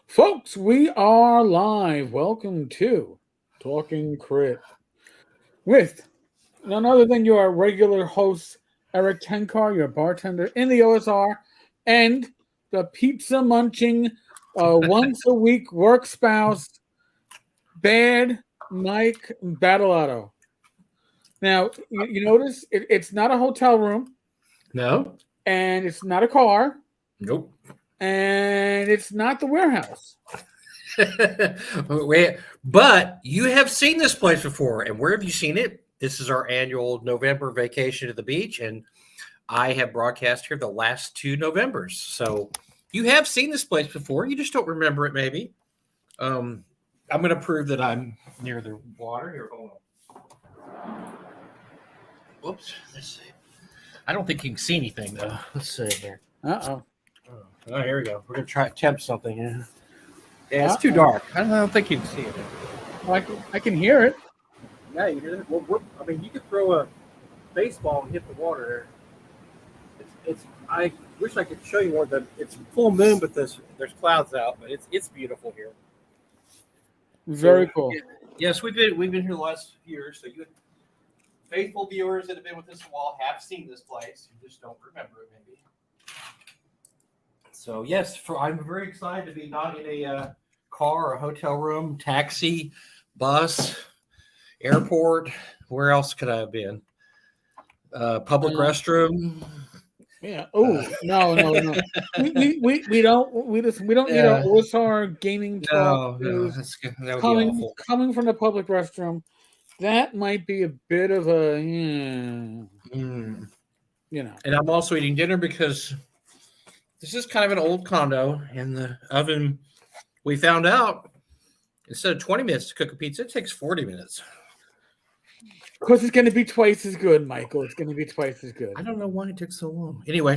Folks, we are live. Welcome to Talking Crit with none other than your regular host, Eric Tenkar, your bartender in the OSR, and the pizza munching, once a week work spouse, Bad Mike Battleotto. Now, you notice it's not a hotel room, No. and it's not a car, Nope. and it's not the warehouse. Wait, but you have seen this place before, and where have you seen it? This is our annual November vacation to the beach, and I have broadcast here the last two Novembers. So you have seen this place before. You just don't remember it, maybe. I'm going to prove that I'm near the water. Here, hold on. Whoops. Let's see. I don't think you can see anything, though. Let's see here. Uh-oh. Oh, here we go. We're going to try attempt something. Yeah, it's too dark. I don't think you can see it. I can hear it. Yeah, you hear that? Well, I mean, you could throw a baseball and hit the water there. I wish I could show you more. It's full moon, but there's clouds out. But it's beautiful here. Very cool. Yes, we've been here the last year. So you faithful viewers that have been with us a while have seen this place. You just don't remember it, maybe. So yes, I'm very excited to be not in a car, a hotel room, taxi, bus, airport. Where else could I have been? Public restroom. Yeah. Oh no. We don't need our OSR gaming talk. No, that would be awful. Coming from the public restroom, that might be a bit of a And I'm also eating dinner because this is kind of an old condo, and the oven, we found out, instead of 20 minutes to cook a pizza, it takes 40 minutes. Because it's going to be twice as good, Michael. It's going to be twice as good. I don't know why it took so long. Anyway,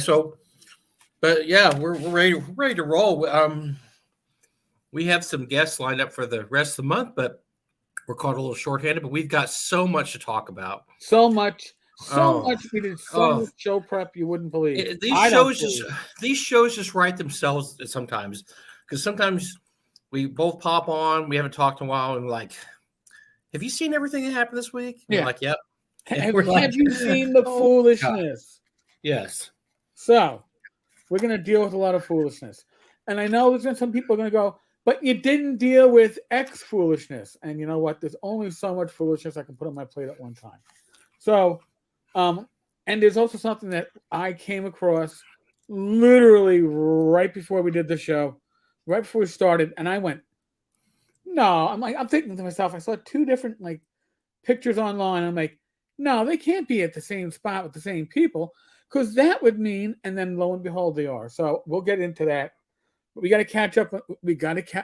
but yeah, we're ready to roll. We have some guests lined up for the rest of the month, but we're caught a little shorthanded. But we've got so much to talk about. So much. We did so much show prep you wouldn't believe. These shows just write themselves sometimes, because sometimes we both pop on. We haven't talked in a while, and we're like, have you seen everything that happened this week? And yeah. We're like, yep. Have you seen the foolishness? God. Yes. So we're going to deal with a lot of foolishness, and I know there's some people are going to go, but you didn't deal with X foolishness. And you know what? There's only so much foolishness I can put on my plate at one time. So. And there's also something that I came across literally right before we did the show, right before we started, and I went, no, I'm thinking to myself, I saw two different pictures online. I'm like, no, they can't be at the same spot with the same people, because that would mean, and then lo and behold, they are. So we'll get into that. But we got to catch up.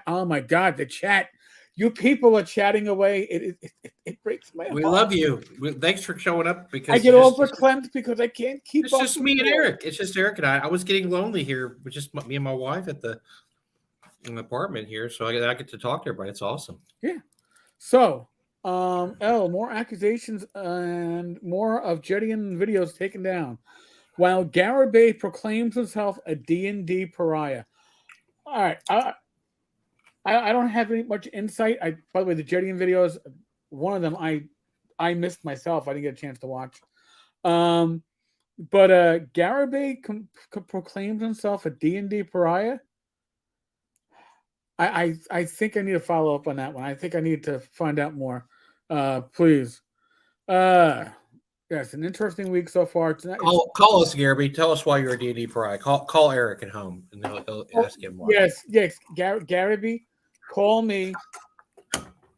Oh my God, the chat. You people are chatting away. It breaks my heart. We love you. Thanks for showing up. Because I get overclamped because I can't keep up. It's just me and Eric. It's just Eric and I. I was getting lonely here with just me and my wife in the apartment here, so I get to talk to everybody. It's awesome. Yeah. So, more accusations and more of Jedian videos taken down, while Garibay proclaims himself a D&D pariah. All right. I don't have any much insight. By the way, the Jedian videos, one of them I missed myself. I didn't get a chance to watch. But Garibay proclaims himself a D&D pariah. I think I need to follow up on that one. I think I need to find out more. Please. Yes, an interesting week so far. Call us, Garibay. Tell us why you're a D&D pariah. Call Eric at home, and he'll ask him why. Yes. Garibay, call me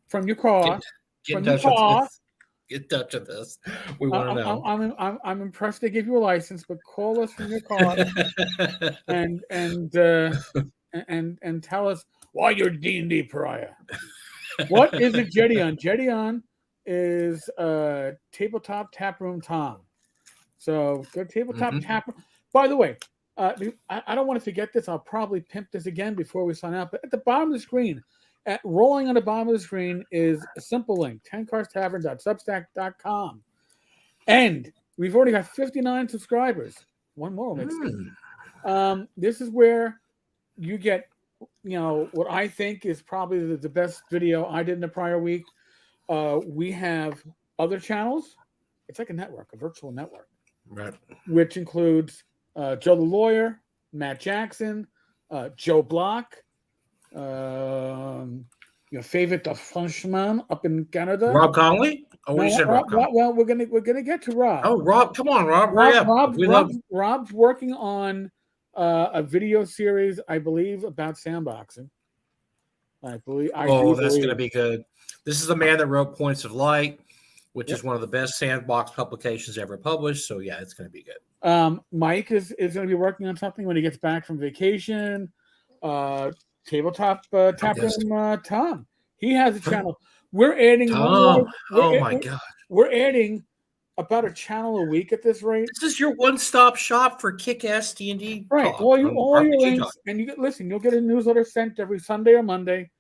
from your car. Get in touch with us. We want to know. I'm impressed they give you a license, but call us from your car and tell us why you're D&D pariah. What is a Jedion? Jedion is Tabletop Taproom Tom. So go Tabletop Tap. By the way, I don't want to forget this. I'll probably pimp this again before we sign out. But at the bottom of the screen, rolling on the bottom of the screen is a simple link, tencarstavern.substack.com. And we've already got 59 subscribers. One more will make sense. This is where you get what I think is probably the best video I did in the prior week. We have other channels. It's like a network, a virtual network, Right. which includes Joe the Lawyer, Matt Jackson, Joe Block, your favorite, the Frenchman up in Canada. Rob Conley? Oh, what No, you said, Rob Conley? well, we're gonna get to Rob. Oh, Rob, come on, Rob, hurry up. We love. Rob's working on a video series, I believe, about sandboxing. I do That's going to believe. be good. This is the man that wrote Points of Light, which Yep. is one of the best sandbox publications ever published. So yeah, it's going to be good. Mike is going to be working on something when he gets back from vacation. Tabletop tap Yes. room Tom. He has a channel. We're adding Tom, oh my God. We're adding about a channel a week at this rate. This is your one-stop shop for kick-ass D&D Right. talk. All your RPG links, talk. and you'll get a newsletter sent every Sunday or Monday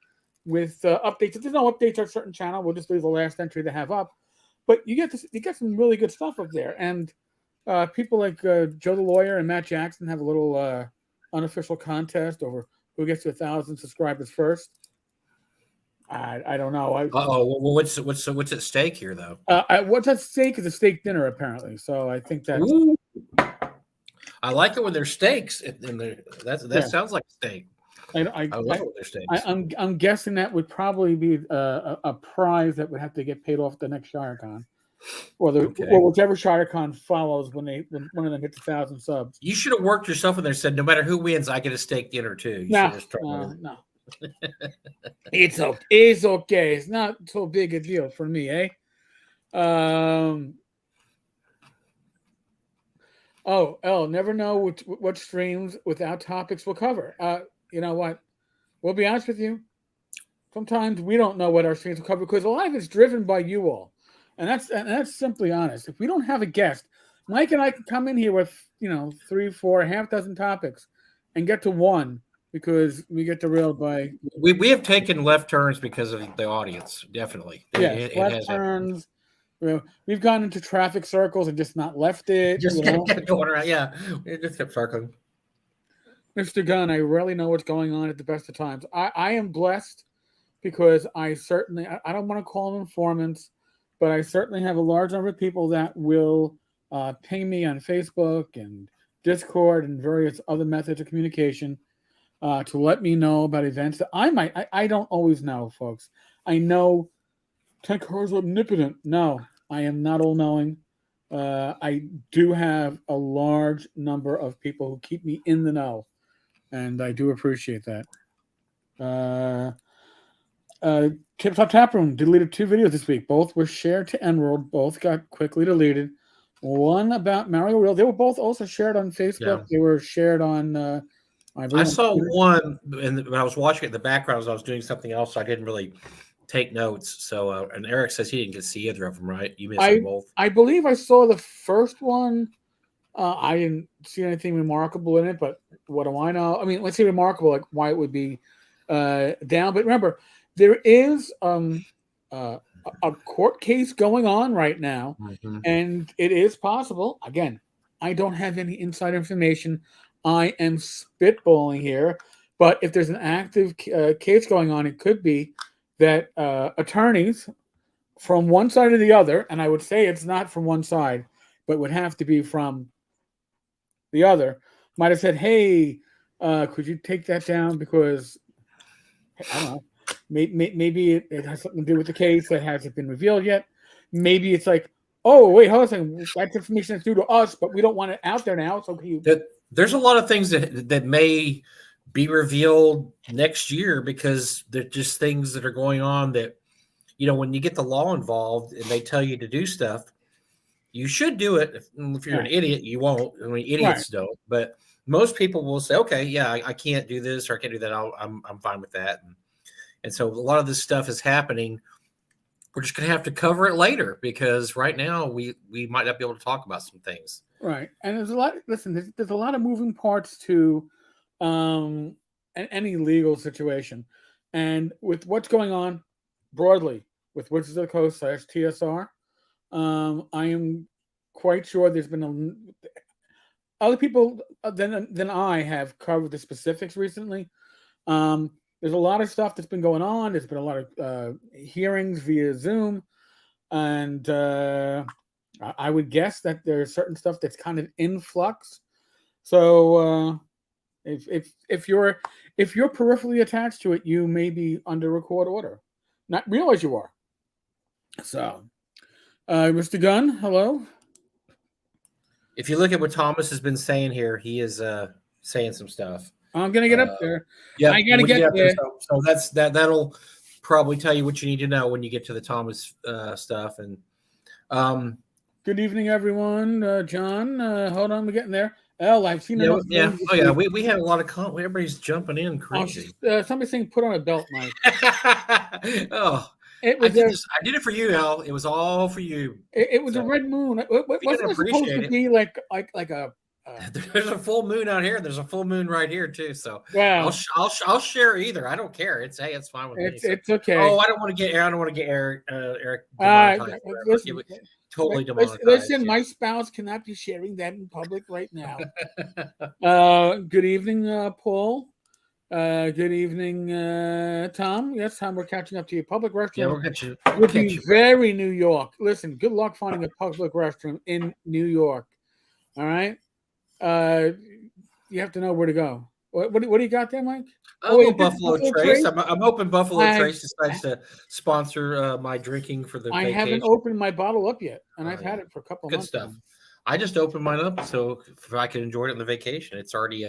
with updates. If there's no updates on a certain channel, we'll just leave the last entry they have up. But you get some really good stuff up there, and people like Joe the Lawyer and Matt Jackson have a little unofficial contest over who gets to 1,000 subscribers first. I don't know. What's at stake here, though? What's at stake is a steak dinner, apparently. So I think that. Ooh. I like it when there's steaks. That sounds like steak. I love it when there's steaks. I'm guessing that would probably be a prize that would have to get paid off the next ShireCon, or whichever ShireCon follows when one of them hits 1,000 subs. You should have worked yourself in there. Said no matter who wins, I get a steak dinner too. No. It's okay. It's not so big a deal for me, eh? Never know what streams without topics we'll cover. You know what? We'll be honest with you. Sometimes we don't know what our streams will cover because a lot of it's driven by you all, and that's simply honest. If we don't have a guest, Mike and I can come in here with 3, 4, half dozen topics, and get to one. Because we get derailed by we have taken left turns because of the audience, definitely. Yes, left turns. We've gone into traffic circles and just not left it. Just kept going around. Yeah, we just kept circling. Mr. Gunn, I rarely know what's going on at the best of times. I am blessed because I don't want to call them informants, but I certainly have a large number of people that will ping me on Facebook and Discord and various other methods of communication. To let me know about events that I don't always know, folks. I know Tenkar is omnipotent. No, I am not all-knowing. I do have a large number of people who keep me in the know, and I do appreciate that. Tabletop Taproom deleted 2 videos this week. Both were shared to Enworld. Both got quickly deleted. One about Mario Real. They were both also shared on Facebook. Yeah. They were shared on... I saw one, and when I was watching it in the background as I was doing something else, so I didn't really take notes. So, and Eric says he didn't get to see either of them, right? You missed them both. I believe I saw the first one. I didn't see anything remarkable in it, but what do I know? I mean, let's say remarkable, like why it would be down. But remember, there is a court case going on right now, and it is possible. Again, I don't have any inside information. I am spitballing here, but if there's an active case going on, it could be that attorneys from one side or the other, and I would say it's not from one side, but would have to be from the other, might have said, hey, could you take that down because, I don't know, maybe it has something to do with the case that hasn't been revealed yet. Maybe it's like, oh, wait, hold on a second. That's information that's due to us, but we don't want it out there now, so can you... There's a lot of things that may be revealed next year because they're just things that are going on that, when you get the law involved and they tell you to do stuff, you should do it. If you're an idiot, you won't. I mean, idiots don't. But most people will say, okay, yeah, I can't do this or I can't do that. I'm fine with that. And so a lot of this stuff is happening. We're just going to have to cover it later because right now we might not be able to talk about some things. Right. And there's a lot, listen, there's a lot of moving parts to any legal situation. And with what's going on broadly with Wizards of the Coast /TSR, I am quite sure there's been other people than I have covered the specifics recently. There's a lot of stuff that's been going on. There's been a lot of hearings via Zoom, and I would guess that there's certain stuff that's kind of in flux. So if you're peripherally attached to it, you may be under a court order. Not realize you are. So, Mr. Gunn, hello. If you look at what Thomas has been saying here, he is saying some stuff. I'm gonna get up there. Yeah, I gotta get there. So that'll probably tell you what you need to know when you get to the Thomas stuff. And good evening, everyone. John, hold on, we're getting there. Elle, I've seen enough. Yeah. Oh yeah, we had a lot of everybody's jumping in crazy. Somebody saying put on a belt, Mike. Oh. It was I did it for you, Al. It was all for you. It was a red moon. Wasn't it supposed to be like a? There's a full moon out here. There's a full moon right here too. So wow. I'll share either. I don't care. It's fine with me. So. It's okay. Oh, I don't want to get Eric. Totally demonetized. Listen, my spouse cannot be sharing that in public right now. Good evening, Paul. Good evening, Tom. Yes, Tom, we're catching up to you. Public restroom. Yeah, we'll get you. Would be very New York. Listen, good luck finding a public restroom in New York. All right. You have to know where to go. What do you got there, Mike? Buffalo Trace. I'm hoping Buffalo Trace decides to sponsor my drinking for the vacation. I haven't opened my bottle up yet, and I've had it for a couple of months. Good stuff. I just opened mine up so if I can enjoy it on the vacation. It's already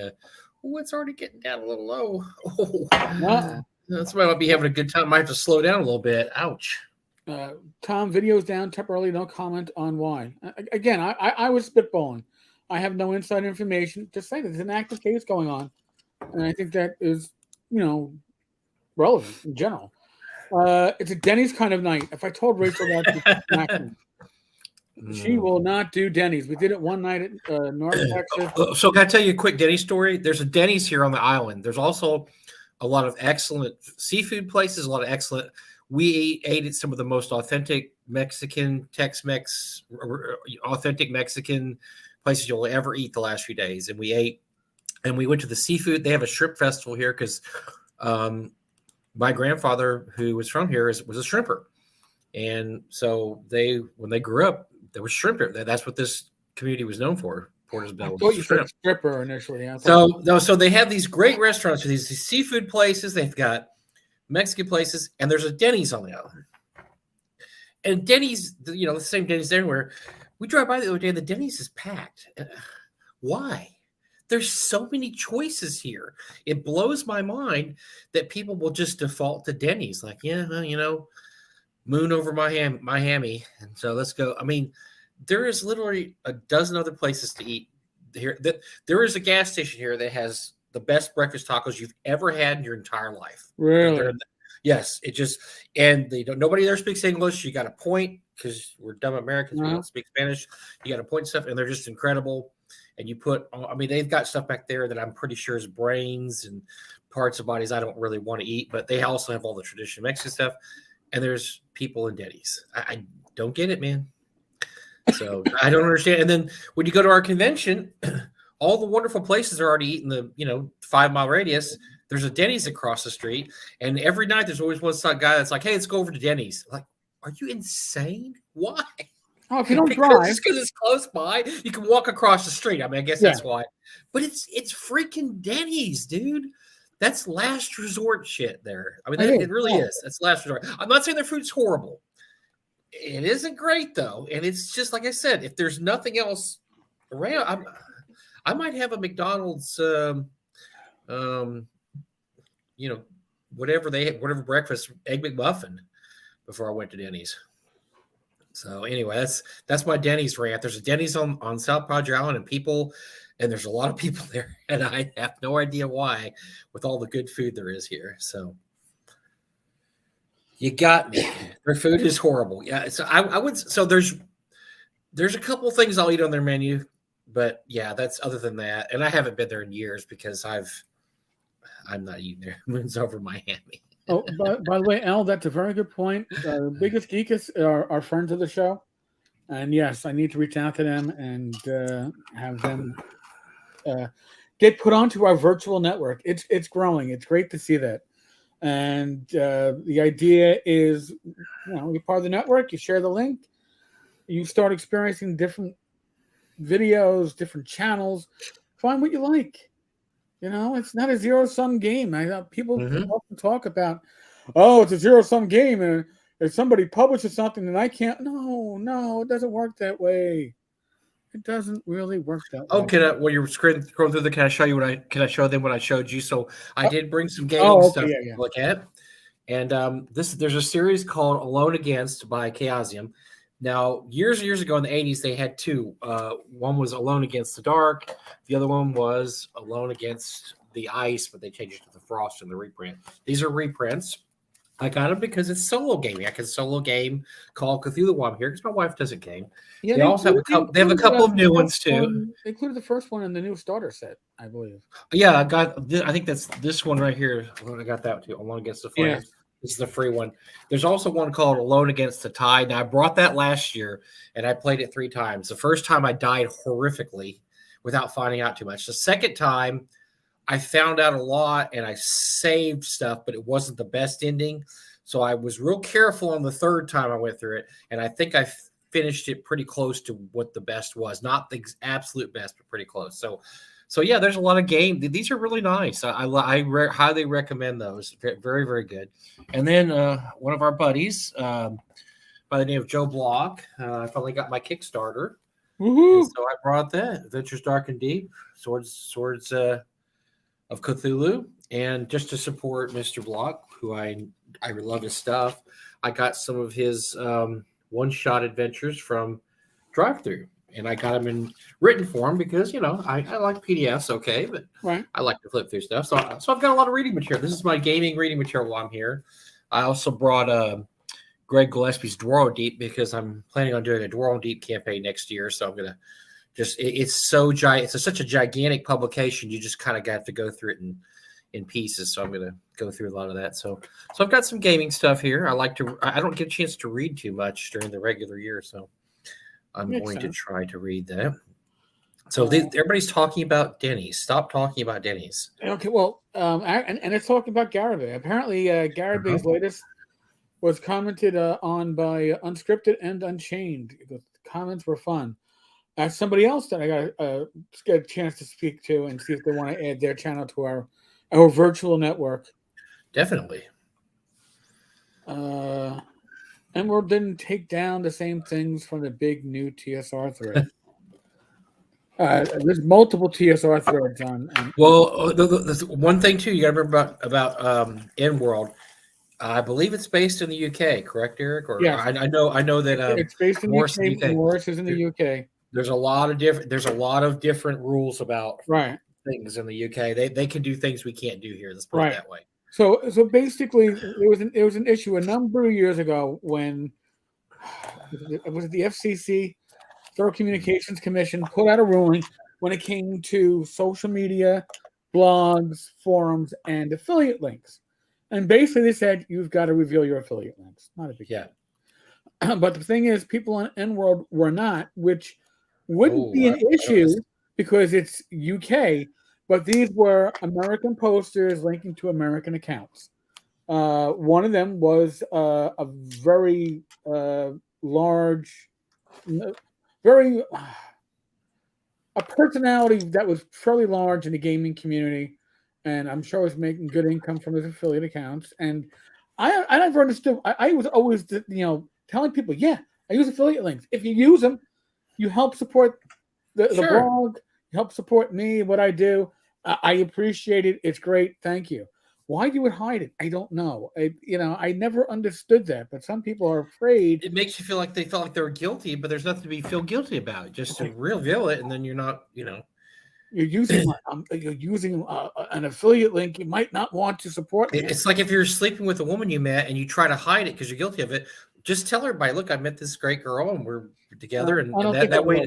it's already getting down a little low. That's why I'll be having a good time. Might have to slow down a little bit. Ouch. Tom, video's down temporarily. No comment on why. Again, I was spitballing. I have no inside information. Just saying there's an active case going on, and I think that is, relevant in general. It's a Denny's kind of night. If I told Rachel that, she will not do Denny's. We did it one night at North Texas. So can I tell you a quick Denny's story? There's a Denny's here on the island. There's also a lot of excellent seafood places, a lot of excellent. We ate at some of the most authentic Mexican, Tex-Mex, authentic Mexican places you'll ever eat the last few days. And we ate, and we went to the seafood. They have a shrimp festival here because my grandfather, who was from here, was a shrimper. And so when they grew up, there was shrimp here. That's what this community was known for. Portersville. I thought you said stripper initially. So they have these great restaurants for these seafood places. They've got Mexican places, and there's a Denny's on the island. And Denny's, the same Denny's everywhere. We drive by the other day, and the Denny's is packed. Why? There's so many choices here. It blows my mind that people will just default to Denny's. Like, moon over my hammy, and so let's go. I mean, there is literally a dozen other places to eat here. There is a gas station here that has the best breakfast tacos you've ever had in your entire life. Really? Yes. And nobody there speaks English. You got to point because we're dumb Americans. We don't speak Spanish. You got to point stuff, and they're just incredible. And they've got stuff back there that I'm pretty sure is brains and parts of bodies I don't really want to eat, but they also have all the traditional Mexican stuff. And there's people in Denny's. I don't get it, man. So I don't understand. And then when you go to our convention, all the wonderful places are already eating the 5 mile radius. There's a Denny's across the street, and every night there's always one guy that's like, "Hey, let's go over to Denny's." I'm like, are you insane? Why? Oh, if you don't drive, because it's close by, you can walk across the street. I mean, I guess that's why. But it's freaking Denny's, dude. That's last resort shit there. I mean, it really is. That's last resort. I'm not saying their food's horrible. It isn't great, though. And it's just, like I said, if there's nothing else around, I might have a McDonald's, whatever breakfast, Egg McMuffin before I went to Denny's. So anyway, that's my Denny's rant. There's a Denny's on South Padre Island, and there's a lot of people there, and I have no idea why, with all the good food there is here. So you got me. Their food is horrible. Yeah. So I would. So there's a couple of things I'll eat on their menu, but yeah, that's other than that. And I haven't been there in years because I'm not eating there. Moon's over my hammy. Oh, by the way, Al, that's a very good point. The biggest geekest are friends of the show, and yes, I need to reach out to them and have them get put onto our virtual network. It's growing. It's great to see that. And the idea is, you're part of the network. You share the link. You start experiencing different videos, different channels. Find what you like. It's not a zero-sum game. I know people often talk about, oh, it's a zero-sum game, and if somebody publishes something, then I can't. No, it doesn't work that way. It doesn't really work that way. Oh, when you're scrolling through can I show you can I show them what I showed you? So I did bring some gaming stuff to look at. And there's a series called Alone Against by Chaosium. Now, years ago in the 80s, they had two. One was Alone Against the Dark. The other one was Alone Against the Ice, but they changed it to the Frost in the reprint. These are reprints. I got them because it's solo gaming. I can solo game Call of Cthulhu while I'm here because my wife doesn't game. Yeah, they also have a couple. They have a couple of new ones too. They included the first one in the new starter set, I believe. Yeah, I think that's this one right here. I got that too. Alone Against the Flames. Yeah. This is the free one. There's also one called Alone Against the Tide. Now, I brought that last year, and I played it 3 times. The first time I died horrifically without finding out too much. The second time, I found out a lot, and I saved stuff, but it wasn't the best ending. So I was real careful on the third time I went through it, and I think I finished it pretty close to what the best was. Not the absolute best, but pretty close. So yeah, there's a lot of game. These are really nice. I highly recommend those. Very, very good. And then one of our buddies by the name of Joe Block, I finally got my Kickstarter. Woohoo! So I brought that Adventures Dark and Deep, Swords of Cthulhu, and just to support Mr. Block, who I love his stuff. I got some of his one-shot adventures from Drive-Thru. And I got them in written form because, I like PDFs, okay, but I like to flip through stuff. So I've got a lot of reading material. This is my gaming reading material while I'm here. I also brought Greg Gillespie's Dwarrow Deep because I'm planning on doing a Dwarrow Deep campaign next year. So I'm going to it's so giant. It's such a gigantic publication. You just kind of got to go through it in pieces. So I'm going to go through a lot of that. So I've got some gaming stuff here. I don't get a chance to read too much during the regular year. So I'm going to try to read that. So everybody's talking about Denny's. Stop talking about Denny's. Okay, well, and it's talking about Garibay. Apparently, Garibay's latest was commented on by Unscripted and Unchained. The comments were fun. Somebody else that I got get a chance to speak to and see if they want to add their channel to our virtual network. Definitely. Emerald didn't take down the same things from the big new TSR thread. There's multiple TSR threads on. Well, the one thing too you got to remember about N-World. I believe it's based in the UK, correct, Eric? Or yeah, I know that it's based in Morris the UK. Morris is in the UK. There's a lot of different rules about things in the UK. They can do things we can't do here. Let's put it that way. So basically, there was an issue a number of years ago when was it the FCC, Federal Communications Commission, put out a ruling when it came to social media, blogs, forums, and affiliate links. And basically, they said you've got to reveal your affiliate links. Not a big deal. But the thing is, people on N-World were not, which wouldn't be an issue because it's UK. But these were American posters linking to American accounts. One of them was a very large, a personality that was fairly large in the gaming community, and I'm sure was making good income from his affiliate accounts. And I never understood. I was always, telling people, I use affiliate links. If you use them, you help support the blog, you help support me, what I do. I appreciate it. It's great. Thank you. Why you would hide it, I don't know. I never understood that, but some people are afraid. It makes you feel like they felt like they were guilty, but there's nothing to feel guilty about. Just to reveal it, and then you're not, You're using an affiliate link. You might not want to support me. It's like if you're sleeping with a woman you met and you try to hide it because you're guilty of it. Just tell everybody, look, I met this great girl and we're together, and that way.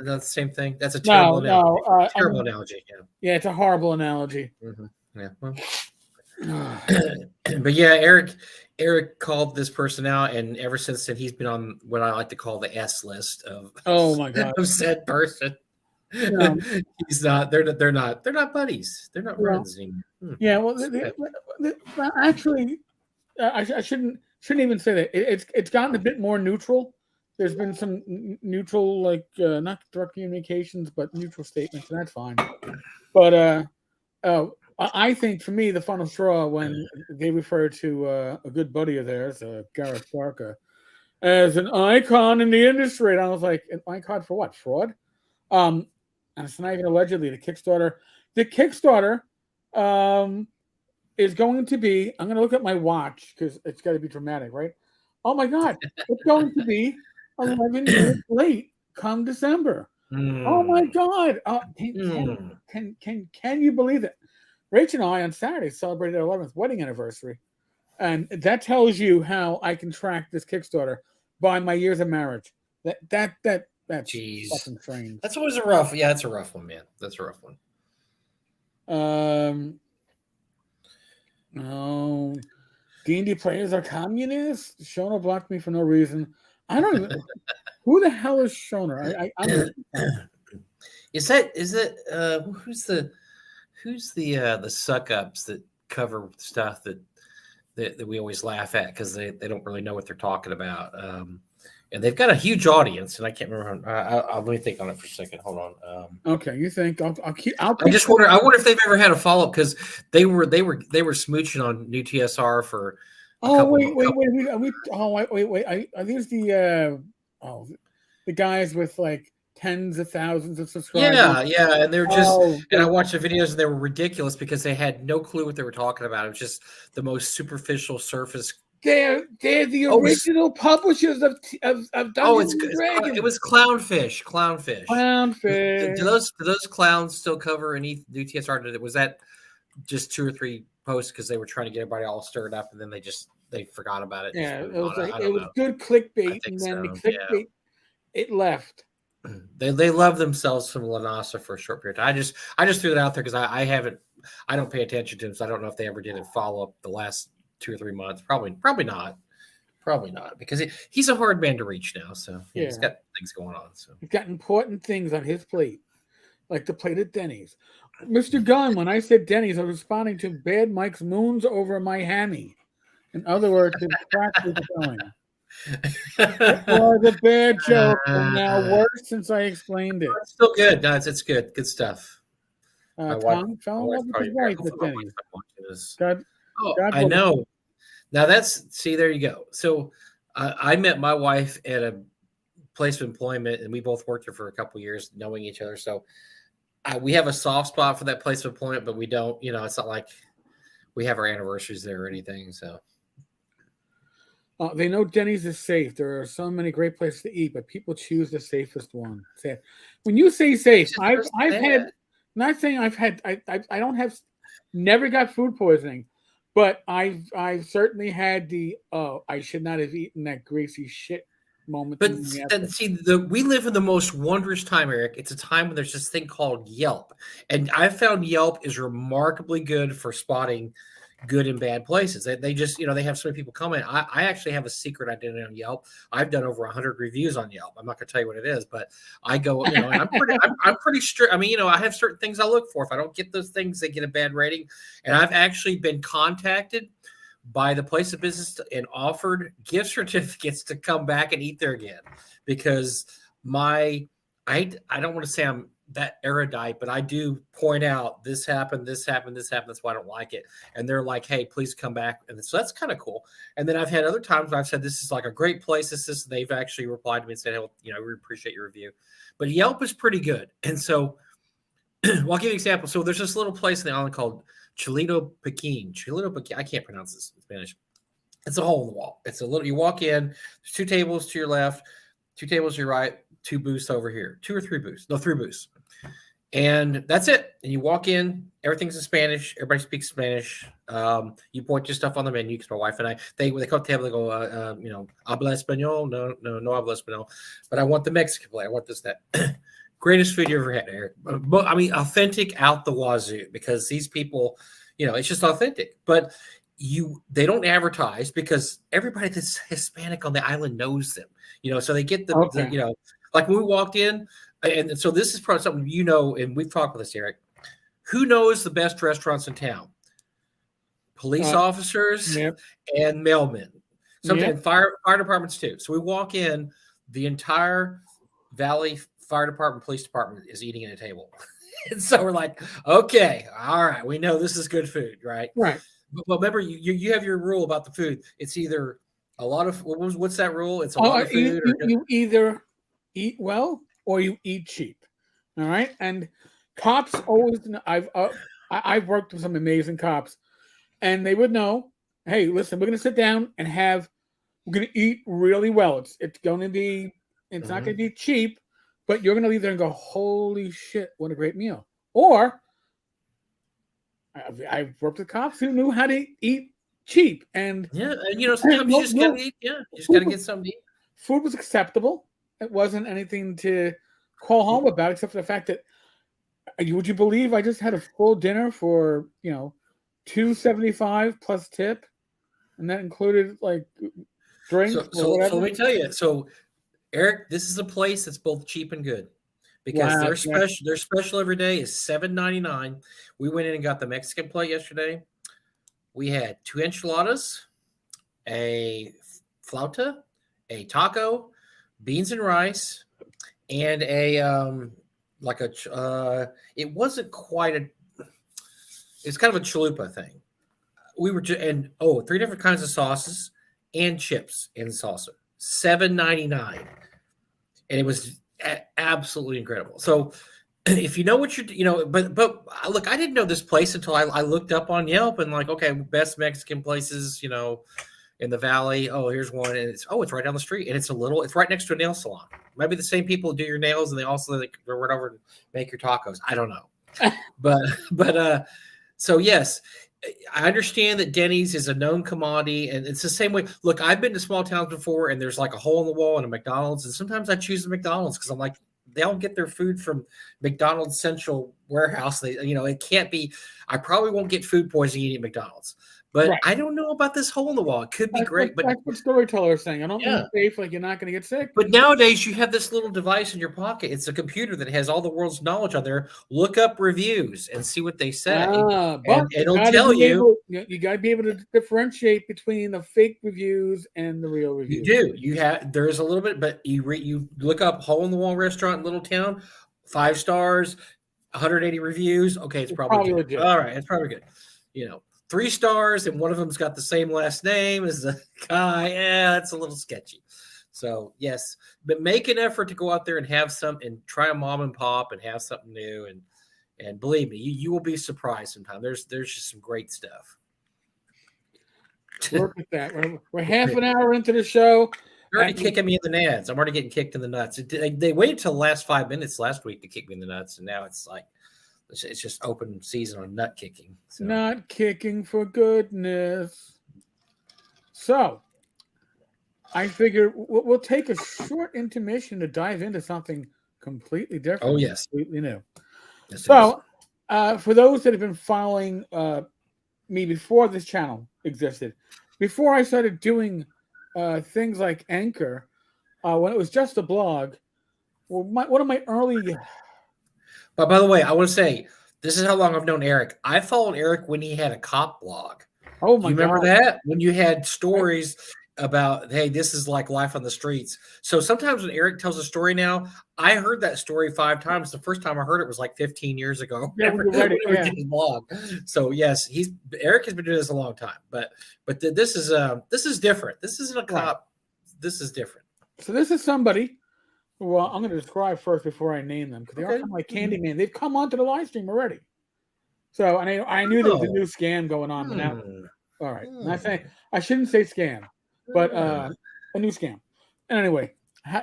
That's the same thing. That's a terrible analogy. Terrible analogy. Yeah, it's a horrible analogy. Mm-hmm. Yeah. Well. But yeah, Eric called this person out, and ever since then he's been on what I like to call the S list of oh my god of said person. No, He's not. They're not. They're not buddies. They're not well, friends anymore. yeah. Well, Sad. well, actually, I shouldn't even say that. It's gotten a bit more neutral. There's been some neutral, like not direct communications, but neutral statements, and that's fine. But I think for me, the final straw when they refer to a good buddy of theirs, Gareth Barker, as an icon in the industry, and I was like, an icon for what? Fraud? And it's not even allegedly the Kickstarter. The Kickstarter is going to be. I'm going to look at my watch because it's got to be dramatic, right? Oh my God, it's going to be 11 years late come December. Oh my God! Can you believe it? Rachel and I on Saturday celebrated our 11th wedding anniversary, and that tells you how I can track this Kickstarter by my years of marriage. That's Jeez. fucking strange. That's always a rough. Yeah, it's a rough one, man. That's a rough one. No, D&D players are communists. Shona blocked me for no reason. I don't even. Who the hell is Shona? Is it who's the suck ups that cover stuff that we always laugh at because they don't really know what they're talking about. And they've got a huge audience, and I can't remember. I'll let me think on it for a second. Hold on. Okay, you think I'll keep. I just wonder. I wonder if they've ever had a follow up because they were smooching on new TSR for. Wait. Are these the guys with like tens of thousands of subscribers? Yeah, and they're just. And I watched the videos, and they were ridiculous because they had no clue what they were talking about. It was just the most superficial surface. They're the original publishers of Dungeons and Dragons. It was Clownfish. Clownfish. Do those clowns still cover any new TSR? Was that just 2 or 3 posts because they were trying to get everybody all stirred up, and then they forgot about it? Yeah, it was good clickbait, and then the clickbait it left. They love themselves from Lanasa for a short period of time. I just threw it out there because I don't pay attention to them, so I don't know if they ever did a follow up the last 2 or 3 months. Probably not because he's a hard man to reach now. So he's got things going on. So he's got important things on his plate, like the plate at Denny's. Mr. Gunn, when I said Denny's, I was responding to Bad Mike's moons over my hammy. In other words, his crack was going. It was a bad joke, and now worse since I explained it. It's still good. No, it's good. Good stuff. Tom fell in love with his wife at Denny's. God, I know. Now there you go. So I met my wife at a place of employment, and we both worked there for a couple of years, knowing each other. So we have a soft spot for that place of employment, but we don't. It's not like we have our anniversaries there or anything. So they know Denny's is safe. There are so many great places to eat, but people choose the safest one. When you say safe, I've had. Not saying I've had. I don't have. Never got food poisoning. But I've certainly had the I should not have eaten that greasy shit moment. But we live in the most wondrous time, Eric. It's a time when there's this thing called Yelp, and I found Yelp is remarkably good for spotting good and bad places. They just they have so many people comment. I actually have a secret identity on Yelp. I've done over 100 reviews on Yelp. I'm not going to tell you what it is, but I go and I'm pretty strict. I mean I have certain things I look for. If I don't get those things, they get a bad rating. And I've actually been contacted by the place of business and offered gift certificates to come back and eat there again because I don't want to say I'm that erudite, but I do point out this happened. That's why I don't like it. And they're like, hey, please come back. And so that's kind of cool. And then I've had other times where I've said, this is like a great place. They've actually replied to me and said, hey, well, we appreciate your review. But Yelp is pretty good. And so well, I'll give you an example. So there's this little place in the island called Chilito Pekin. I can't pronounce this in Spanish. It's a hole in the wall. It's a little, you walk in, there's 2 tables to your left, 2 tables to your right, 2 booths over here, 2 or 3 booths. No, 3 booths. And that's it. And you walk in, everything's in Spanish. Everybody speaks Spanish. You point your stuff on the menu because my wife and I, they call the table, they go, habla español? No habla español. But I want the Mexican plate. I want this, that. Greatest food you ever had, Eric. But I mean, authentic out the wazoo because these people, it's just authentic. But they don't advertise because everybody that's Hispanic on the island knows them. So they get the Like when we walked in, and so this is probably something you know, and we've talked with this, Eric. Who knows the best restaurants in town? Police officers Yep. and mailmen. Sometimes Yep. fire departments too. So we walk in, the entire Valley Fire Department, police department is eating at a table. And so we're like, okay, all right, we know this is good food, right? Right. But remember, you have your rule about the food. It's either a lot of what's that rule? It's a lot of food. You either eat well or you eat cheap. All right, and cops always. I've worked with some amazing cops, and they would know. Hey, listen, we're going to sit down and we're going to eat really well. It's going to be. It's not going to be cheap, but you're going to leave there and go, holy shit, what a great meal. Or I've worked with cops who knew how to eat cheap. And sometimes you just got to eat. Yeah, you just got to get something to eat. Food was acceptable. It wasn't anything to call home about, except for the fact that, would you believe I just had a full dinner for, $275 plus tip? And that included like drinks So or whatever. let me tell you. So Eric, this is a place that's both cheap and good because their special every day is $7.99. We went in and got the Mexican plate yesterday. We had 2 enchiladas, a flauta, a taco, beans and rice, and a it wasn't quite it's kind of a chalupa thing. We were 3 different kinds of sauces and chips in salsa. $7.99. And it was absolutely incredible. So if you know what but look, I didn't know this place until I looked up on Yelp and like, okay, best Mexican places, in the Valley. Oh, here's one. And it's right down the street. And it's right next to a nail salon. Maybe the same people do your nails and they also run over and make your tacos. I don't know. but so yes, I understand that Denny's is a known commodity, and it's the same way. Look, I've been to small towns before, and there's like a hole in the wall in a McDonald's, and sometimes I choose the McDonald's because I'm like, they don't get their food from McDonald's central warehouse. It can't be. I probably won't get food poisoning eating at McDonald's, but I don't know about this hole in the wall. It could be great, but that's what storytellers saying. I don't mean safe, like you're not going to get sick. But nowadays, you have this little device in your pocket. It's a computer that has all the world's knowledge on there. Look up reviews and see what they say. But it'll tell you. You got to be able to differentiate between the fake reviews and the real reviews. You do. There's a little bit, but you look up hole in the wall restaurant in little town, 5 stars, 180 reviews. Okay, it's probably good. Legit. All right, it's probably good. 3 stars, and one of them's got the same last name as the guy. Yeah, that's a little sketchy. So yes, but make an effort to go out there and have some, and try a mom and pop and have something new. And believe me, you will be surprised sometime. There's just some great stuff. Work with that. We're half an hour into the show. They're already kicking me in the nads. I'm already getting kicked in the nuts. They waited till the last 5 minutes last week to kick me in the nuts, and now it's like it's just open season on nut kicking. So. Nut kicking for goodness. So I figure we'll take a short intermission to dive into something completely different. Oh yes, completely new. Yes, so for those that have been following me before this channel existed, before I started doing things like Anchor, when it was just a blog, one of my early. But by the way, I want to say this is how long I've known Eric. I followed Eric when he had a cop blog. Oh my God! You remember that when you had stories about, hey, this is like life on the streets. So sometimes when Eric tells a story now, I heard that story 5 times. The first time I heard it was like 15 years ago. Yeah, His blog. So yes, Eric has been doing this a long time. But this is different. This isn't a cop. Right. This is different. So this is somebody. Well, I'm going to describe first before I name them because they are kind of like Candyman. They've come onto the live stream already. So I knew there was a new scam going on. But now, all right. I shouldn't say scam, but a new scam. And anyway,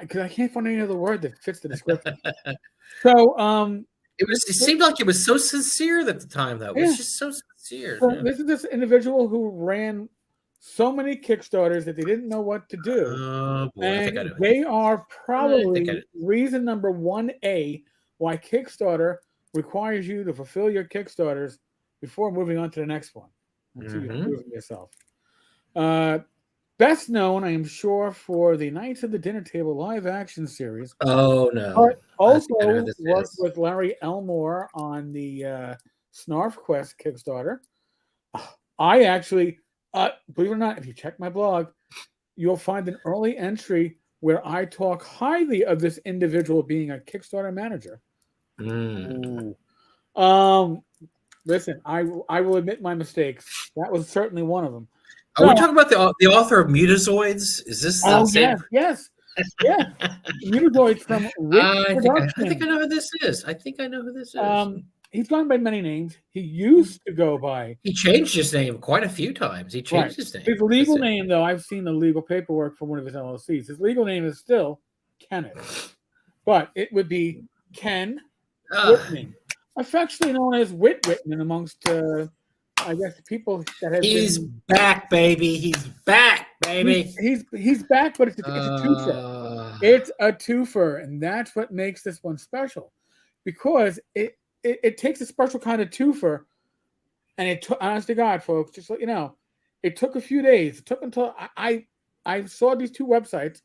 because I can't find any other word that fits the description. So it seemed like it was so sincere at the time, though. It was just so sincere. So this is this individual who ran so many Kickstarters that they didn't know what to do. Oh boy, and I think I know. They are probably reason number 1A why Kickstarter requires you to fulfill your Kickstarters before moving on to the next one until you prove yourself. best known, I am sure, for the Knights of the Dinner Table live action series, Oh no! but I think I know who also this worked is. with Larry Elmore on the Snarf Quest Kickstarter. I actually, believe it or not, if you check my blog, you'll find an early entry where I talk highly of this individual being a Kickstarter manager. Mm. Ooh. Listen, I will admit my mistakes. That was certainly one of them. Are we No, talking about the author of Mutazoids? Is this the oh same? yes, Univoids from Wit I think I Productions. know who this is. I think I know who this is. He's gone by many names. He used to go by He changed his name quite a few times. He right. changed his name. His legal name, though, I've seen the legal paperwork for one of his LLCs. His legal name is still Kenneth, but it would be Ken Whitman, affectionately known as Wit Whitman amongst, I guess, the people that have He's been. back, baby. He's back, baby. He's back, but it's a twofer. It's a twofer, and that's what makes this one special, because it takes a special kind of twofer, and it took, honest to God, folks, just to let you know, it took a few days. It took until I saw these two websites.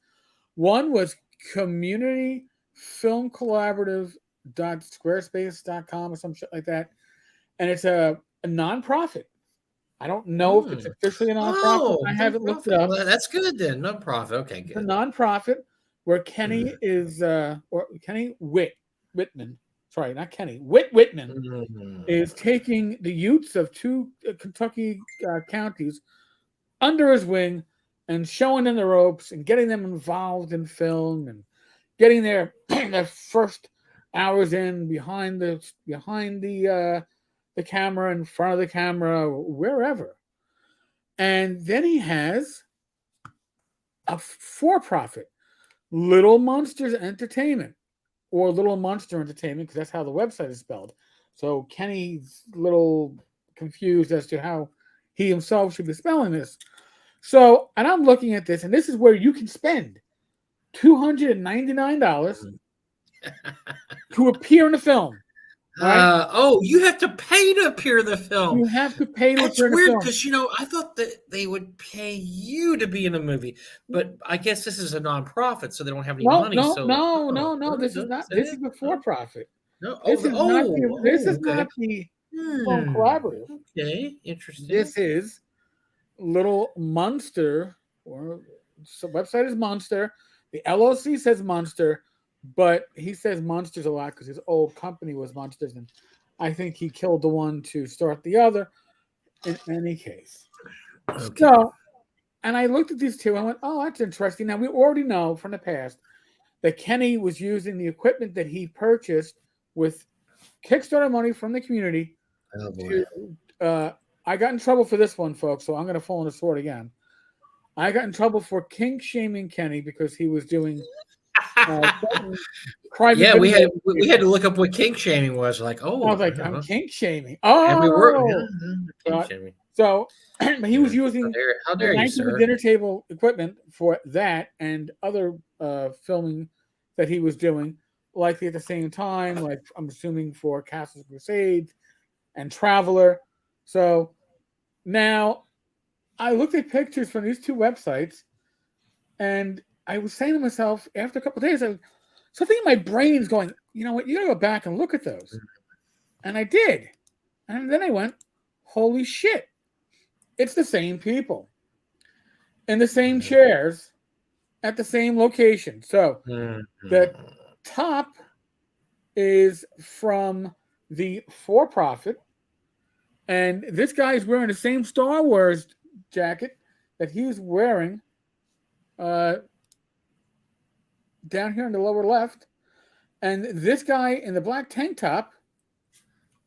One was Community Film Collaborative.squarespace.com or some shit like that, and it's a nonprofit. I don't know if it's officially a nonprofit. I haven't looked it up. Well, that's good then. Nonprofit. Okay, good. It's a nonprofit where Kenny is, or Kenny Whitman. Sorry, not Kenny. Whitman is taking the youths of two Kentucky counties under his wing and showing them the ropes and getting them involved in film and getting their first hours in behind the camera, in front of the camera, wherever. And then he has a for-profit, Little Monsters Entertainment, or Little Monster Entertainment, because that's how the website is spelled. So Kenny's a little confused as to how he himself should be spelling this. So, and I'm looking at this, and this is where you can spend $299 to appear in the film. Right? You have to pay to appear in the film. You have to pay to appear in the film. film. That's weird, because I thought that they would pay you to be in a movie, but I guess this is a nonprofit, so they don't have any money. No. This is not. This is the for-profit. No. This is not the Film Collaborative. Okay, interesting. This is Little Monster, or the website is Monster. The LLC says Monster, but he says Monsters a lot because his old company was Monsters, and I think he killed the one to start the other. In any case, okay. So, and I looked at these two and I went, "Oh, that's interesting." Now we already know from the past that Kenny was using the equipment that he purchased with Kickstarter money from the community. Oh boy. I got in trouble for this one, folks, so I'm going to fall on the sword again. I got in trouble for kink shaming Kenny because he was doing yeah, we had to look up what kink shaming was. Like, I was like, I'm kink shaming. Oh, and we were kink shaming. So he was using how dare you, sir? The dinner table equipment for that and other filming that he was doing, likely at the same time, like I'm assuming for Castles Crusade and Traveler. So now I looked at pictures from these two websites, and I was saying to myself after a couple of days, something in my brain's going, you know what, you gotta go back and look at those. And I did. And then I went, holy shit. It's the same people in the same chairs at the same location. So the top is from the for-profit, and this guy is wearing the same Star Wars jacket that he's wearing down here in the lower left. And this guy in the black tank top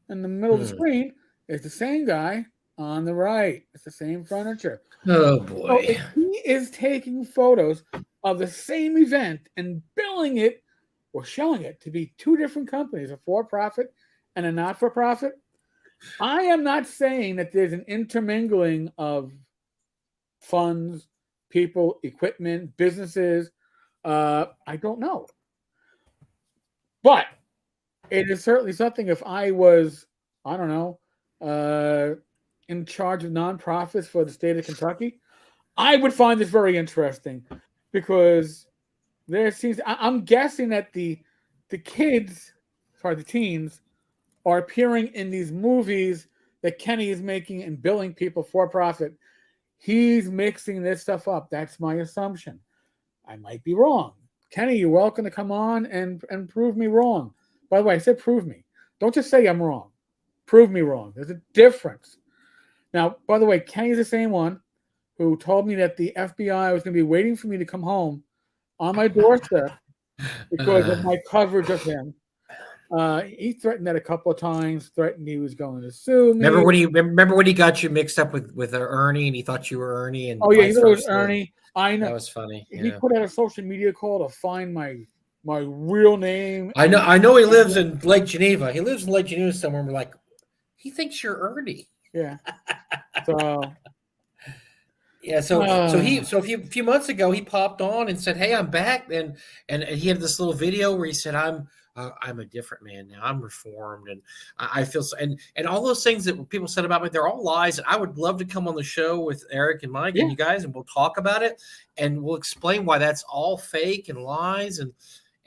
in the middle of the screen is the same guy on the right. It's the same furniture. Oh boy. So he is taking photos of the same event and billing it or showing it to be two different companies, a for-profit and a not-for-profit. I am not saying that there's an intermingling of funds, people, equipment, businesses. I don't know. But it is certainly something. If I was, I don't know, in charge of nonprofits for the state of Kentucky, I would find this very interesting because there seems I'm guessing that the kids, sorry, the teens are appearing in these movies that Kenny is making and billing people for profit. He's mixing this stuff up. That's my assumption. I might be wrong. Kenny, you're welcome to come on and prove me wrong. By the way, I said prove me. Don't just say I'm wrong. Prove me wrong. There's a difference. Now, by the way, Kenny's the same one who told me that the FBI was going to be waiting for me to come home on my doorstep because of my coverage of him. He threatened that a couple of times. Threatened he was going to sue me. Remember when he got you mixed up with Ernie, and he thought you were Ernie, and he thought it was Ernie. I know that was funny. He put out a social media call to find my real name. I know. He lives in Lake Geneva. He lives in Lake Geneva somewhere. And we're like, he thinks you're Ernie. Yeah. So. Yeah, so a few months ago he popped on and said, "Hey, I'm back," and he had this little video where he said, "I'm a different man now. I'm reformed, and I feel so." And all those things that people said about me, they're all lies. And I would love to come on the show with Eric and Mike and you guys, and we'll talk about it, and we'll explain why that's all fake and lies.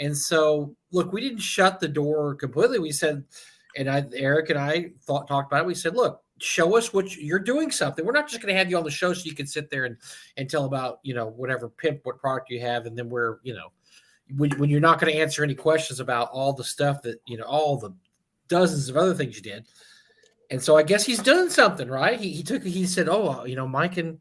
And so, look, we didn't shut the door completely. We said, Eric and I talked about it. We said, look, show us what you're doing something. We're not just going to have you on the show so you can sit there and tell about, whatever pimp, what product you have. And then we're, when you're not going to answer any questions about all the stuff that, all the dozens of other things you did. And so I guess he's done something, right? He said, oh, Mike and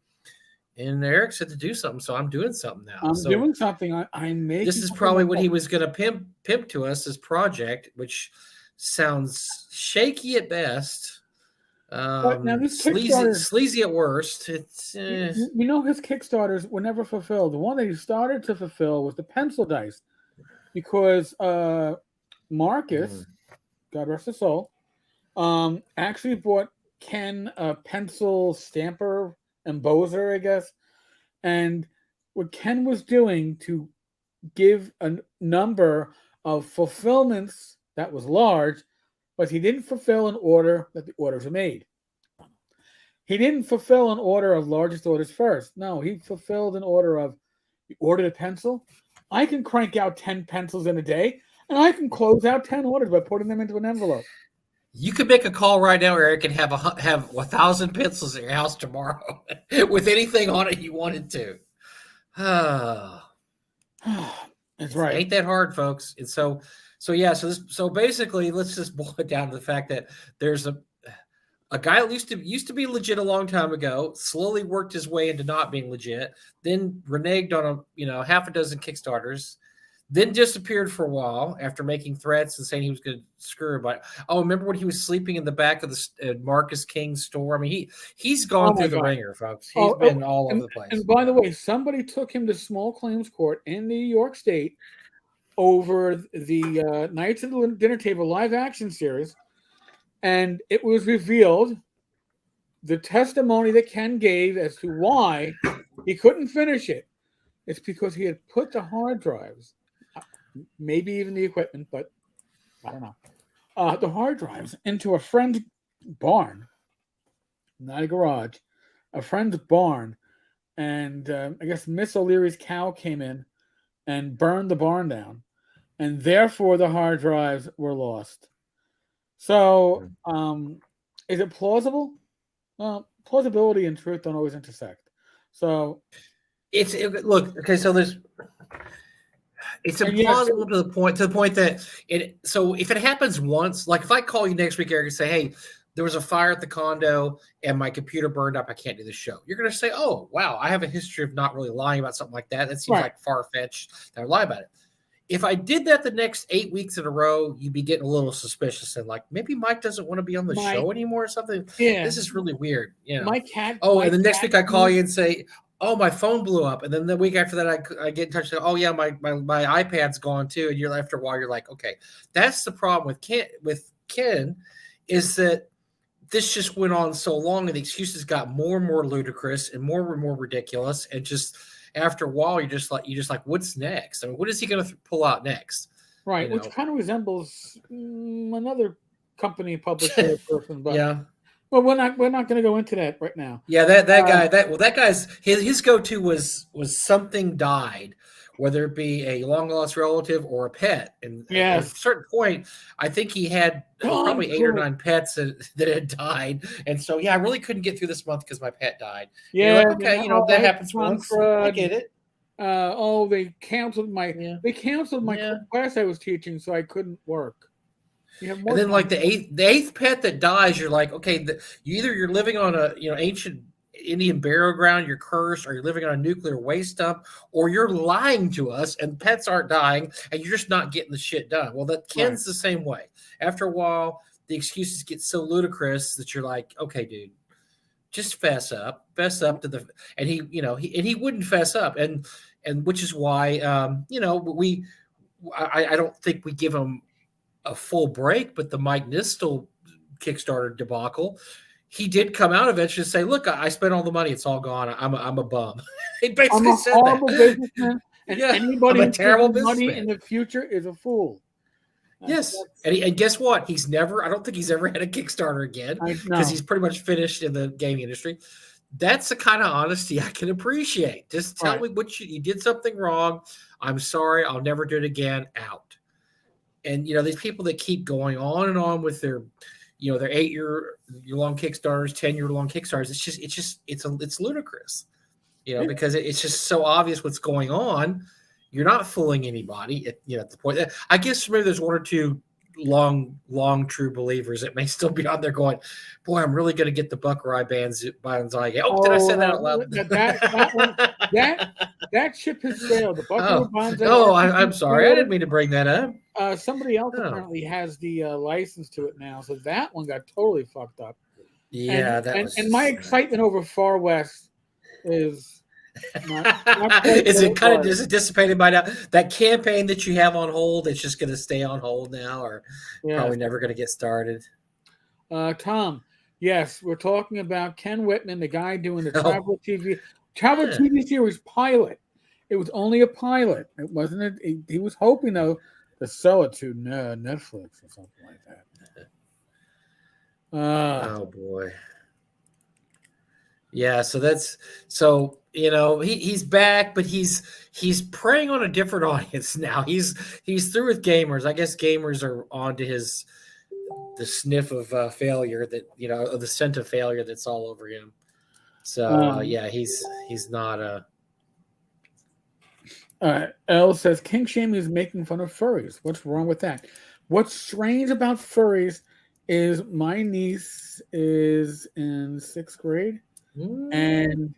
Eric said to do something. So I'm doing something now. I'm doing something. I'm making. This is probably what he was going to pimp to us, this project, which sounds shaky at best. But now this sleazy at worst. It's his Kickstarters were never fulfilled. The one that he started to fulfill was the pencil dice, because Marcus, God rest his soul, actually bought Ken a pencil stamper embosser, I guess, and what Ken was doing to give a number of fulfillments that was large, but he didn't fulfill an order that the orders are made. He didn't fulfill an order of largest orders first. No, he fulfilled an order of, you ordered a pencil? I can crank out 10 pencils in a day, and I can close out 10 orders by putting them into an envelope. You could make a call right now, Eric, and have 1,000 pencils at your house tomorrow with anything on it you wanted to. That's right. Ain't that hard, folks. And so basically, let's just boil it down to the fact that there's a guy that used to be legit a long time ago, slowly worked his way into not being legit, then reneged on half a dozen Kickstarters, then disappeared for a while after making threats and saying he was going to screw everybody. Oh, remember when he was sleeping in the back of the Marcus King's store? I mean, he's gone through the ringer, folks. He's been all over the place. And by the way, somebody took him to small claims court in New York State over the Knights of the Dinner Table live action series, and it was revealed the testimony that Ken gave as to why he couldn't finish it. It's because he had put the hard drives, maybe even the equipment, but I don't know, the hard drives into a friend's barn, not a garage, a friend's barn, and I guess Miss O'Leary's cow came in and burned the barn down, and therefore the hard drives were lost. So, is it plausible? Well, plausibility and truth don't always intersect. So, look. Okay, so it's implausible to the point that it. So if it happens once, like if I call you next week, Eric, and say, "Hey, there was a fire at the condo and my computer burned up. I can't do the show." You're going to say, "Oh, wow, I have a history of not really lying about something like that. That seems like far-fetched that I lie about it." If I did that the next 8 weeks in a row, you'd be getting a little suspicious and like, maybe Mike doesn't want to be on the show anymore or something. Yeah. This is really weird. My cat. And the next week I call you and say, "Oh, my phone blew up." And then the week after that, I get in touch and say, "Oh yeah, my iPad's gone too." And you're after a while, you're like, okay, that's the problem with Ken is that this just went on so long and the excuses got more and more ludicrous and more and more ridiculous. And just after a while, you're just like, what's next? I mean, what is he going to pull out next? Right. Which kind of resembles another company publisher person, but Well, we're not going to go into that right now. Yeah, that guy that guy's his go-to was something died, whether it be a long lost relative or a pet. And at a Yes. certain point, I think he had Gone probably 8 or through. 9 pets that had died. And so yeah, I really couldn't get through this month because my pet died. And you're Yeah. like, okay, that happens Gone once. I get it. They canceled my Yeah. class I was teaching, so I couldn't work. You have more And then time. like the eighth pet that dies, you're like, okay, you're living on a ancient Indian burial ground, you're cursed, or you're living on a nuclear waste dump, or you're lying to us and pets aren't dying and you're just not getting the shit done. Well, that Ken's the same way. After a while, the excuses get so ludicrous that you're like, okay, dude, just fess up to the, and he wouldn't fess up. And which is why, I don't think we give him a full break, but the Mike Nistel Kickstarter debacle, he did come out eventually and say, "Look, I spent all the money; it's all gone. I'm a bum." He basically said that. I'm a horrible businessman, and anybody I'm a terrible who money businessman in the future is a fool. Yes, and guess what? He's never. I don't think he's ever had a Kickstarter again because he's pretty much finished in the gaming industry. That's the kind of honesty I can appreciate. Just tell me what you did something wrong. I'm sorry. I'll never do it again. Out. And these people that keep going on and on with their 8-year long Kickstarters, 10-year long Kickstarters, it's ludicrous, because it's just so obvious what's going on. You're not fooling anybody at the point. I guess maybe there's one or two long true believers that may still be on there going, boy, I'm really going to get the Buckeye Banzai. Did I say that out loud? That ship has sailed. The Buckeye Banzai. I'm sorry. I didn't mean to bring that up. Somebody else apparently has the license to it now, so that one got totally fucked up. Yeah, and my excitement over Far West is not is it dissipated by now? That campaign that you have on hold, it's just going to stay on hold now, or probably never going to get started. Tom, yes, we're talking about Ken Whitman, the guy doing the travel TV series pilot. It was only a pilot. It wasn't. He was hoping though to sell it to Netflix or something like that. Oh boy. Yeah, he's back, but he's preying on a different audience now. He's through with gamers. I guess gamers are onto the sniff of failure that the scent of failure that's all over him. So he's not Elle says King Shaming is making fun of furries. What's wrong with that? What's strange about furries is my niece is in 6th grade. And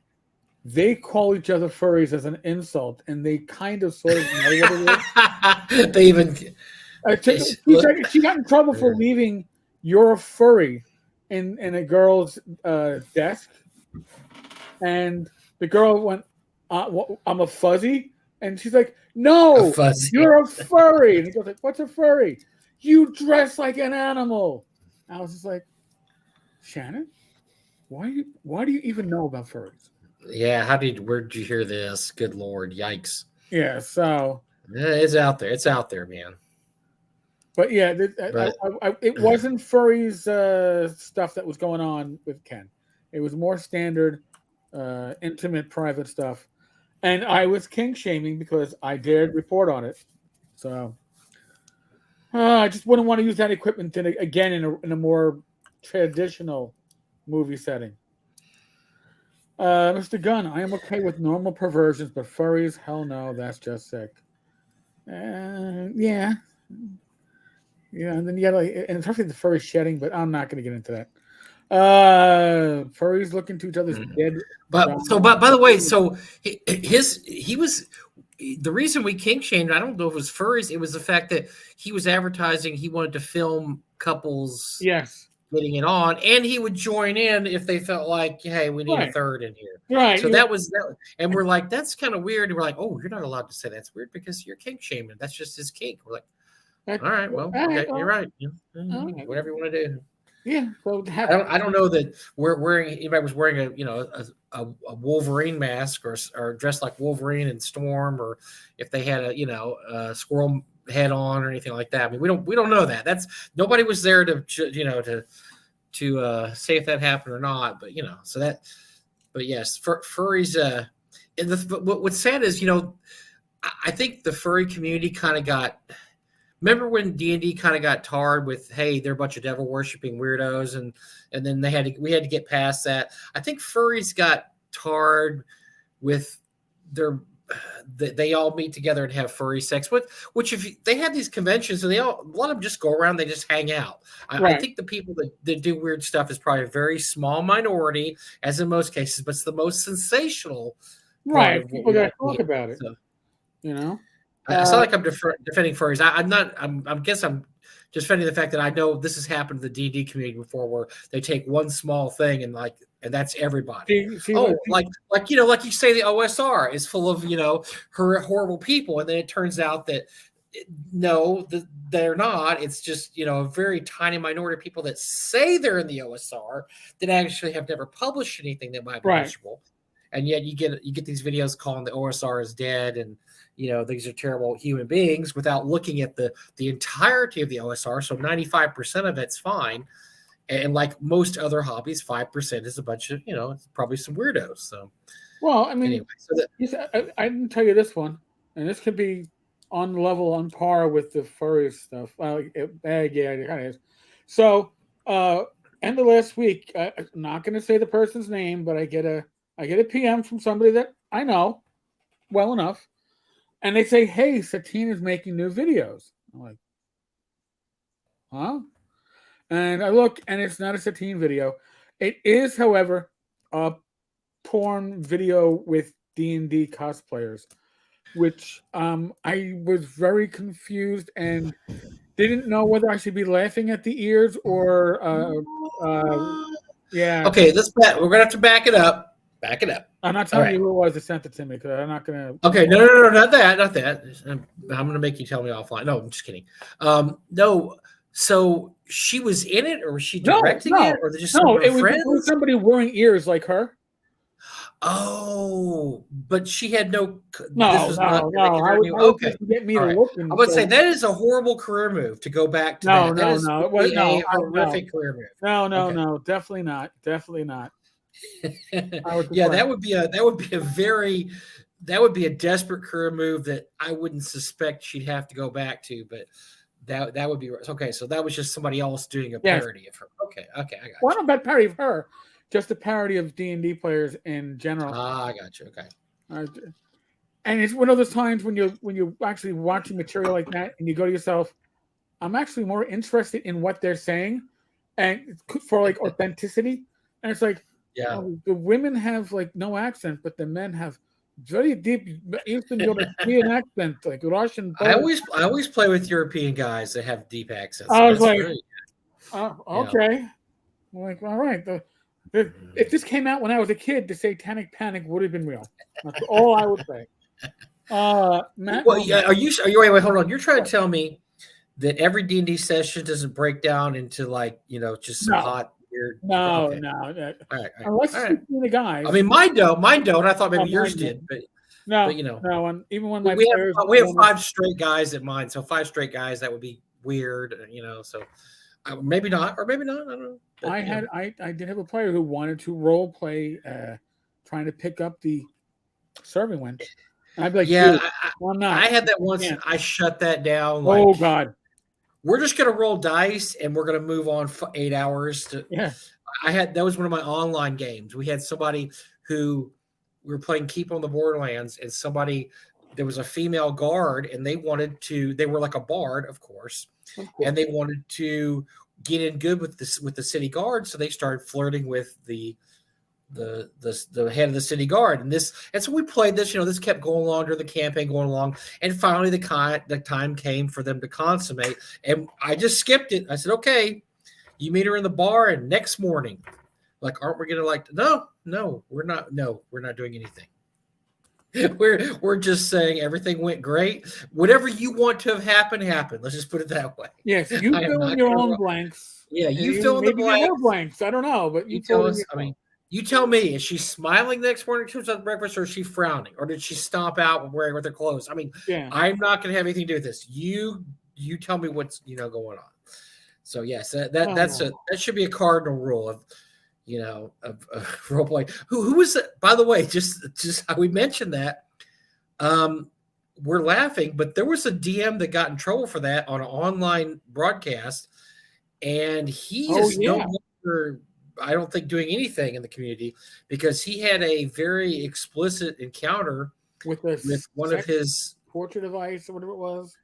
they call each other furries as an insult, and they kind of sort of know what it is. They even she got in trouble for leaving "You're a furry" in a girl's desk, and the girl went, "I'm a fuzzy," and she's like, "No, you're a furry." And he goes like, "What's a furry? You dress like an animal." I was just like, Shannon, why do you even know about furries? Yeah, where did you hear this? Good Lord, yikes. Yeah, so it's out there. It's out there, man. But yeah, it wasn't furries stuff that was going on with Ken. It was more standard, intimate, private stuff. And I was king shaming because I dared report on it. So I just wouldn't want to use that equipment again in a more traditional movie setting. Mr. Gunn, I am okay with normal perversions, but furries, hell no, that's just sick. Yeah. And then you got and especially the furry shedding, but I'm not going to get into that. Furries looking to each other's dead. But by the way, so he was the reason we kink shamed. I don't know if it was furries. It was the fact that he was advertising. He wanted to film couples. Yes. Getting it on, and he would join in if they felt like, hey, we need a third in here. Right. So that was that, and we're like, that's kind of weird. And we're like, oh, you're not allowed to say that's weird because you're kink shaming. That's just his kink. We're like, all right, well, you're right. Whatever you want to do. Yeah. So I don't know that anybody was wearing a Wolverine mask or dressed like Wolverine and Storm, or if they had a squirrel head on or anything like that. I mean, we don't know that. That's nobody was there to say if that happened or not. But so that. But yes, furries. But what's sad is I think the furry community kind of got. Remember when D&D kind of got tarred with, hey, they're a bunch of devil worshipping weirdos, and then we had to get past that. I think furries got tarred with they all meet together and have furry sex. Which if they have these conventions, and a lot of them just go around, they just hang out. I think the people that do weird stuff is probably a very small minority, as in most cases, but it's the most sensational. Right, people got to talk about it. So, it's not like I'm defending furries. I'm not. I guess I'm just defending the fact that I know this has happened to the D&D community before, where they take one small thing and that's everybody. Like you say, the OSR is full of horrible people, and then it turns out that no, they're not. It's just a very tiny minority of people that say they're in the OSR that actually have never published anything that might be useful. And yet you get these videos calling the OSR is dead, and these are terrible human beings without looking at the entirety of the OSR. So 95% of it's fine, and like most other hobbies, 5% is a bunch of probably some weirdos. So anyway, I didn't tell you this one, and this could be on par with the furry stuff. It kind of is. So end of last week, I'm not going to say the person's name, but I get a PM from somebody that I know well enough, and they say, "Hey, Satine is making new videos." I'm like, "Huh?" And I look, and it's not a Satine video. It is, however, a porn video with D&D cosplayers, which I was very confused and didn't know whether I should be laughing at the ears or yeah. Okay, we're gonna have to back it up. Back it up. I'm not telling you who it was that sent it to me, because I'm not going to. Okay, no, not that. I'm going to make you tell me offline. No, I'm just kidding. No, so she was in it, or was she directing it, or just it was somebody wearing ears like her. Oh, but she had no. No. Okay, get me to look. I would say that is a horrible career move to go back to. No, that. It was a horrific career move. No, definitely not. Yeah, that would be a desperate career move that I wouldn't suspect she'd have to go back to, but that would be okay. So that was just somebody else doing a parody of her. Okay, I got you. Well, not a bad parody of her, just a parody of D&D players in general. I got you. Okay. And it's one of those times when you're actually watching material like that, and you go to yourself, I'm actually more interested in what they're saying, and for like authenticity. And it's like, the women have like no accent, but the men have very deep Eastern European accent, like Russian. I always play with European guys that have deep accents. I was like, okay. I'm like, all right. If this came out when I was a kid, the Satanic Panic would have been real. That's all I would say. Matt, are you wait, hold on. You're trying to tell me that every D&D session doesn't break down into just some hot weird. No. Okay. All right. Unless speaking the guys. I mean, mine don't. I thought maybe yours did, but no. And even when we have 5 straight guys at mine, so 5 straight guys, that would be weird, So maybe not, or maybe not. I don't know. But, I did have a player who wanted to role play, trying to pick up the serving wench. I'd be like, I'm not. I had that once. And I shut that down. Oh God. We're just going to roll dice, and we're going to move on for 8 hours. That was one of my online games. We had somebody who we were playing Keep on the Borderlands, and there was a female guard, and they were like a bard, of course, and they wanted to get in good with the city guard. So they started flirting with the head of the city guard, and so we played this. This kept going along during the campaign, going along, and finally the time came for them to consummate. And I just skipped it. I said, "Okay, you meet her in the bar, and next morning, aren't we gonna No, we're not. No, we're not doing anything. We're just saying everything went great. Whatever you want to have happened, happened. Let's just put it that way. Yes, you fill in your own blanks. Yeah, you fill in the blanks. I don't know, but you tell us. You tell me, is she smiling the next morning to breakfast, or is she frowning? Or did she stomp out wearing with her clothes? I'm not going to have anything to do with this. You tell me what's going on. So yes, that should be a cardinal rule of role play. Who was it? By the way, just how we mentioned that. We're laughing, but there was a DM that got in trouble for that on an online broadcast, and he is no longer, I don't think, doing anything in the community because he had a very explicit encounter with one of his portrait device or whatever it was.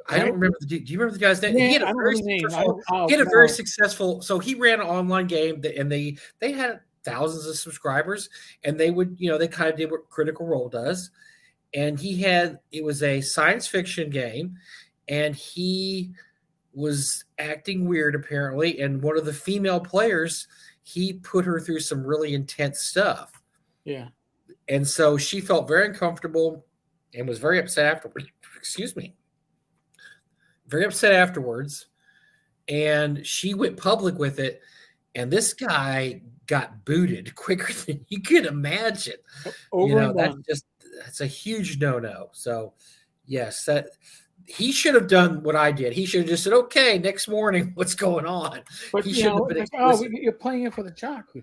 I don't remember. Do you remember the guy's name? Yeah, he had a very successful. So he ran an online game, and they had thousands of subscribers, and they would, they kind of did what Critical Role does. And it was a science fiction game, and he was acting weird apparently. And one of the female players, he put her through some really intense stuff. Yeah. And so she felt very uncomfortable and was very upset afterwards. Excuse me. Very upset afterwards. And she went public with it. And this guy got booted quicker than you could imagine. That's a huge no-no. So, yes, that he should have done what I did. He should have just said, "Okay, next morning, what's going on?" But he should have been. You're playing it for the chalk.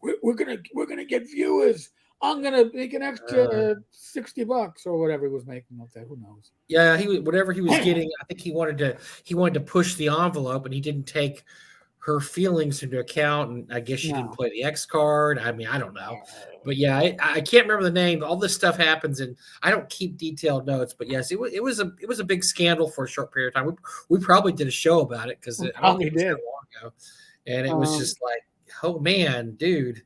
We're gonna get viewers. I'm gonna make an extra $60 or whatever he was making up there. Who knows? Yeah, whatever he was getting. I think he wanted to push the envelope, and he didn't take her feelings into account, and I guess she didn't play the X card. I mean, I don't know. But yeah, I can't remember the name. All this stuff happens, and I don't keep detailed notes. But yes, it was a big scandal for a short period of time. We probably did a show about it because it was that long ago, and it was just like, oh man, dude,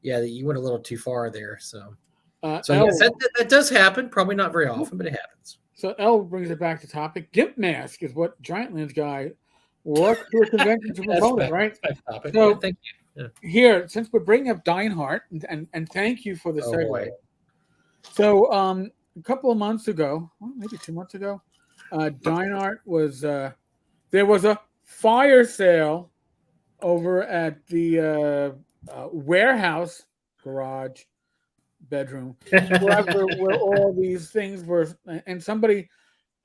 yeah, you went a little too far there. So yes, that does happen. Probably not very often, but it happens. So L brings it back to topic. Gimp Mask is what Giantlands guy walked to a convention to promote it, right? So thank you. Yeah. Here, since we're bringing up Deinhardt, and thank you for the segue. So a couple of months ago, maybe 2 months ago, Deinhardt was there was a fire sale over at the warehouse garage bedroom where all these things were, and somebody,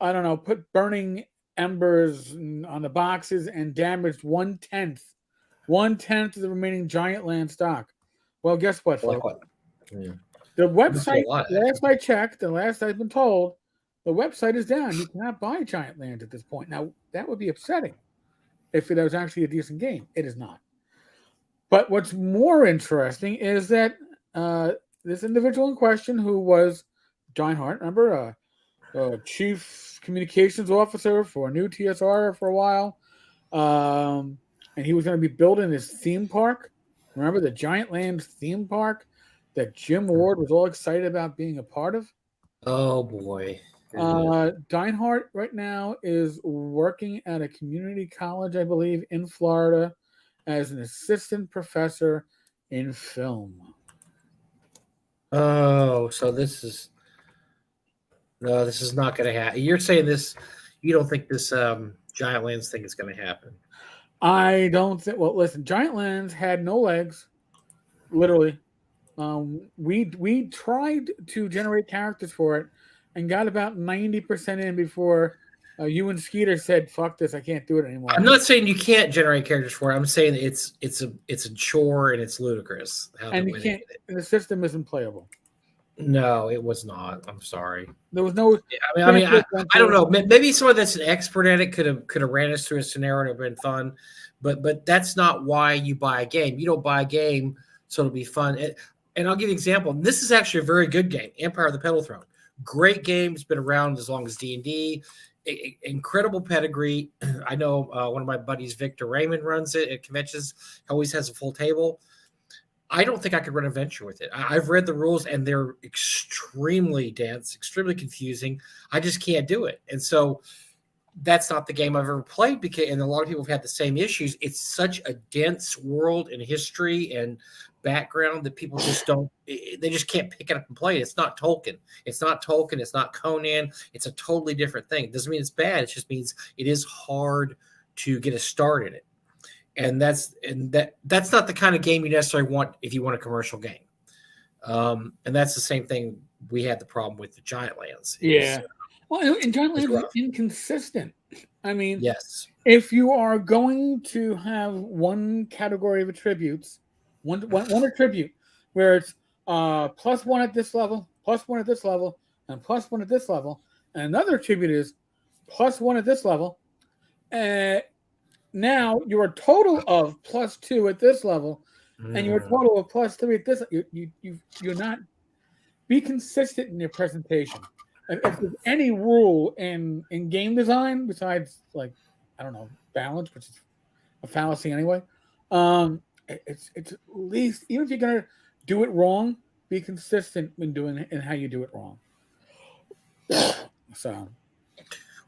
I don't know, put burning embers on the boxes and damaged 1/10 of the remaining Giantland stock. Well, guess what, folks? The website, last I checked, and last I've been told, the website is down. You cannot buy Giantland at this point. Now, that would be upsetting if it was actually a decent game. It is not. But what's more interesting is that this individual in question, who was Deinhardt, remember, chief communications officer for New TSR for a while, and he was going to be building his theme park. Remember the Giantland theme park that Jim Ward was all excited about being a part of? Oh, boy. Deinhardt right now is working at a community college, I believe, in Florida as an assistant professor in film. Oh, so this is not going to happen. You're saying this, you don't think this Giantlands thing is going to happen? I don't think. Well, listen, Giantlands had no legs, literally. We tried to generate characters for it and got about 90% in before you and Skeeter said, "Fuck this, I can't do it anymore." I'm not saying you can't generate characters for it. I'm saying it's a chore and it's ludicrous. And you can't. The system isn't playable. No, it was not. I'm sorry. There was no. I mean, I don't know. Maybe someone that's an expert at it could have ran us through a scenario and have been fun, but that's not why you buy a game. You don't buy a game so it'll be fun. And I'll give you an example. This is actually a very good game, Empire of the Petal Throne. Great game. It's been around as long as D&D. Incredible pedigree. I know one of my buddies, Victor Raymond, runs it at conventions. He always has a full table. I don't think I could run a venture with it. I've read the rules, and they're extremely dense, extremely confusing. I just can't do it. And so that's not the game I've ever played, and a lot of people have had the same issues. It's such a dense world and history and background that people just they just can't pick it up and play it. It's not Tolkien. It's not Conan. It's a totally different thing. It doesn't mean it's bad. It just means it is hard to get a start in it. And that's not the kind of game you necessarily want if you want a commercial game. And that's the same thing we had the problem with the Giantlands. Yeah. Well, and Giant It's Land is rough. inconsistent. I mean, Yes. if you are going to have one category of attributes, one attribute where it's +1 at this level, +1 at this level, and +1 at this level, and another attribute is +1 at this level, and now you're a total of +2 at this level, and you're a total of +3 at this. You're not be consistent in your presentation. If there's any rule in game design besides like I don't know balance, which is a fallacy anyway, it's at least even if you're gonna do it wrong, be consistent in doing it and how you do it wrong. So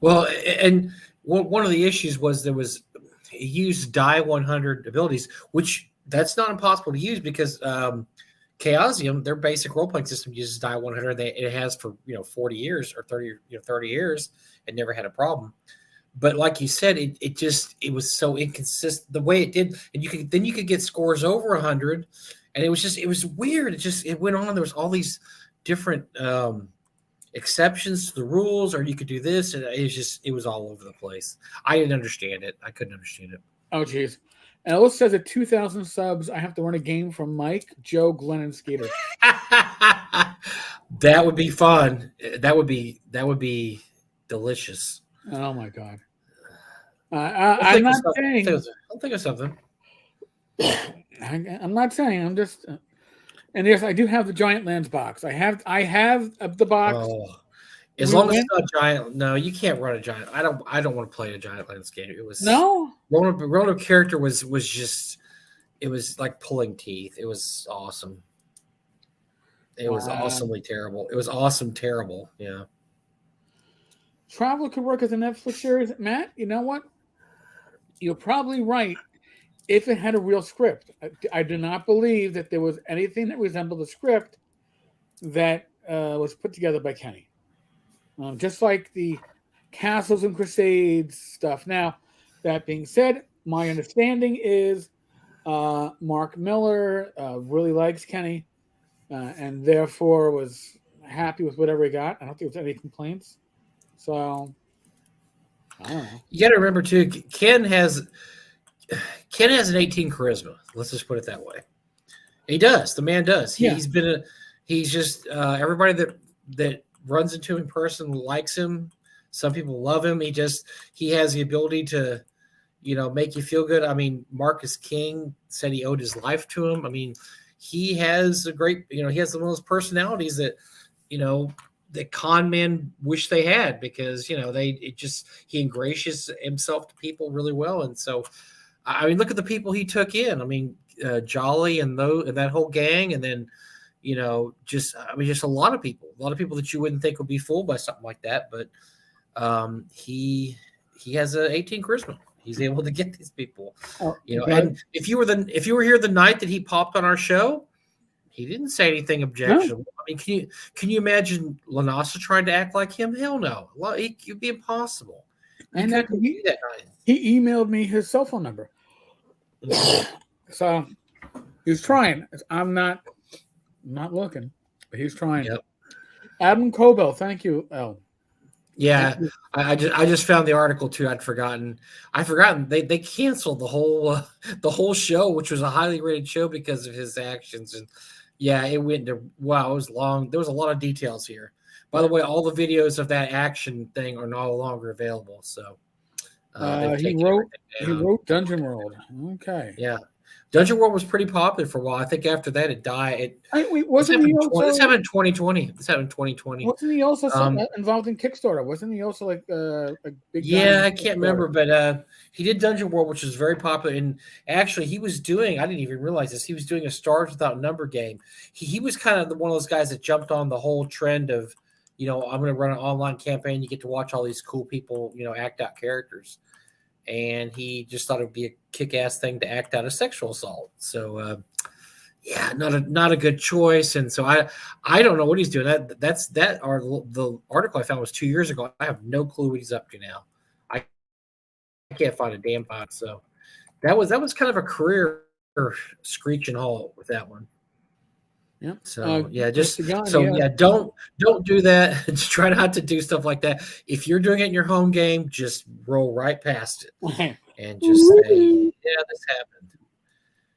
Well, and one of the issues was he used die 100 abilities, which that's not impossible to use because Chaosium, their basic role playing system uses die 100. It has for 40 years or 30 years, and never had a problem. But like you said, it was so inconsistent the way it did, and you could get scores over 100, and it was weird. It went on. There was all these different exceptions to the rules, or you could do this, and it was all over the place. I didn't understand it. I couldn't understand it. oh geez. And Ellis says at 2,000 subs, I have to run a game from Mike, Joe, Glenn, and Skeeter. That would be fun. That would be delicious. Oh my god. I'm not saying. I'll think of something. I'm not saying. I'm just. And yes, I do have the Giant Lands box. I have the box. Oh, as long as it's not giant. No, you can't run a giant. I don't want to play a Giant Lands game. It was no. Roanoke character was just. It was like pulling teeth. It was awesome. It was awesomely terrible. It was awesome, terrible. Yeah. Traveler could work as a Netflix series. Matt, you know what? You're probably right if it had a real script. I do not believe that there was anything that resembled a script that was put together by Kenny. Just like the Castles and Crusades stuff. Now, that being said, my understanding is Mark Miller really likes Kenny and therefore was happy with whatever he got. I don't think there's any complaints. So, I don't know. You got to remember too, Ken has an 18 charisma. Let's just put it that way. He does. The man does. He's just everybody that runs into him in person likes him. Some people love him. He has the ability to, make you feel good. I mean, Marcus King said he owed his life to him. I mean, he has a great, he has one of those personalities that, that con men wish they had because he ingratiates himself to people really well. And so, I mean, look at the people he took in. I mean, Jolly and that whole gang, and then just a lot of people that you wouldn't think would be fooled by something like that. But he has a 18 charisma. He's able to get these people. And if you were here the night that he popped on our show, he didn't say anything objectionable. No. I mean, can you imagine Lanasa trying to act like him? Hell no. It'd be impossible. And he emailed me his cell phone number. So he's trying. I'm not looking, but he's trying. Yep. Adam Cobell, thank you, El. Yeah, I just found the article too. I'd forgotten they canceled the whole show, which was a highly rated show because of his actions. And yeah, it went to it was long. There was a lot of details here. By the way, all the videos of that action thing are no longer available. So he wrote Dungeon World. Okay. Yeah. Dungeon World was pretty popular for a while. I think after that it died. This happened in 2020. This happened in 2020. Wasn't he also involved in Kickstarter? Wasn't he also like a big? Yeah, I can't remember, but he did Dungeon World, which was very popular. And actually, he was doing. I didn't even realize this. He was doing a Stars Without Number game. He was kind of one of those guys that jumped on the whole trend of, I'm going to run an online campaign. You get to watch all these cool people, act out characters. And he just thought it would be a kick-ass thing to act out a sexual assault. So, not a good choice. And so I don't know what he's doing. The article I found was 2 years ago. I have no clue what he's up to now. I can't find a damn pot. So that was kind of a career screeching halt with that one. Yep. So yeah, Mr. Gunn, so yeah. yeah, don't do that. Just try not to do stuff like that. If you're doing it in your home game, just roll right past it and just say, "Yeah, this happened.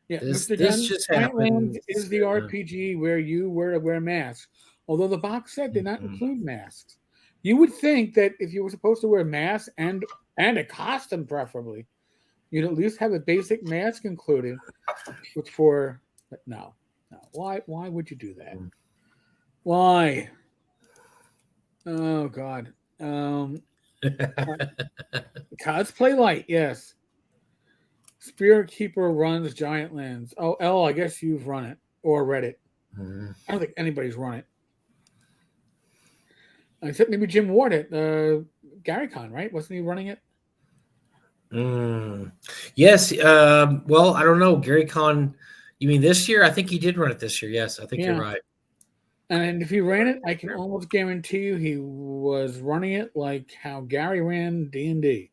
Yeah, Mr. This Gunn, just Giantland happened." is the RPG where you were to wear masks. Although the box set did not Mhm. include masks. You would think that if you were supposed to wear masks and a costume, preferably, you'd at least have a basic mask included. Which but no. Why would you do that? Why? Oh God. Cosplay light, yes. Spirit Keeper runs Giant Lands. Oh, L, I guess you've run it or read it. Mhm. I don't think anybody's run it. Except maybe Jim Ward at Gary Con, right? Wasn't he running it? Yes. Well, I don't know. Gary Con, you mean this year? I think he did run it this year. Yes, I think you're Yeah. right. And if he ran it, I can almost guarantee you he was running it like how Gary ran D&D.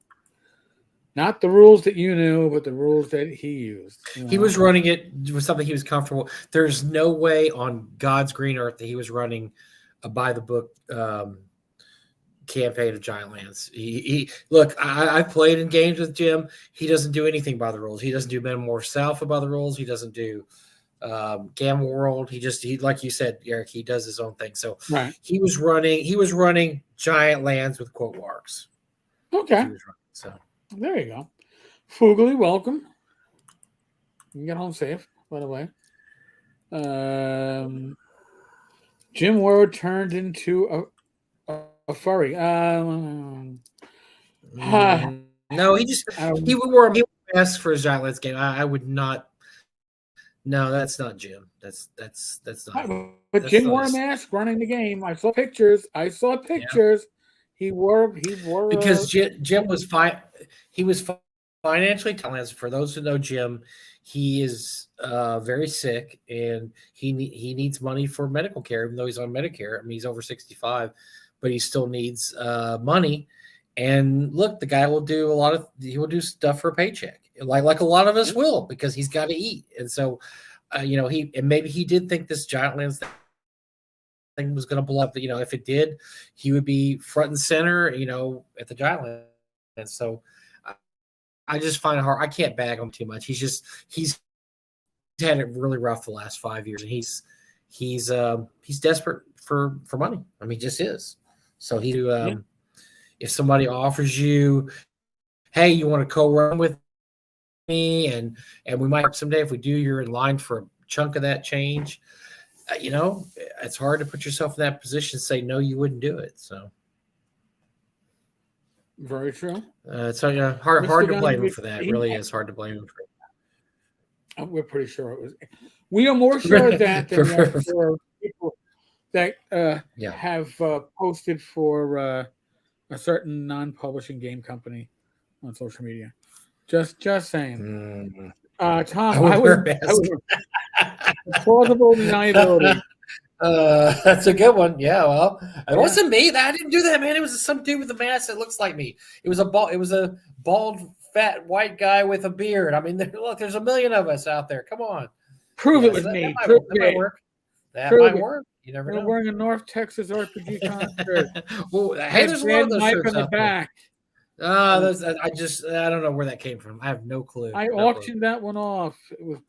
Not the rules that you knew, but the rules that he used. He was running it with something he was comfortable. There's no way on God's green earth that he was running a by the book campaign of Giant Lands. He look. I've played in games with Jim. He doesn't do anything by the rules. He doesn't do Metamorph Alpha by the rules. He doesn't do Gamma World. He like you said, Eric. He does his own thing. So Right. he was running Giant Lands with quote marks. Okay. He was running. So there you go. Fugly, welcome. You can get home safe, by the way. Jim Ward turned into a furry. no, he wore masks for his Giant Lands game. I would not. No, that's not Jim. That's not. But That's Jim not wore a his, mask running the game. I saw pictures. yeah. He wore Because Jim was fine. He was financially talented. For those who know Jim, he is very sick and he needs money for medical care, even though he's on Medicare. I mean, he's over 65, but he still needs money. And look, the guy will do he will do stuff for a paycheck, like a lot of us will, because he's got to eat. And so, maybe he did think this Giant Lands thing was going to blow up. If it did, he would be front and center, at the Giant Land. And so I just find it hard. I can't bag him too much. He's had it really rough the last 5 years, and he's desperate for money. I mean, he just is. So if somebody offers you, hey, you want to co-run with me, and we might work someday. If we do, you're in line for a chunk of that change. It's hard to put yourself in that position and say no, you wouldn't do it. So very true. So hard to blame him for that. It really is hard to blame him for it. We're pretty sure it was. We are more sure of that than we are for people that have posted for a certain non-publishing game company on social media. Just saying. Tom, I would plausible deniability. That's a good one. Yeah, well, it wasn't me. I didn't do that, man. It was some dude with a mask that looks like me. It was a bald, fat white guy with a beard. I mean, look, there's a million of us out there. Come on, prove it with me. That might work. That might work. You never know. We're wearing a North Texas RPG concert. Well, hey, there's a lot of those shirts on the back. I don't know where that came from. I have no clue. I auctioned that one off. It was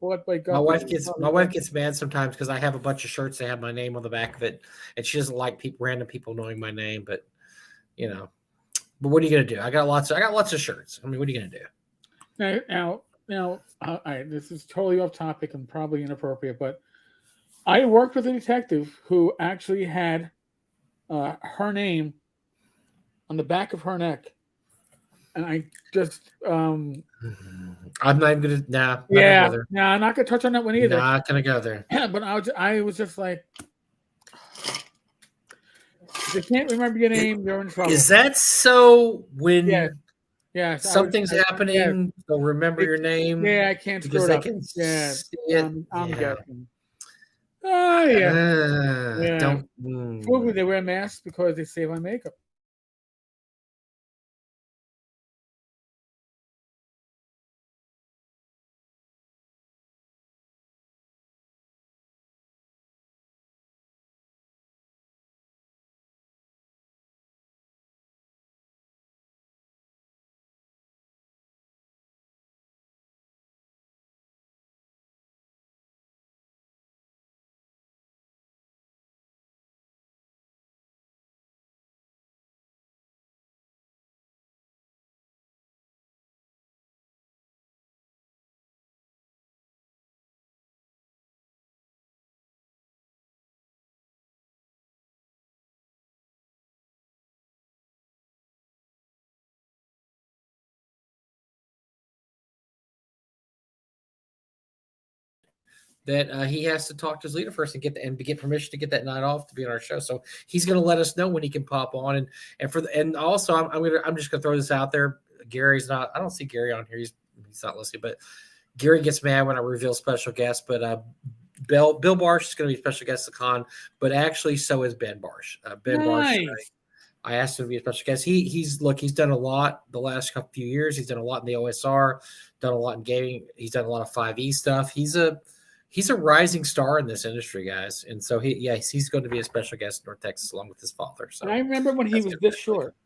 bought by my wife gets mad sometimes because I have a bunch of shirts that have my name on the back of it, and she doesn't like random people knowing my name. But but what are you gonna do? I got lots of shirts. I mean, what are you gonna do? Now, all right, this is totally off topic and probably inappropriate, but I worked with a detective who actually had her name on the back of her neck, and I just I'm not even gonna I'm not gonna touch on that one either. Not gonna go there. But I was just like, if you can't remember your name, you're in trouble. Is that so? When something's happening, they'll remember your name. Yeah, I can't screw it up. I'm guessing. Oh yeah. Don't. They wear masks because they save on makeup. that he has to talk to his leader first and get permission to get that night off to be on our show. So he's going to let us know when he can pop on. And also I'm just going to throw this out there. Gary's not. I don't see Gary on here. He's not listening, but Gary gets mad when I reveal special guests. But Bill Barsh is going to be a special guest at the con, but actually so is Ben Barsh. Ben Barsh. I asked him to be a special guest. He's done a lot the last few years. He's done a lot in the OSR, done a lot in gaming. He's done a lot of 5e stuff. He's a rising star in this industry, guys. And so he's going to be a special guest in North Texas along with his father. So and I remember when he was this short.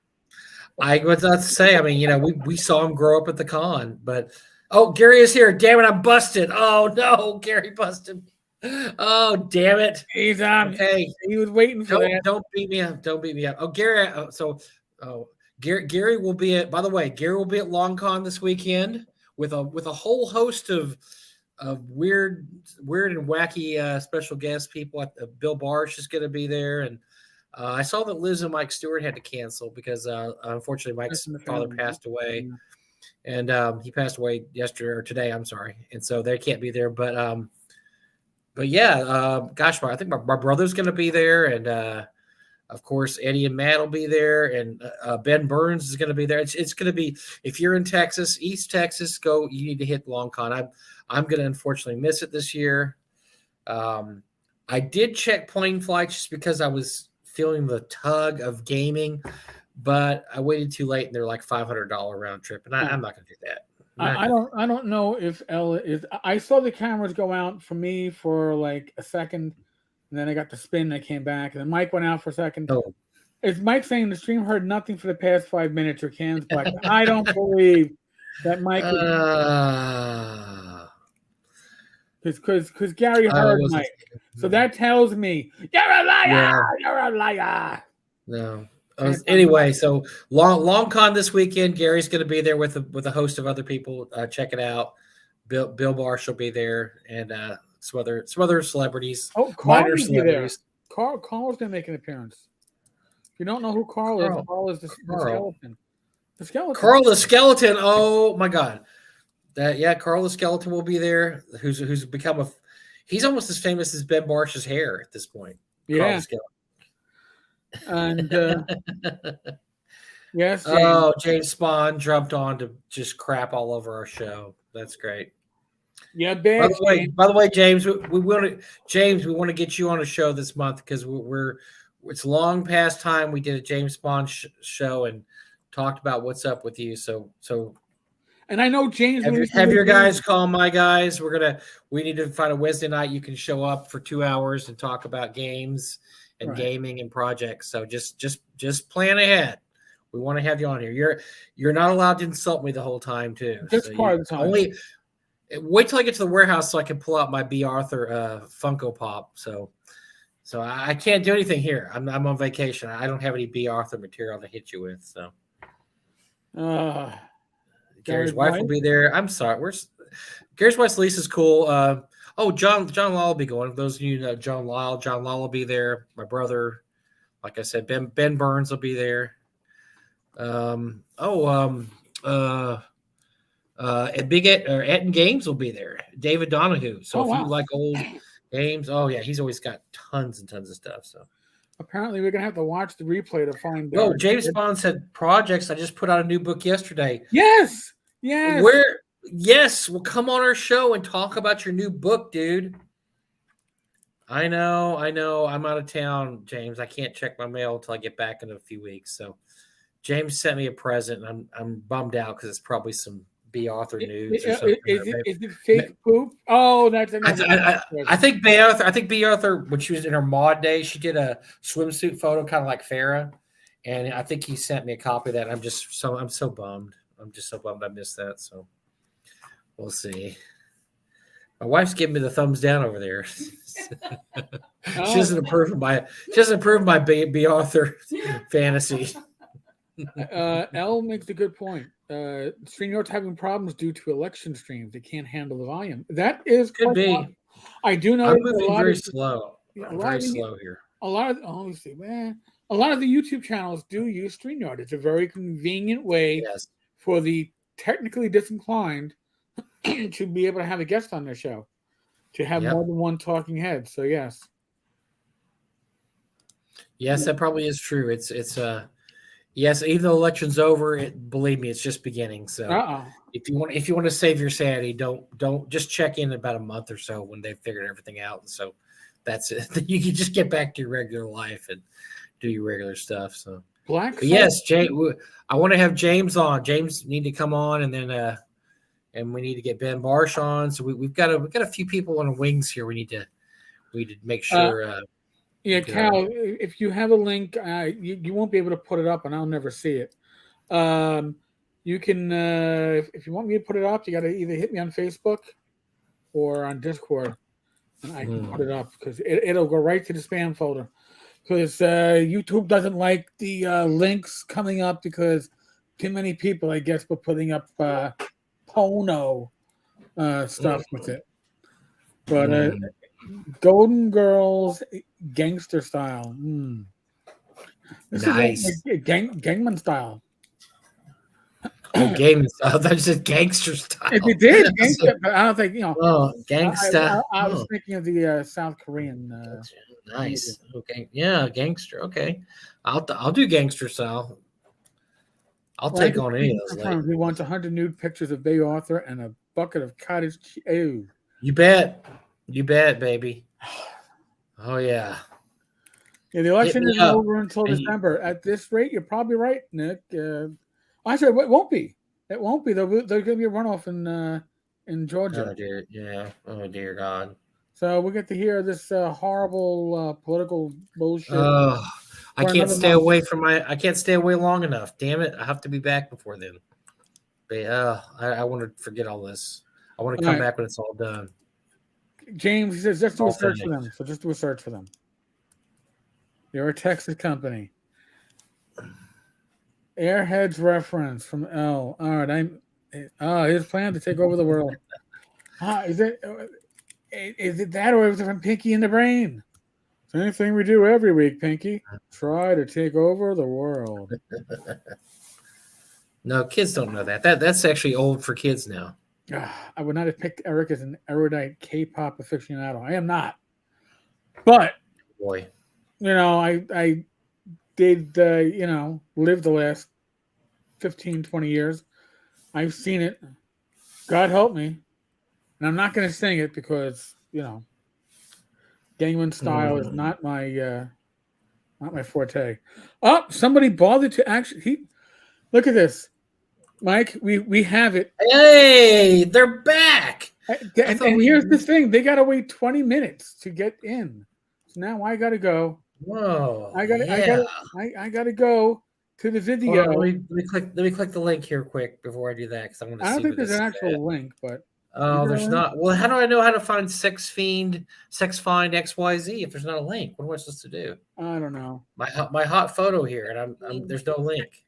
I was about to say, I mean, we saw him grow up at the con, but Gary is here. Damn it, I'm busted. Oh no, Gary busted. Oh, damn it. He's okay. He was waiting for that. Don't beat me up. Don't beat me up. Oh, Gary. Gary will be by the way, Gary will be at Long Con this weekend with a whole host of weird and wacky special guest people. Bill Barsh is going to be there. And I saw that Liz and Mike Stewart had to cancel because unfortunately Mike's father passed away. And he passed away yesterday or today. I'm sorry. And so they can't be there. But yeah, gosh, I think my brother's going to be there, and of course Eddie and Matt will be there, and Ben Burns is going to be there. It's going to be, if you're in Texas, East Texas, you need to hit Long Con. I'm going to unfortunately miss it this year. I did check plane flights just because I was feeling the tug of gaming, but I waited too late, and they're like $500 round trip, and I'm not going to do that. I don't know if Ella is. I saw the cameras go out for me for like a second, and then I got the spin. I came back, and then Mike went out for a second. Oh. Is Mike saying the stream heard nothing for the past 5 minutes or cans black? I don't believe that Mike. Because Gary heard Mike, so that tells me you're a liar. Yeah. You're a liar. No. Anyway, so long con this weekend. Gary's going to be there with a host of other people. Check it out. Bill Barsh will be there, and some other celebrities. Minor celebrities. Carl's going to make an appearance. If you don't know who Carl is, Carl is the skeleton. The skeleton. Carl the skeleton. Oh my God. Carl the skeleton will be there. Who's become he's almost as famous as Ben Barsh's hair at this point. Yeah. Carl the skeleton. And yes, James. James Spahn jumped on to just crap all over our show. That's great. Yeah, by the way, James, we want to get you on a show this month because it's long past time we did a James Spahn show and talked about what's up with you. So and I know James have your guys call my guys. We need to find a Wednesday night you can show up for 2 hours and talk about games and gaming and projects. So just plan ahead. We want to have you on here. You're not allowed to insult me the whole time too. Just part of the time. Only wait till I get to the warehouse so I can pull out my B. Arthur Funko Pop. So I can't do anything here. I'm on vacation. I don't have any B. Arthur material to hit you with. So Gary's wife will be there. I'm sorry. Gary's wife's lease is cool. John Lyle will be going. For those of you who know John Lyle will be there. My brother, like I said, Ben Burns will be there. Big Etten Games will be there. David Donahue. So if you like old games, he's always got tons and tons of stuff. So apparently we're gonna have to watch the replay to find out. Oh, James Spahn said projects. I just put out a new book yesterday. Yes. Yes, well, come on our show and talk about your new book, dude. I know. I'm out of town, James. I can't check my mail until I get back in a few weeks. So James sent me a present, and I'm bummed out because it's probably some B. Arthur news or something. Is it fake poop? Oh, that's another. I think B. Arthur, when she was in her mod days, she did a swimsuit photo, kind of like Farrah, and I think he sent me a copy of that. I'm so bummed. I'm just so bummed I missed that. So. We'll see. My wife's giving me the thumbs down over there. She doesn't approve of my B. Arthur fantasy. Elle makes a good point. StreamYard's having problems due to election streams. They can't handle the volume. That is could be. Fun. I do know. I'm moving very slow. I'm very slow here. A lot of the YouTube channels do use StreamYard. It's a very convenient way for the technically disinclined to be able to have a guest on their show. to have Yep. more than one talking head. So yes. Yes, that probably is true. It's yes, even though election's over, believe me, it's just beginning. So Uh-oh. if you want to save your sanity, don't just check in about a month or so when they've figured everything out. And so that's it. You can just get back to your regular life and do your regular stuff. So Black. but yes, I want to have James on. James need to come on, and then and we need to get Ben Barsh on. So we've got a few people on the wings here. We need to make sure. Yeah, Cal, if you have a link, you won't be able to put it up, and I'll never see it. You can, if you want me to put it up, you got to either hit me on Facebook or on Discord, and I can put it up because it'll go right to the spam folder. Because YouTube doesn't like the links coming up because too many people, I guess, were putting up Pono stuff with it. But Golden Girls gangster style. This nice. is Gangman style. Oh, game style. That's just gangster style. It did, gangster, but I don't think Oh, gangsta. I was thinking of the South Korean. Nice. Okay. Yeah, gangster. Okay. I'll do gangster style. I'll take on any of those. He wants 100 nude pictures of Bay Arthur and a bucket of cottage cheese. Ew. You bet. You bet, baby. Oh yeah. Yeah, the election isn't over until December. At this rate, you're probably right, Nick. Actually, it won't be. It won't be. There's going to be a runoff in Georgia. Oh dear. Yeah. Oh dear God. So we get to hear this horrible political bullshit. Oh, I can't stay away from I can't stay away long enough. Damn it! I have to be back before then. But I want to forget all this. I want to come back when it's all done. James, he says, just do a search for them. So just do a search for them. They're a Texas company. Airheads reference from L. All right, his plan to take over the world. Is it that, or is it from Pinky in the Brain? Same thing we do every week, Pinky. Try to take over the world. No, kids don't know that. That's actually old for kids now. I would not have picked Eric as an erudite K-pop aficionado. I am not. But, boy, I did, live the last 15, 20 years. I've seen it. God help me. And I'm not going to sing it because, Gangnam Style is not my forte. Oh, somebody bothered to actually. Look at this. Mike, we have it. Hey, they're back. And here's the thing: they gotta wait 20 minutes to get in. So now I gotta go. Whoa! I gotta go to the video. Let me click the link here quick before I do that because I want to see. I don't think there's an actual link, but there's not. Well, how do I know how to find sex find XYZ if there's not a link? What am I supposed to do? I don't know. My hot photo here, and I'm there's no link.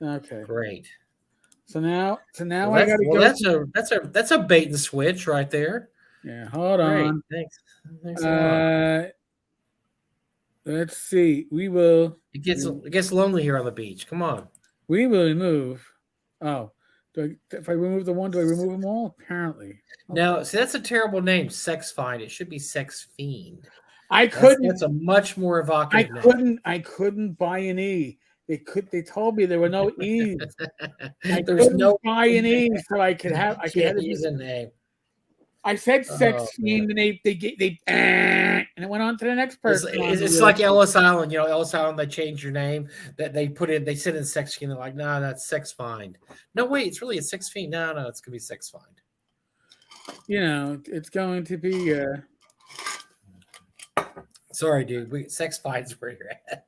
Okay. Great. So now I gotta go. That's a bait and switch right there. Yeah, hold on. Thanks. Let's see. We will. It gets lonely here on the beach. Come on. We will remove. Oh, if I remove the one, do I remove them all? Apparently. No, see that's a terrible name. Sex Find. It should be Sex Fiend. I couldn't. That's a much more evocative name. I couldn't buy an E. They told me there were no E's. There's no buy an E, so I could use a name. I said Sex Fiend, and they and it went on to the next person. It's like Ellis Island. Ellis Island. They changed your name. That they sent in Sex Fiend. They're like, no, that's Sex Find. No, wait, it's really a Sex Fiend. No, it's gonna be Sex Find. It's going to be. Sorry, dude. Sex Find's where you're at.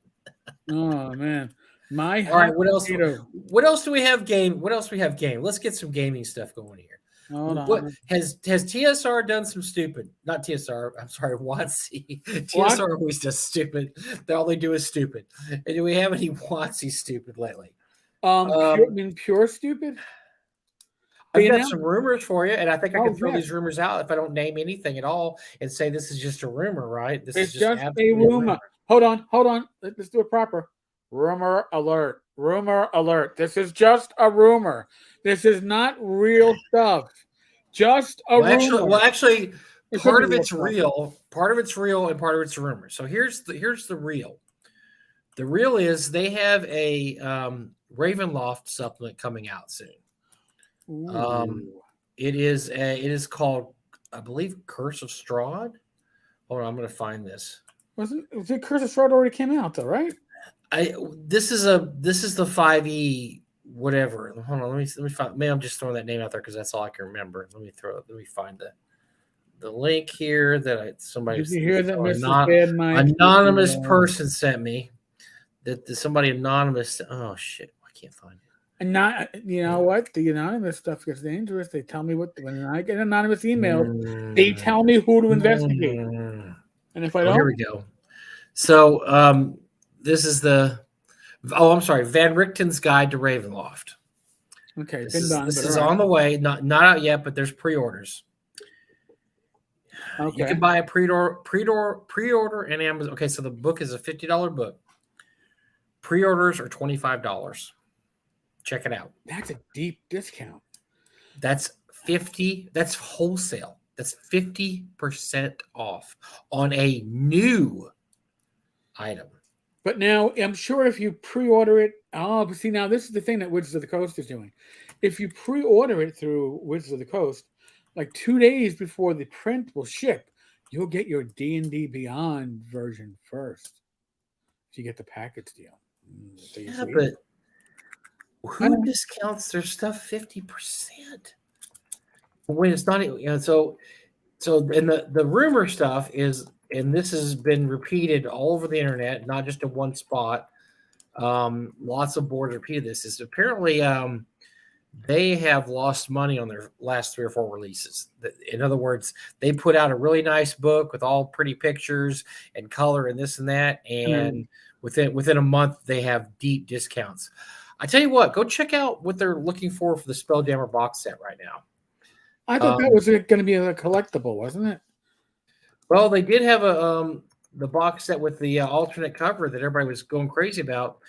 Oh man. All right, what else? What else do we have? What else do we have? Let's get some gaming stuff going here. Hold on. Has TSR done some stupid? Not TSR. I'm sorry, WotC. TSR always does stupid. All they do is stupid. And do we have any WotC stupid lately? Pure stupid. I've got some rumors for you, and I think I can throw these rumors out if I don't name anything at all and say this is just a rumor, right? It's just a rumor. Hold on. Let's do it proper. Rumor alert. This is just a rumor. This is not real stuff. Just a rumor. Actually, part of it's real, part of it's real, and part of it's rumor. So here's the real. The real is they have a Ravenloft supplement coming out soon. It is called, I believe, Curse of Strahd. Hold on, I'm going to find this. Was it Curse of Strahd already came out though, right? This is the 5e whatever. Hold on, let me find. Maybe I'm just throwing that name out there because that's all I can remember. Let me find the link here that somebody. Did you hear that, Mrs. Bad anonymous person sent me? That somebody anonymous. Oh shit, I can't find it. And not, you know what? The anonymous stuff gets dangerous. They tell me when I get anonymous emails, they tell me who to investigate. And if I don't, here we go. So this is I'm sorry, Van Richten's Guide to Ravenloft. Okay, this is on the way. Not out yet, but there's pre-orders. Okay. You can buy a pre-order and Amazon. Okay, so the book is a $50 book. Pre-orders are $25. Check it out. That's a deep discount. That's 50. That's wholesale. That's 50% off on a new item. But now I'm sure if you pre-order it, but see, now this is the thing that Wizards of the Coast is doing. If you pre-order it through Wizards of the Coast, like 2 days before the print will ship, you'll get your D&D Beyond version first. If you get the package deal. Yeah, but who discounts their stuff 50%? When it's not, so and the rumor stuff is, and this has been repeated all over the internet, not just in one spot. Lots of boards repeated this. Is apparently they have lost money on their last 3 or 4 releases. In other words, they put out a really nice book with all pretty pictures and color and this and that, and within a month they have deep discounts. I tell you what, go check out what they're looking for the Spelljammer box set right now. I thought that was going to be a collectible, wasn't it? Well, they did have the box set with the alternate cover that everybody was going crazy about.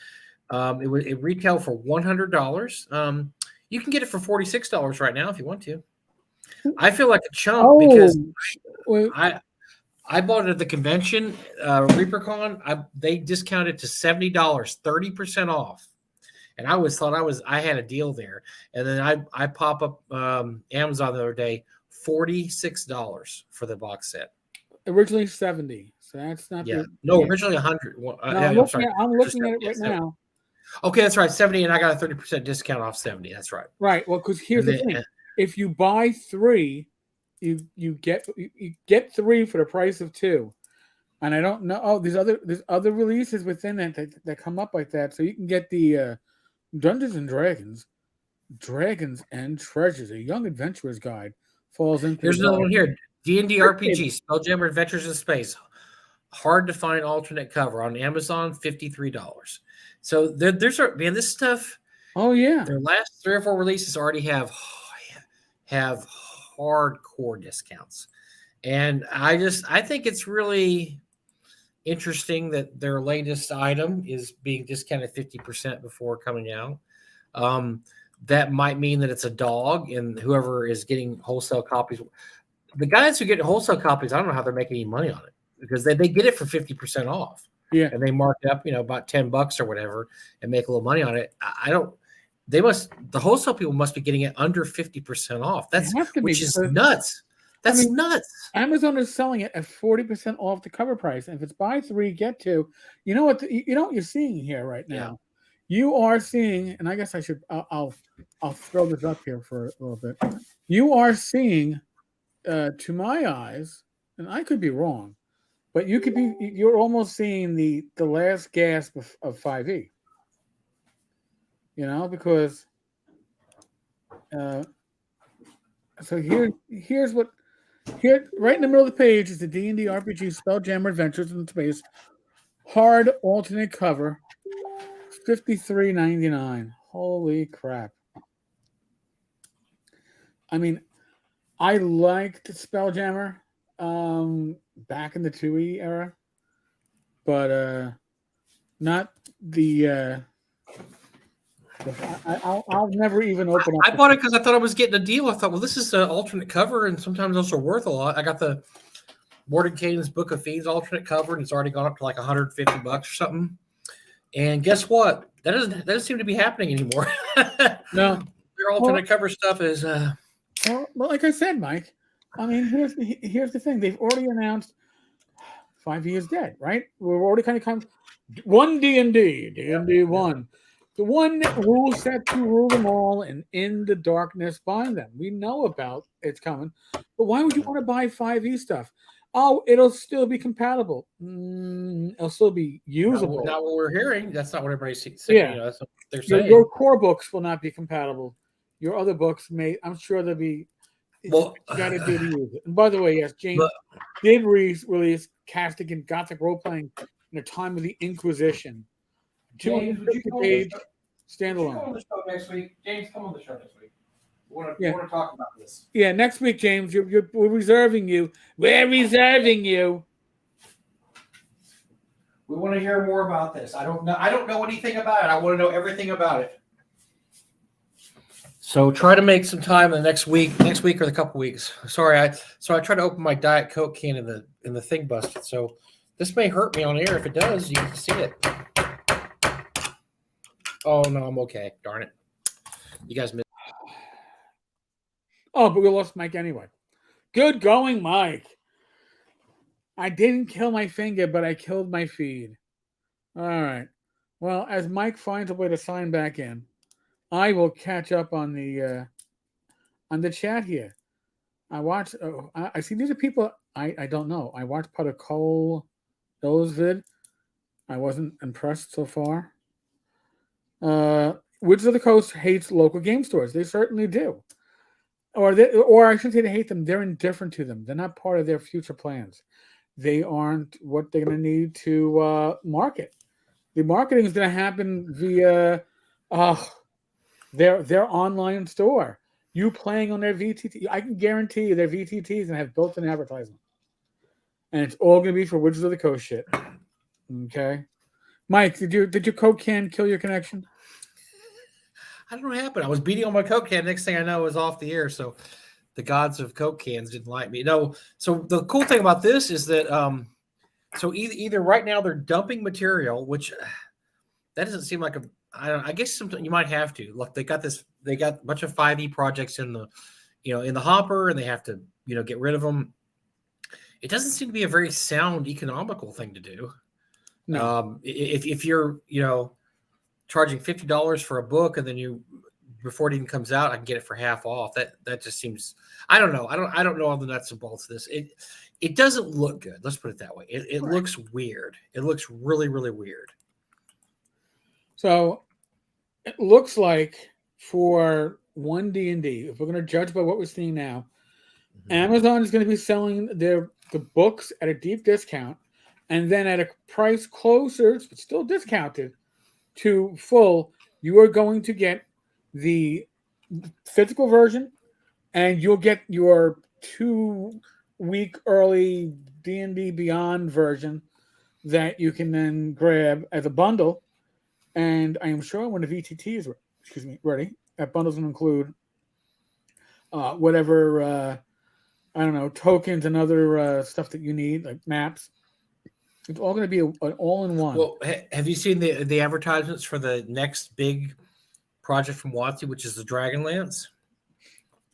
It retailed for $100. You can get it for $46 right now if you want to. I feel like a chump because I bought it at the convention, ReaperCon. They discounted to $70, 30% off. And I always thought I had a deal there. And then I pop up Amazon the other day, $46 for the box set. Originally $70, so that's not. Yeah, originally $100. I'm looking at it right now. Okay, that's right, 70, and I got a 30% discount off 70. That's right. Right. Well, because here's the thing: if you buy 3, you get 3 for the price of 2. And I don't know. Oh, there's other releases within that come up like that, so you can get the Dungeons and Dragons and Treasures, a young adventurer's guide, falls into. Here's another one here: D&D RPG, Spelljammer Adventures in Space. Hard to find alternate cover on Amazon, $53. So there's this stuff. Oh yeah, their last 3 or 4 releases already have hardcore discounts, and I think it's really interesting that their latest item is being discounted 50% before coming out. That might mean that it's a dog, and whoever is getting wholesale copies, the guys who get wholesale copies, I don't know how they're making any money on it because they get it for 50% off. Yeah, and they mark it up, about $10 or whatever, and make a little money on it. The wholesale people must be getting it under 50% off. Which is nuts. That's nuts. Amazon is selling it at 40% off the cover price, and if it's buy 3 get 2, you know what you're seeing here right now. Yeah. You are seeing, and I guess I should. I'll throw this up here for a little bit. You are seeing, to my eyes, and I could be wrong, but you're almost seeing the last gasp of 5e. Because so here's what. Here, right in the middle of the page, is the D&D RPG Spelljammer Adventures in Space hard alternate cover, $53.99. Holy crap! I mean, I liked Spelljammer back in the 2e era, but not the I'll never even open up. I bought it because I thought I was getting a deal. I thought, well, this is an alternate cover, and sometimes those are worth a lot. I got the Morton Cane's Book of Fiends alternate cover, and it's already gone up to like $150 or something. And guess what? That doesn't seem to be happening anymore. No, their alternate cover stuff is. Well, like I said, Mike. I mean, here's the thing. They've already announced 5e is dead, right? We're already kind of come one D&D 1. The one rule set to rule them all, and in the darkness bind them. We know about it's coming, but why would you want to buy 5e stuff? Oh, it'll still be compatible. It'll still be usable. Not what we're hearing. That's not what everybody's saying. Yeah, That's what they're saying. Your core books will not be compatible. Your other books may. I'm sure they'll be. Well, you got to do to use it. And by the way, yes, James did release Castic and Gothic role playing in the time of the Inquisition. 250 page standalone. Come on the show next week, James. Come on the show next week. We want to talk about this. Yeah, next week, James. We're reserving you. We're reserving you. We want to hear more about this. I don't know anything about it. I want to know everything about it. So try to make some time in the next week or the couple weeks. Sorry, I tried to open my Diet Coke can and the thing busted. So this may hurt me on air. If it does, you can see it. Oh no, I'm okay. Darn it. You guys missed. Oh, but we lost Mike anyway. Good going, Mike. I didn't kill my finger, but I killed my feed. All right. Well, as Mike finds a way to sign back in, I will catch up on the chat here. I watch. I see these are people I don't know. I watched part of Cole those vid. I wasn't impressed so far. Wizards of the Coast hates local game stores. They certainly do. Or I shouldn't say they hate them. They're indifferent to them. They're not part of their future plans. They aren't what they're going to need to market. The marketing is going to happen via their online store. You playing on their VTT. I can guarantee you their VTTs and have built-in advertising. And it's all going to be for Wizards of the Coast shit. Okay? Mike, did your Coke can kill your connection? I don't know what happened. I was beating on my Coke can. Next thing I know, it was off the air. So the gods of Coke cans didn't like me. No. So the cool thing about this is that so either right now they're dumping material, which that doesn't seem like I guess something you might have to. Look, they got a bunch of 5e projects in the hopper, and they have to get rid of them. It doesn't seem to be a very sound economical thing to do. No. If you're charging $50 for a book, and then before it even comes out, I can get it for half off. That just seems, I don't know. I don't know all the nuts and bolts of this. It doesn't look good. Let's put it that way. It right. Looks weird. It looks really, really weird. So it looks like for one D&D, if we're going to judge by what we're seeing now, Amazon is going to be selling the books at a deep discount, and then at a price closer, but still discounted, to full, you are going to get the physical version, and you'll get your 2-week early D&D Beyond version that you can then grab as a bundle. And I am sure when the VTT is ready, that bundle's going to include whatever tokens and other stuff that you need, like maps. It's all going to be an all-in-one. Well, have you seen the advertisements for the next big project from WotC, which is the Dragonlance?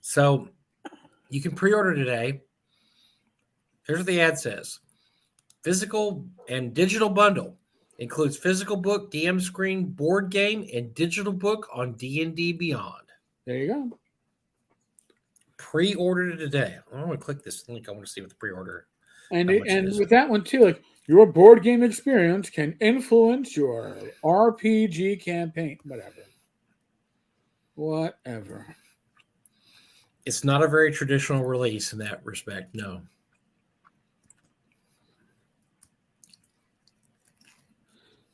So you can pre-order today. Here's what the ad says. Physical and digital bundle includes physical book, DM screen, board game, and digital book on D&D Beyond. There you go. Pre-order today. I want to click this link. I want to see what the pre-order. And with that one too, like your board game experience can influence your RPG campaign. Whatever. It's not a very traditional release in that respect. No.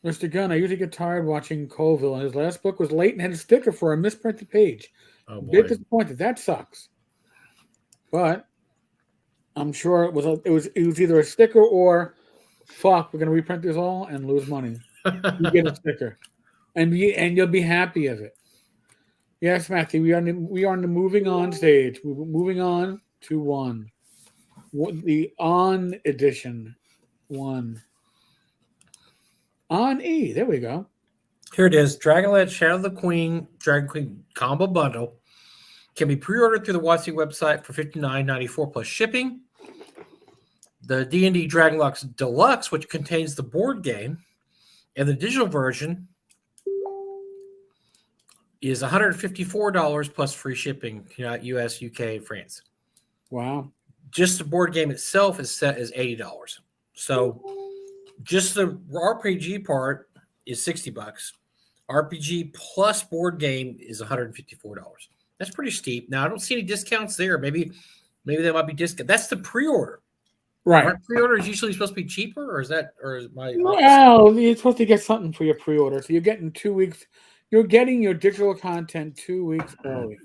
Mr. Gunn, I usually get tired watching Colville, and his last book was late and had a sticker for a misprinted page. Oh, boy. A bit disappointed. That sucks. But I'm sure it was either a sticker or fuck, we're gonna reprint this all and lose money. You get a sticker, and you'll be happy of it. Yes, Matthew, we are on the moving on stage. We're moving on to one. The on edition one. On E. There we go. Here it is. Dragonlance Shadow of the Queen, Dragon Queen combo bundle can be pre-ordered through the WotC website for $59.94 plus shipping. The D&D Dragonlance Deluxe, which contains the board game, and the digital version is $154 plus free shipping, US, UK, and France. Wow. Just the board game itself is set as $80. So just the RPG part is $60. RPG plus board game is $154. That's pretty steep. Now I don't see any discounts there. Maybe there might be discount. That's the pre-order. Right. Aren't pre-orders usually supposed to be cheaper, or is my well, you're supposed to get something for your pre-order, so you're getting 2 weeks. You're getting your digital content 2 weeks early.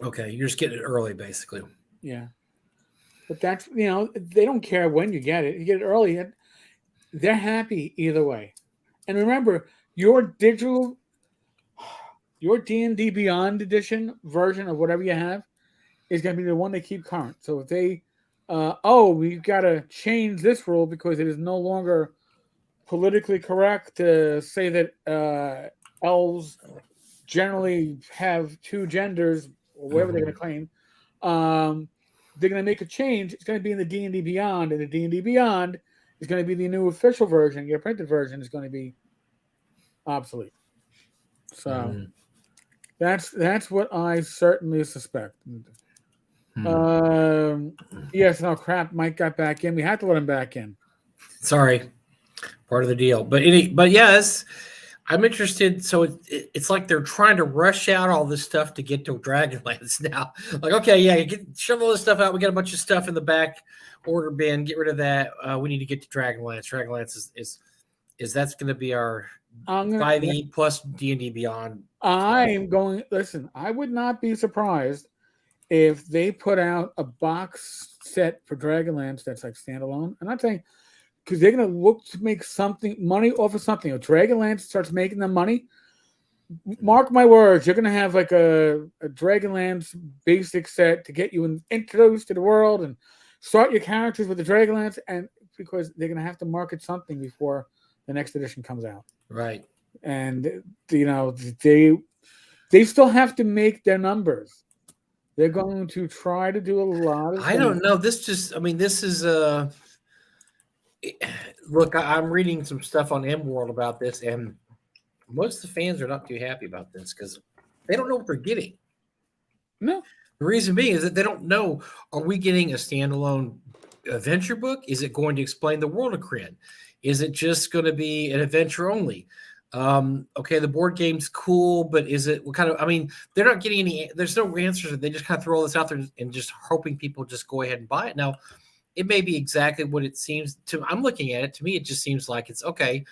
Okay, you're just getting it early, basically. Yeah, but that's they don't care when you get it. You get it early, they're happy either way. And remember, your digital, your D&D Beyond edition version of whatever you have is going to be the one they keep current. So if they we've got to change this rule because it is no longer politically correct to say that elves generally have two genders or whatever they're going to claim. They're going to make a change. It's going to be in the D&D Beyond, and the D&D Beyond is going to be the new official version. Your printed version is going to be obsolete. So that's what I certainly suspect. Yes, no crap. Mike got back in. We had to let him back in. Sorry, part of the deal. But yes, I'm interested. So it's like they're trying to rush out all this stuff to get to Dragonlance now. Like, okay, yeah, shove all this stuff out. We got a bunch of stuff in the back order bin. Get rid of that. We need to get to Dragonlance. Dragonlance is that's going to be our 5e plus D&D Beyond. I'm going. Listen, I would not be surprised if they put out a box set for Dragonlance that's like standalone. I'm not saying because they're going to look to make money off of something. If Dragonlance starts making them money, mark my words, you're going to have like a Dragonlance basic set to get you introduced to the world and start your characters with the Dragonlance, and because they're going to have to market something before the next edition comes out. Right. And they still have to make their numbers. They're going to try to do a lot of I don't know. This is look, I'm reading some stuff on MWorld about this, and most of the fans are not too happy about this because they don't know what they're getting. No. The reason being is that they don't know, are we getting a standalone adventure book? Is it going to explain the world of Crit? Is it just going to be an adventure only? Okay, the board game's cool, but is it what kind of? I mean, they're not getting any. There's no answers. They just kind of throw all this out there and just hoping people just go ahead and buy it. Now, it may be exactly what it seems to. I'm looking at it. To me, it just seems like it's okay.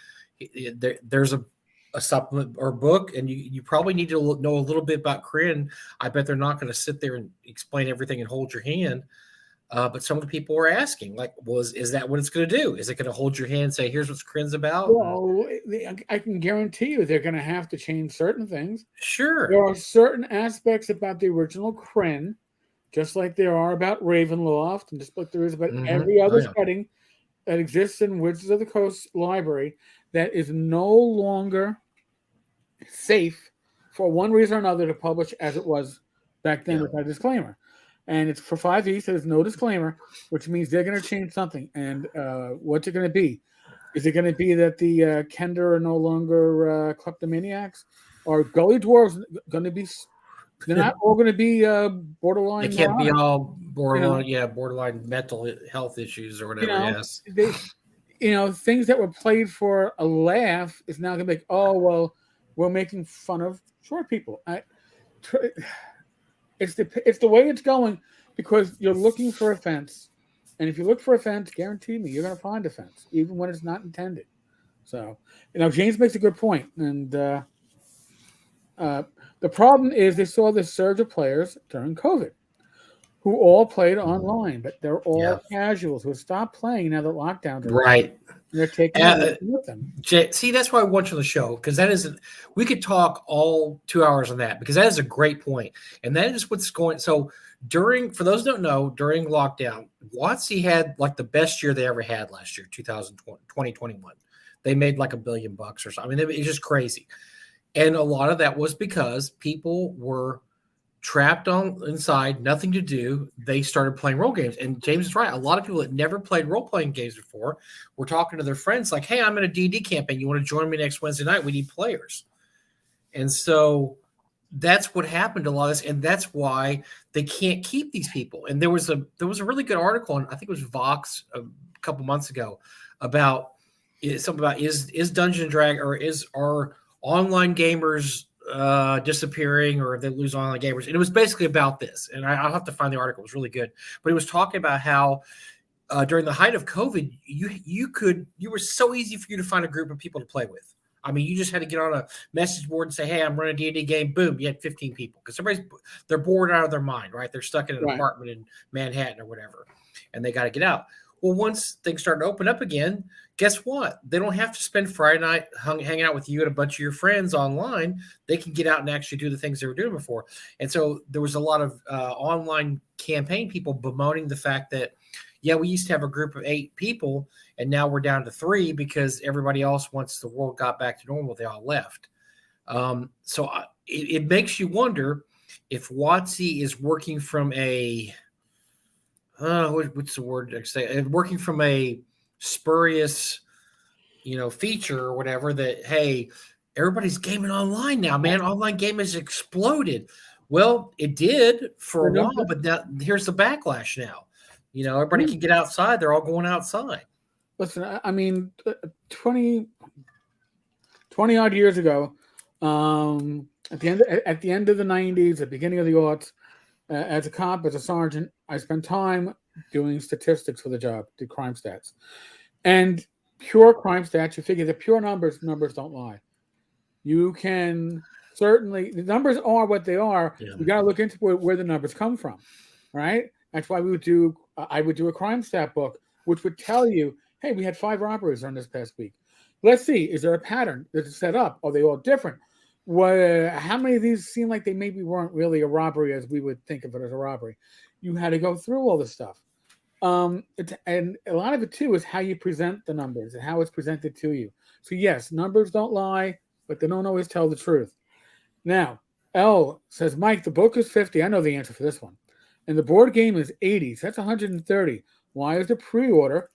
There's a supplement or book, and you probably need to know a little bit about Crit. And I bet they're not going to sit there and explain everything and hold your hand. But some of the people are asking, like, is that what it's going to do? Is it going to hold your hand and say, here's what Crin's about? Well, I can guarantee you they're going to have to change certain things. Sure. There are certain aspects about the original Crin, just like there are about Ravenloft, and just like there is about every other setting that exists in Wizards of the Coast library that is no longer safe for one reason or another to publish as it was back then with that disclaimer. And it's for 5e, so there's no disclaimer, which means they're going to change something. And what's it going to be? Is it going to be that the Kender are no longer kleptomaniacs? Or Gully Dwarves going to be... They're not all going to be borderline... They can't be all borderline, borderline mental health issues or whatever, yes. Things that were played for a laugh is now going to be like, oh, well, we're making fun of short people. It's the way it's going because you're looking for offense, and if you look for offense, guarantee me you're going to find offense, even when it's not intended. So, James makes a good point, and the problem is they saw this surge of players during COVID. who all played online, but they're Yeah. all casuals who stopped playing now that lockdowns are Right. and they're taking it with them. See, that's why I want you on the show, because that is, we could talk all 2 hours on that, because that is a great point. And that is what's going. So for those who don't know, during lockdown, WotC had like the best year they ever had last year, 2021. They made like $1 billion or something. I mean, it's just crazy. And a lot of that was because people were trapped on inside, nothing to do. They started playing role games. And James is right. A lot of people that never played role-playing games before were talking to their friends like, hey, I'm in a D&D campaign. You want to join me next Wednesday night? We need players. And so that's what happened to a lot of this. And that's why they can't keep these people. And there was a really good article on, I think it was Vox a couple months ago, about something about is Dungeon Drag or are online gamers disappearing, or they lose online gamers. And it was basically about this. And I'll have to find the article. It was really good. But it was talking about how during the height of COVID, you were so easy for you to find a group of people to play with. I mean, you just had to get on a message board and say, hey, I'm running a D&D game. Boom, you had 15 people. Because they're bored out of their mind, right? They're stuck in an apartment in Manhattan or whatever. And they got to get out. Well, once things start to open up again, guess what? They don't have to spend Friday night hanging out with you and a bunch of your friends online. They can get out and actually do the things they were doing before. And so there was a lot of online campaign people bemoaning the fact that, yeah, we used to have a group of 8 people, and now we're down to 3 because everybody else, once the world got back to normal, they all left. So it makes you wonder if WotC is working from a what's the word I say? Working from a spurious, feature or whatever that, hey, everybody's gaming online now, man. Online gaming has exploded. Well, it did for a while, but now here's the backlash now. Everybody can get outside. They're all going outside. Listen, I mean, 20 odd years ago, at the end of the 90s, the beginning of the aughts, as a cop, as a sergeant, I spent time doing statistics for the job, did crime stats. And pure crime stats, you figure the pure numbers don't lie. You can certainly, the numbers are what they are. Yeah. You got to look into where the numbers come from, right? That's why I would do a crime stat book, which would tell you, hey, we had 5 robberies on this past week. Let's see, is there a pattern that's set up? Are they all different? How many of these seem like they maybe weren't really a robbery as we would think of it as a robbery? You had to go through all this stuff. And a lot of it, too, is how you present the numbers and how it's presented to you. So, yes, numbers don't lie, but they don't always tell the truth. Now, L says, Mike, the book is 50. I know the answer for this one. And the board game is 80. So that's 130. Why is the pre-order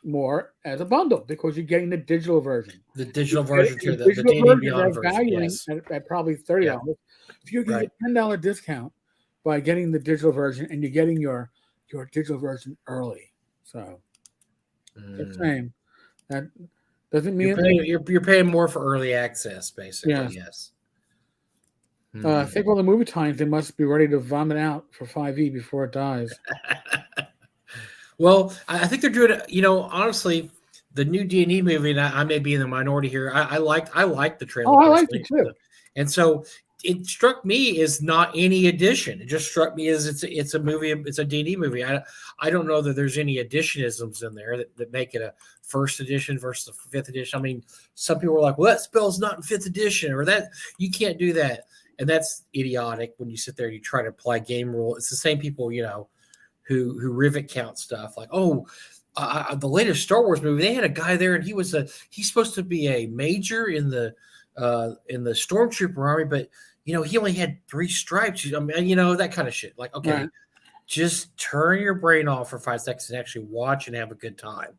more as a bundle? Because you're getting the digital version. The digital version too, the D&D Beyond version. Yes. At probably $30. Yeah. So you're getting a $10 discount by getting the digital version, and you're getting your digital version early. So the same. That doesn't mean you're paying more for early access, basically. Yes. Think all the movie times they must be ready to vomit out for 5e before it dies. Well, I think they're doing it. Honestly, the new D&E movie, and I may be in the minority here. I like the trailer. Oh, I like it too. And so it struck me as not any addition. It just struck me as it's a movie. It's a D&E movie. I don't know that there's any additionisms in there that make it a first edition versus the 5th edition. I mean, some people were like, well, that spell's not in 5th edition, or that you can't do that. And that's idiotic when you sit there and you try to apply game rule. It's the same people, who rivet count stuff like, the latest Star Wars movie, they had a guy there and he's supposed to be a major in the stormtrooper army, but he only had 3 stripes. I mean, that kind of shit. Like, okay, just turn your brain off for 5 seconds and actually watch and have a good time.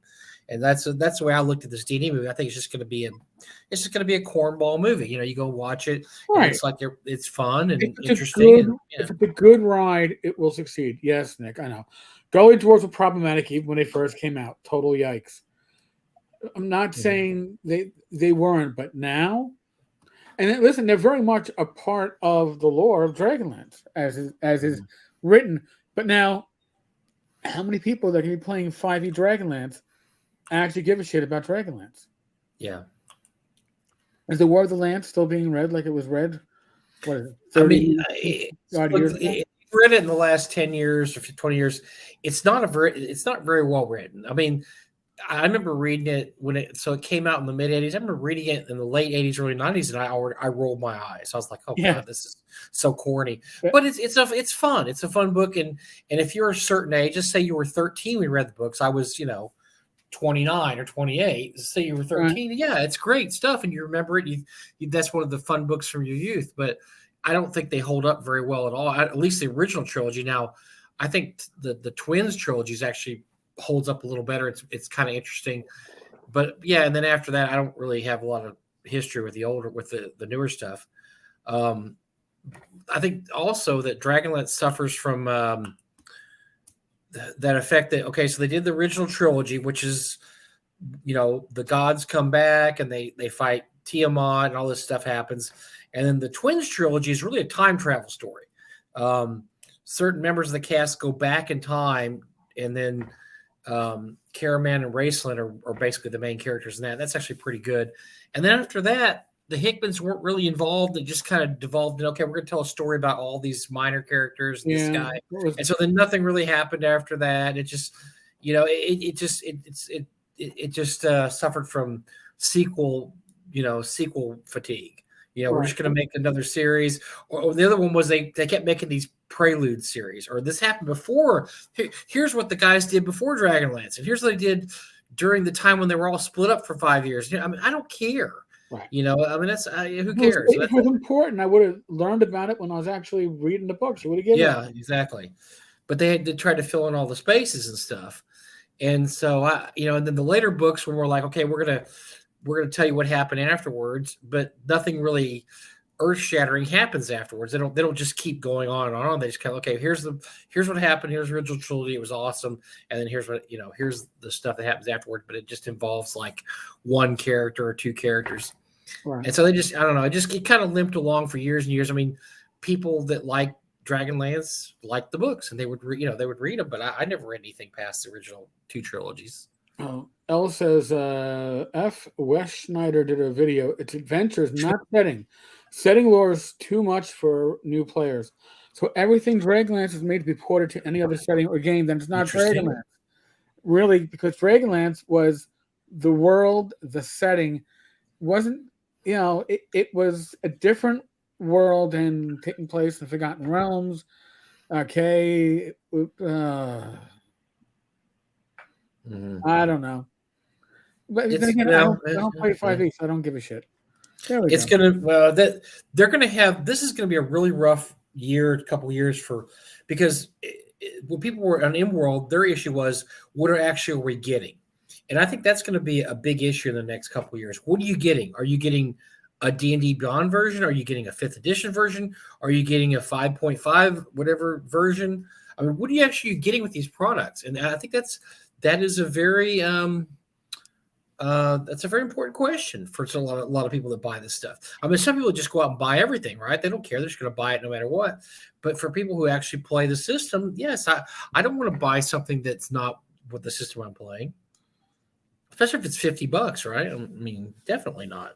And that's the way I looked at this D&D movie. I think it's just going to be a cornball movie. You go watch it. And it's like it's fun and interesting. If it's a good ride, it will succeed. Yes, Nick, I know. Gully Dwarves were problematic even when they first came out. Total yikes. I'm not saying they weren't, but now, and listen, they're very much a part of the lore of Dragonlance as is written. But now, how many people that can be playing 5e Dragonlance actually give a shit about Dragonlance? Yeah. Is the War of the Lance still being read like it was read? What is it? 30 years ago? read it in the last 10 years or 20 years, it's not very well written. I mean, I remember reading it it came out in the mid 80s. I remember reading it in the late 80s, early 90s, and I rolled my eyes. I was like, oh Yeah. God, this is so corny. But it's fun. It's a fun book. And if you're a certain age, just say you were 13 when you read the books. I was, 29 or 28. Say you were 13. Right. Yeah, it's great stuff. And you remember it. That's one of the fun books from your youth. But I don't think they hold up very well at all. At least the original trilogy. Now, I think the Twins trilogy is actually holds up a little better. It's kind of interesting. But yeah, and then after that, I don't really have a lot of history with the newer stuff. I think also that Dragonlance suffers from that effect that, okay, so they did the original trilogy, which is, the gods come back and they fight Tiamat and all this stuff happens. And then the Twins trilogy is really a time travel story. Certain members of the cast go back in time, and then Caraman and Raceland are basically the main characters in that. That's actually pretty good. And then after that, the Hickmans weren't really involved. It just kind of devolved in, okay, we're going to tell a story about all these minor characters, this guy. And so then nothing really happened after that. It just, it just suffered from sequel fatigue. We're just going to make another series. Or the other one was they kept making these prelude series, or this happened before. Here's what the guys did before Dragonlance, and here's what they did during the time when they were all split up for 5 years. I mean, I don't care. Right. That's who cares? It was important. I would have learned about it when I was actually reading the books. You would have given it. Exactly. But they had to try to fill in all the spaces and stuff. And so and then the later books when we're like, okay, we're gonna tell you what happened afterwards, but nothing really earth-shattering happens afterwards. They don't just keep going on and on. They just kind of, okay, here's what happened. Here's the original trilogy. It was awesome. And then here's what, here's the stuff that happens afterwards, but it just involves like one character or two characters. Right. And so they just, I don't know, it kind of limped along for years and years. I mean, people that like Dragonlance liked the books and they would read them, but I never read anything past the original two trilogies. Elle says, F. Wes Schneider did a video. It's adventures, not setting. Setting lore is too much for new players. So everything Dragonlance is made to be ported to any other setting or game, then it's not Dragonlance. Really, because Dragonlance was the world, the setting wasn't, it was a different world and taking place in Forgotten Realms. Okay. I don't know. But then again, I don't play 5e, so I don't give a shit. It's gonna they're gonna have, this is gonna be a really rough couple years because when people were on ImWorld, their issue was, what are we getting? And I think that's going to be a big issue in the next couple of years. What are you getting? Are you getting a D&D Beyond version? Are you getting a 5th edition version? Are you getting a 5.5 whatever version? I mean, what are you actually getting with these products? And I think that is a very that's a very important question for a lot of people that buy this stuff. I mean, some people just go out and buy everything, right? They don't care. They're just going to buy it no matter what. But for people who actually play the system, yes, I don't want to buy something that's not what the system I'm playing. Especially if it's $50, right? I mean, definitely not.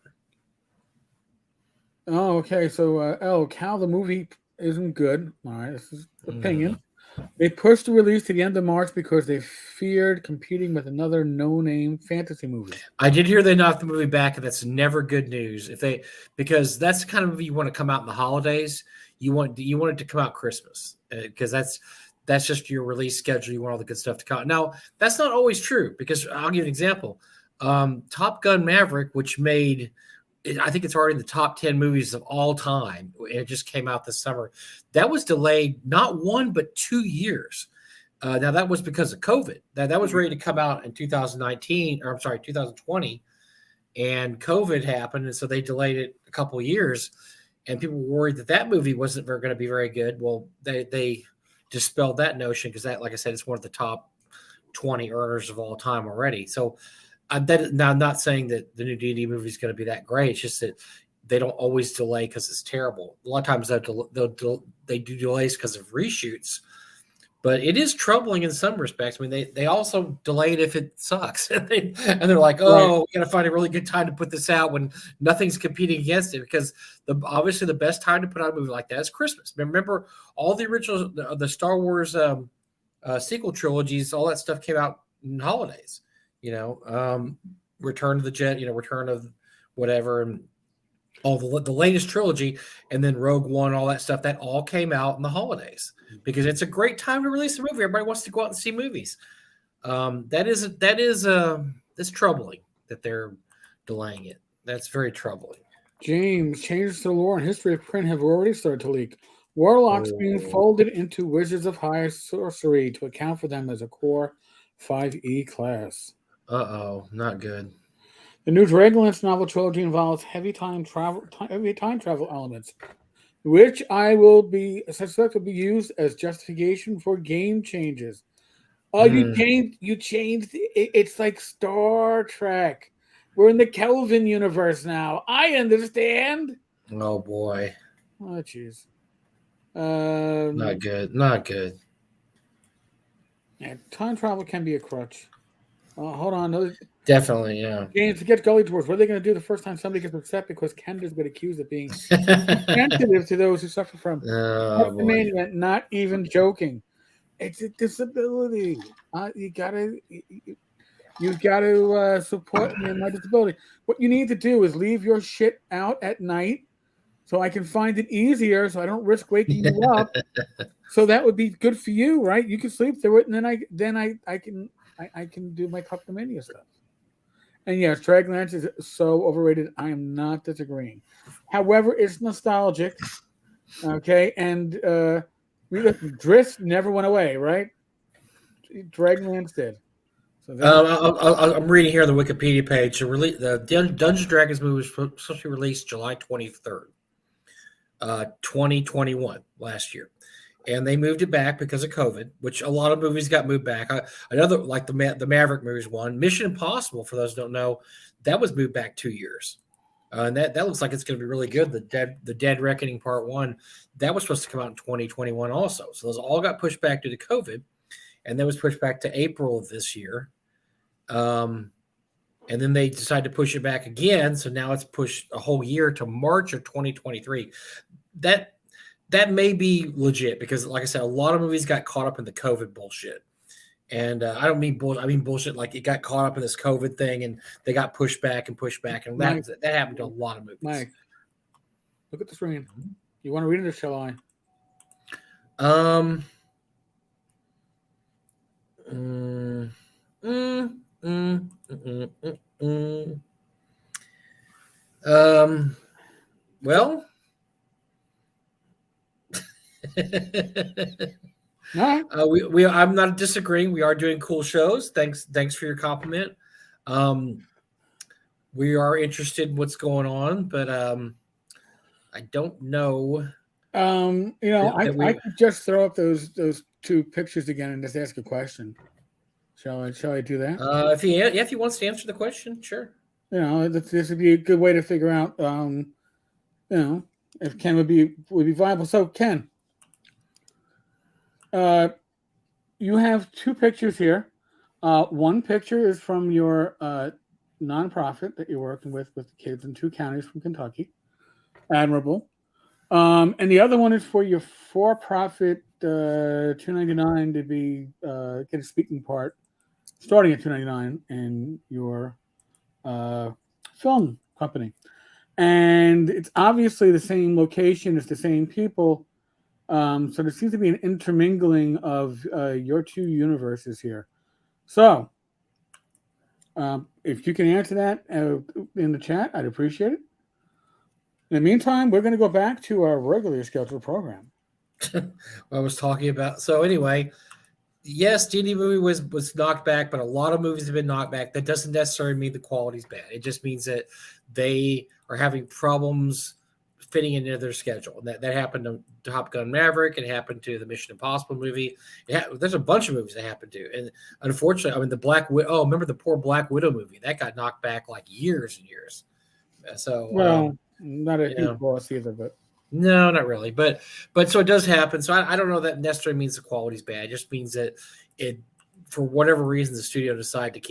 Oh, okay. So, Cal, the movie isn't good. All right, this is opinion. They pushed the release to the end of March because they feared competing with another no-name fantasy movie. I did hear they knocked the movie back, and that's never good news. Because that's the kind of movie you want to come out in the holidays. You want it to come out Christmas because that's just your release schedule. You want all the good stuff to come out. Now, that's not always true because I'll give you an example. Top Gun Maverick, which made, I think it's already in the top 10 movies of all time. It just came out this summer. That was delayed not 1, but 2 years. Now, that was because of COVID. That was ready to come out in 2020. And COVID happened, and so they delayed it a couple of years. And people were worried that movie wasn't going to be very good. Well, they dispelled that notion because that, like I said, it's one of the top 20 earners of all time already. So now I'm not saying that the new D&D movie is going to be that great. It's just that they don't always delay because it's terrible. A lot of times they do delays because of reshoots, But it is troubling in some respects. I mean, they also delay it if it sucks, and they're like, "Oh, we got to find a really good time to put this out when nothing's competing against it." Because obviously the best time to put out a movie like that is Christmas. Remember, all the original the Star Wars sequel trilogies, all that stuff came out in holidays. Return of the Jet, Return of whatever, and all the latest trilogy, and then Rogue One, all that stuff, that all came out in the holidays because it's a great time to release a movie. Everybody wants to go out and see movies. That's troubling that they're delaying it. That's very troubling. James, changes to the lore and history of print have already started to leak. Warlocks being folded into Wizards of High Sorcery to account for them as a core 5e class. Not good. The new Dragonlance novel trilogy involves heavy time travel elements, which I will be suspect will be used as justification for game changes. Oh, you changed. It's like Star Trek. We're in the Kelvin universe now. I understand. Oh boy. Oh jeez. Not good. Not good. Yeah, time travel can be a crutch. Hold on. Definitely, yeah. James, forget Gully Dwarfs. What are they going to do the first time somebody gets upset because Kendra's been accused of being sensitive to those who suffer from kleptomania? Not even joking. It's a disability. You gotta support me in my disability. What you need to do is leave your shit out at night, so I can find it easier, so I don't risk waking you up. So that would be good for you, right? You can sleep through it, and then I can do my kleptomania stuff. And yes, Dragonlance is so overrated. I am not disagreeing. However, it's nostalgic. Okay, and Drift never went away, right? Dragonlance did. So I'm reading here on the Wikipedia page. The Dungeons & Dragons movie was supposed to be released July 23rd, 2021, last year. And they moved it back because of COVID, which a lot of movies got moved back. Another, like the Maverick movies one. Mission Impossible, for those who don't know, that was moved back 2 years. And that looks like it's going to be really good. The Dead Reckoning Part 1, that was supposed to come out in 2021 also. So those all got pushed back due to COVID. And that was pushed back to April of this year. And then they decided to push it back again. So now it's pushed a whole year to March of 2023. That may be legit because, like I said, a lot of movies got caught up in the COVID bullshit. And I don't mean bullshit. I mean bullshit like it got caught up in this COVID thing and they got pushed back. And Mike, that happened to a lot of movies. Mike, look at the screen. You want to read it or shall I? Well, I'm not disagreeing. We are doing cool shows. Thanks for your compliment. We are interested in what's going on, but I don't know. I could just throw up those two pictures again and just ask a question. Shall I do that? If he wants to answer the question, sure. This would be a good way to figure out, if Ken would be viable. So Ken, you have two pictures here. One picture is from your nonprofit that you're working with the kids in 2 counties from Kentucky. Admirable. And the other one is for your for-profit $2.99 to be get a speaking part, starting at $2.99 in your film company. And it's obviously the same location, it's the same people. So there seems to be an intermingling of your 2 universes here. So if you can answer that in the chat, I'd appreciate it. In the meantime, we're going to go back to our regularly scheduled program. I was talking about. So anyway, yes, D&D movie was knocked back, but a lot of movies have been knocked back. That doesn't necessarily mean the quality's bad. It just means that they are having problems fitting into their schedule. And that happened to Top Gun Maverick. It happened to the Mission Impossible movie. There's a bunch of movies that happened to. And unfortunately, I mean, the Black Widow. Oh, remember the poor Black Widow movie? That got knocked back like years and years. So not a huge boss either, but No, not really. But so it does happen. So I don't know that necessarily means the quality's bad. It just means that it, for whatever reason, the studio decided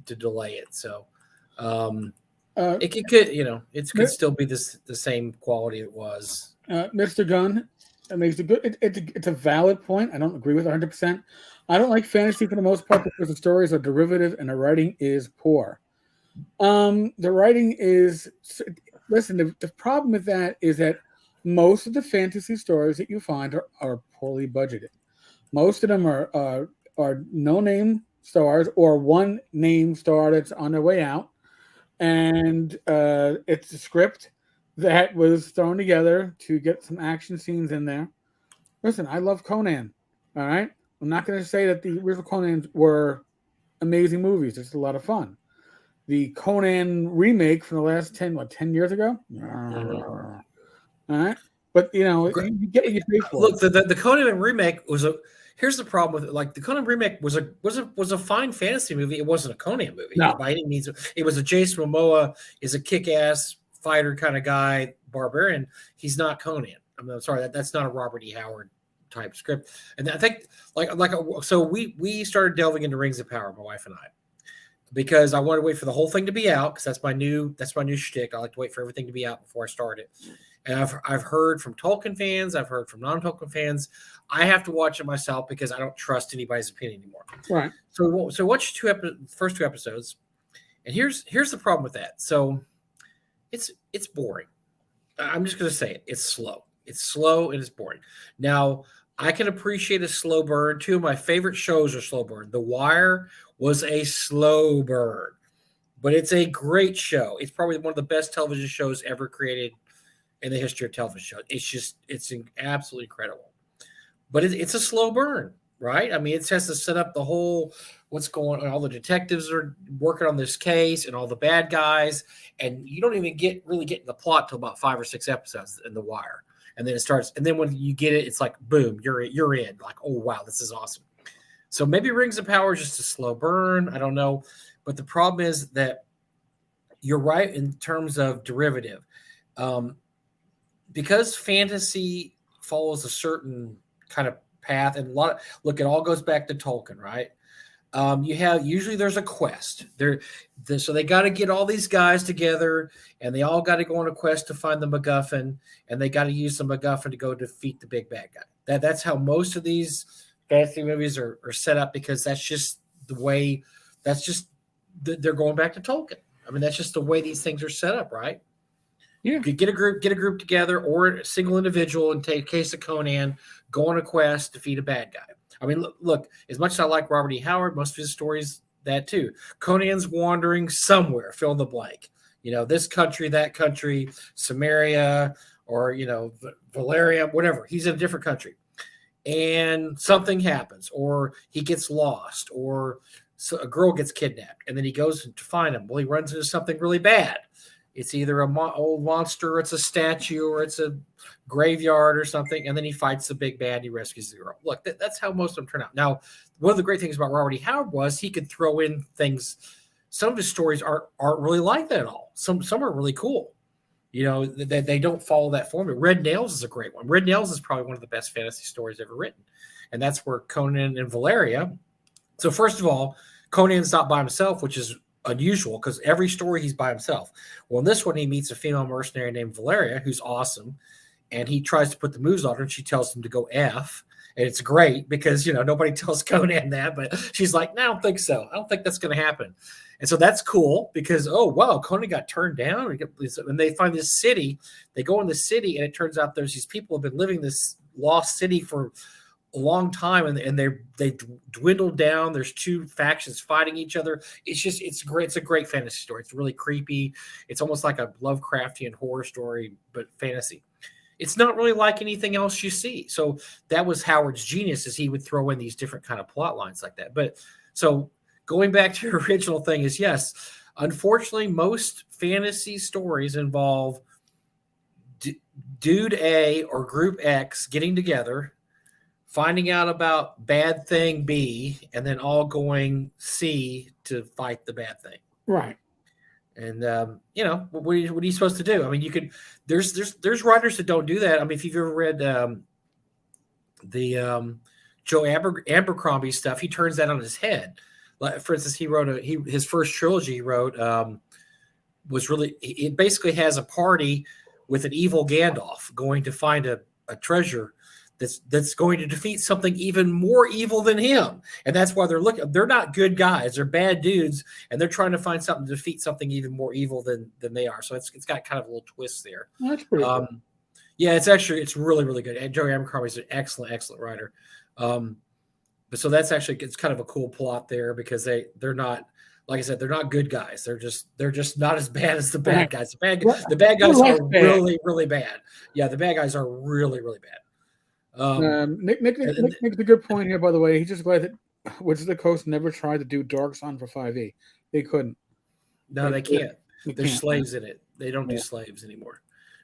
to delay it. So it could, it could still be the same quality it was. Mr. Gunn makes a good. It's a valid point. I don't agree with 100%. I don't like fantasy for the most part because the stories are derivative and the writing is poor. The writing is. Listen, the problem with that is that most of the fantasy stories that you find are poorly budgeted. Most of them are no name stars or one name star that's on their way out, and it's a script that was thrown together to get some action scenes in there. Listen, I love Conan. All right, I'm not going to say that the original Conans were amazing movies. It's a lot of fun. The Conan remake from the last 10 years ago. All right, but you get what you pay for. Look, the Conan remake was a. Here's the problem with it. Like the Conan remake was a fine fantasy movie. It wasn't a Conan movie by any means. It was a Jason Momoa is a kick-ass fighter kind of guy, barbarian. He's not Conan. I'm sorry, that's not a Robert E. Howard type script. And I think so we started delving into Rings of Power, my wife and I, because I wanted to wait for the whole thing to be out because that's my new shtick. I like to wait for everything to be out before I start it. And I've heard from Tolkien fans, I've heard from non-Tolkien fans. I have to watch it myself because I don't trust anybody's opinion anymore. Right. So watch first 2 episodes, and here's the problem with that. So it's boring. I'm just going to say it. It's slow. It's slow and it's boring. Now I can appreciate a slow burn. 2 of my favorite shows are slow burn. The Wire was a slow burn, but it's a great show. It's probably one of the best television shows ever created in the history of television. It's absolutely incredible. But it's a slow burn, right? I mean, it has to set up the whole what's going on. All the detectives are working on this case and all the bad guys, and you don't even really get in the plot till about 5 or 6 episodes in The Wire. And then it starts, and then when you get it, it's like boom, you're in. Like, oh wow, this is awesome. So maybe Rings of Power is just a slow burn. I don't know. But the problem is that you're right in terms of derivative. Because fantasy follows a certain kind of path, and it all goes back to Tolkien, right? Usually there's a quest so they got to get all these guys together, and they all got to go on a quest to find the MacGuffin, and they got to use the MacGuffin to go defeat the big bad guy. That's how most of these fantasy movies are set up, because that's just the way. They're going back to Tolkien. I mean, that's just the way these things are set up, right? Yeah. Get a group together, or a single individual, and take case of Conan, go on a quest, defeat a bad guy. I mean, look, as much as I like Robert E. Howard, most of his stories, that too. Conan's wandering somewhere, fill in the blank. This country, that country, Samaria, or, Valeria, whatever. He's in a different country. And something happens, or he gets lost, or a girl gets kidnapped, and then he goes to find him. Well, he runs into something really bad. It's either an old monster, or it's a statue, or it's a graveyard or something, and then he fights the big bad. And he rescues the girl. Look, that's how most of them turn out. Now, one of the great things about Robert E. Howard was he could throw in things. Some of his stories aren't really like that at all. Some are really cool. They don't follow that formula. Red Nails is a great one. Red Nails is probably one of the best fantasy stories ever written, and that's where Conan and Valeria. So first of all, Conan's not by himself, which is unusual because every story he's by himself. Well, in this one, he meets a female mercenary named Valeria, who's awesome, and he tries to put the moves on her, and she tells him to go F. And it's great because, nobody tells Conan that, but she's like, no, I don't think so. I don't think that's going to happen. And so that's cool because, oh, wow, Conan got turned down. And they find this city. They go in the city, and it turns out there's these people who have been living in this lost city for a long time, and they dwindled down. There's 2 factions fighting each other. It's great. It's a great fantasy story. It's really creepy. It's almost like a Lovecraftian horror story, but fantasy. It's not really like anything else you see. So that was Howard's genius, is he would throw in these different kind of plot lines like that. But so going back to your original thing is, yes, unfortunately, most fantasy stories involve dude A or group X getting together, finding out about bad thing B, and then all going C to fight the bad thing. Right. And what are you supposed to do? I mean, you could. There's writers that don't do that. I mean, if you've ever read the Joe Abercrombie stuff, he turns that on his head. Like, for instance, his first trilogy he wrote was really, it basically has a party with an evil Gandalf going to find a treasure that's going to defeat something even more evil than him. And that's why they're not good guys, they're bad dudes, and they're trying to find something to defeat something even more evil than they are. So it's got kind of a little twist there. That's pretty cool. Yeah, it's really, really good. And Joe Abercrombie is an excellent writer. But so that's actually, it's kind of a cool plot there, because they're not, like I said, they're not good guys. They're just not as bad as the bad guys. The bad guys are really, really bad. Yeah, the bad guys are really, really bad. Nick makes a good point here, by the way. He's just glad that Wizards of the Coast never tried to do Dark Sun for 5e. They couldn't. No, they can't. There's slaves in it. They don't do slaves anymore.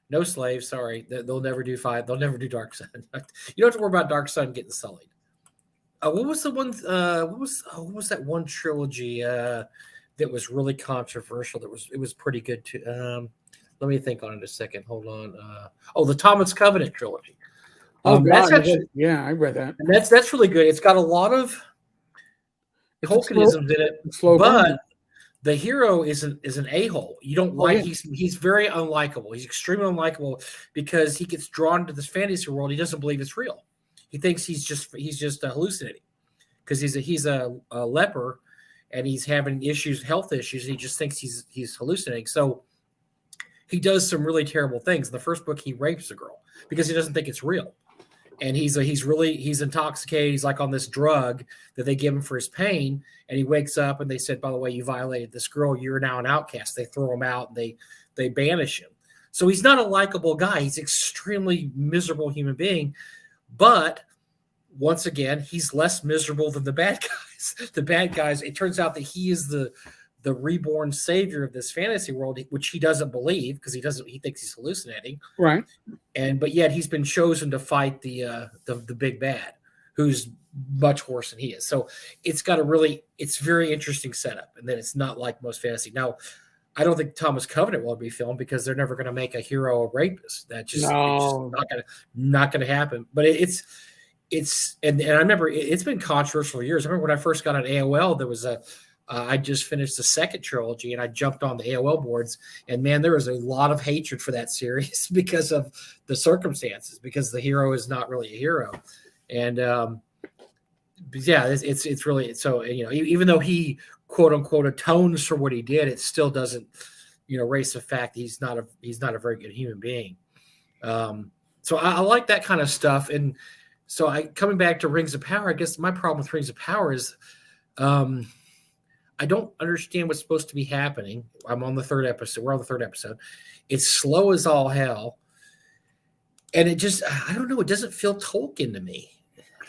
No slaves. Sorry, they'll never do 5. They'll never do Dark Sun. You don't have to worry about Dark Sun getting sullied. What was the one? What was that one trilogy that was really controversial? It was pretty good too. Let me think on it a second. Hold on. The Thomas Covenant trilogy. God, that's actually, I read that. And that's really good. It's got a lot of Tolkienisms in it, but the hero is an a-hole. You don't like. Yeah. He's very unlikable. He's extremely unlikable because he gets drawn to this fantasy world. He doesn't believe it's real. He thinks he's just hallucinating because he's a leper and he's having health issues. And he just thinks he's hallucinating. So he does some really terrible things. In the first book, he rapes a girl because he doesn't think it's real. And he's intoxicated. He's like on this drug that they give him for his pain. And he wakes up and they said, by the way, you violated this girl. You're now an outcast. They throw him out and they banish him. So he's not a likable guy. He's an extremely miserable human being. But once again, he's less miserable than the bad guys. The bad guys, it turns out that he is the reborn savior of this fantasy world, which he doesn't believe because he thinks he's hallucinating. Right. But yet he's been chosen to fight the big bad, who's much worse than he is. So it's very interesting setup. And then it's not like most fantasy. Now, I don't think Thomas Covenant will be filmed because they're never going to make a hero a rapist. That's just, not going to happen. But and I remember it's been controversial for years. I remember when I first got on AOL, there was I just finished the second trilogy and I jumped on the AOL boards, and man, there was a lot of hatred for that series because of the circumstances, because the hero is not really a hero. And it's really, so, even though he quote unquote atones for what he did, it still doesn't, erase the fact that he's not a very good human being. So I like that kind of stuff. And so coming back to Rings of Power, I guess my problem with Rings of Power is, I don't understand what's supposed to be happening. I'm on the 3rd episode. We're on the 3rd episode. It's slow as all hell. And it just, I don't know. It doesn't feel Tolkien to me.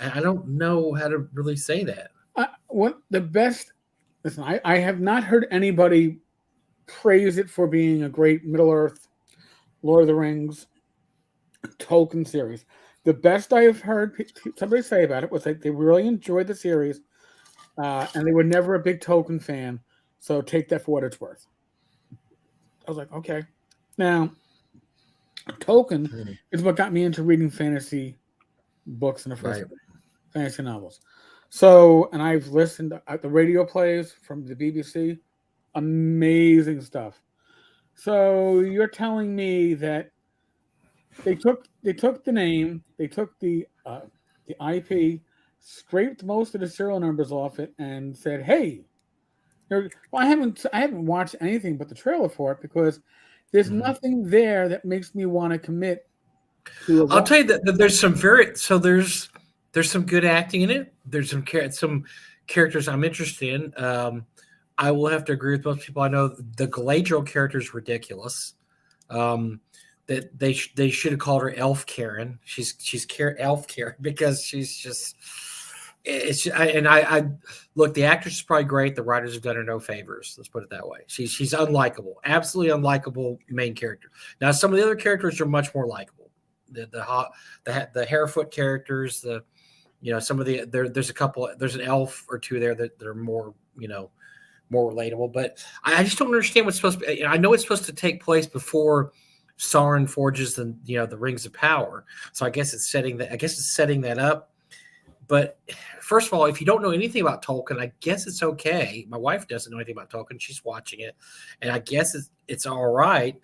I don't know how to really say that. Listen, I have not heard anybody praise it for being a great Middle-earth, Lord of the Rings, Tolkien series. The best I have heard somebody say about it was that they really enjoyed the series, and they were never a big Tolkien fan, so take that for what it's worth. I was like, okay. Now, Tolkien is what got me into reading fantasy books in the first place, fantasy novels. So, and I've listened at the radio plays from the BBC, amazing stuff. So you're telling me that they took the name, they took the IP, scraped most of the serial numbers off it, and said, "Hey, well, I haven't watched anything but the trailer for it because there's nothing there that makes me want to commit to." I'll tell you that there's some there's some good acting in it. There's some characters I'm interested in. I will have to agree with most people. I know the Galadriel character is ridiculous. That they should have called her Elf Karen. She's Elf Karen because she's just. I look. The actress is probably great. The writers have done her no favors. Let's put it that way. She's unlikable, absolutely unlikable main character. Now some of the other characters are much more likable. The Harefoot characters. Some of there's a couple. There's an elf or two there that are more more relatable. But I just don't understand what's supposed to be. I know it's supposed to take place before Sauron forges the the Rings of Power. So I guess it's setting that up. But first of all, if you don't know anything about Tolkien, I guess it's okay. My wife doesn't know anything about Tolkien; she's watching it, and I guess it's all right.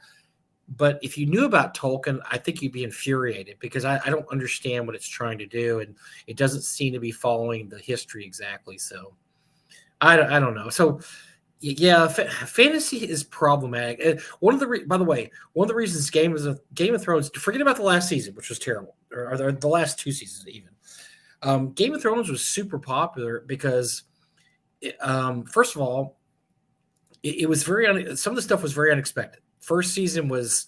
But if you knew about Tolkien, I think you'd be infuriated because I don't understand what it's trying to do, and it doesn't seem to be following the history exactly. So I don't know. So yeah, fantasy is problematic. By the way, one of the reasons Game of Thrones. Forget about the last season, which was terrible, or the last two seasons even. Game of Thrones was super popular because, first of all, it was some of the stuff was very unexpected. First season was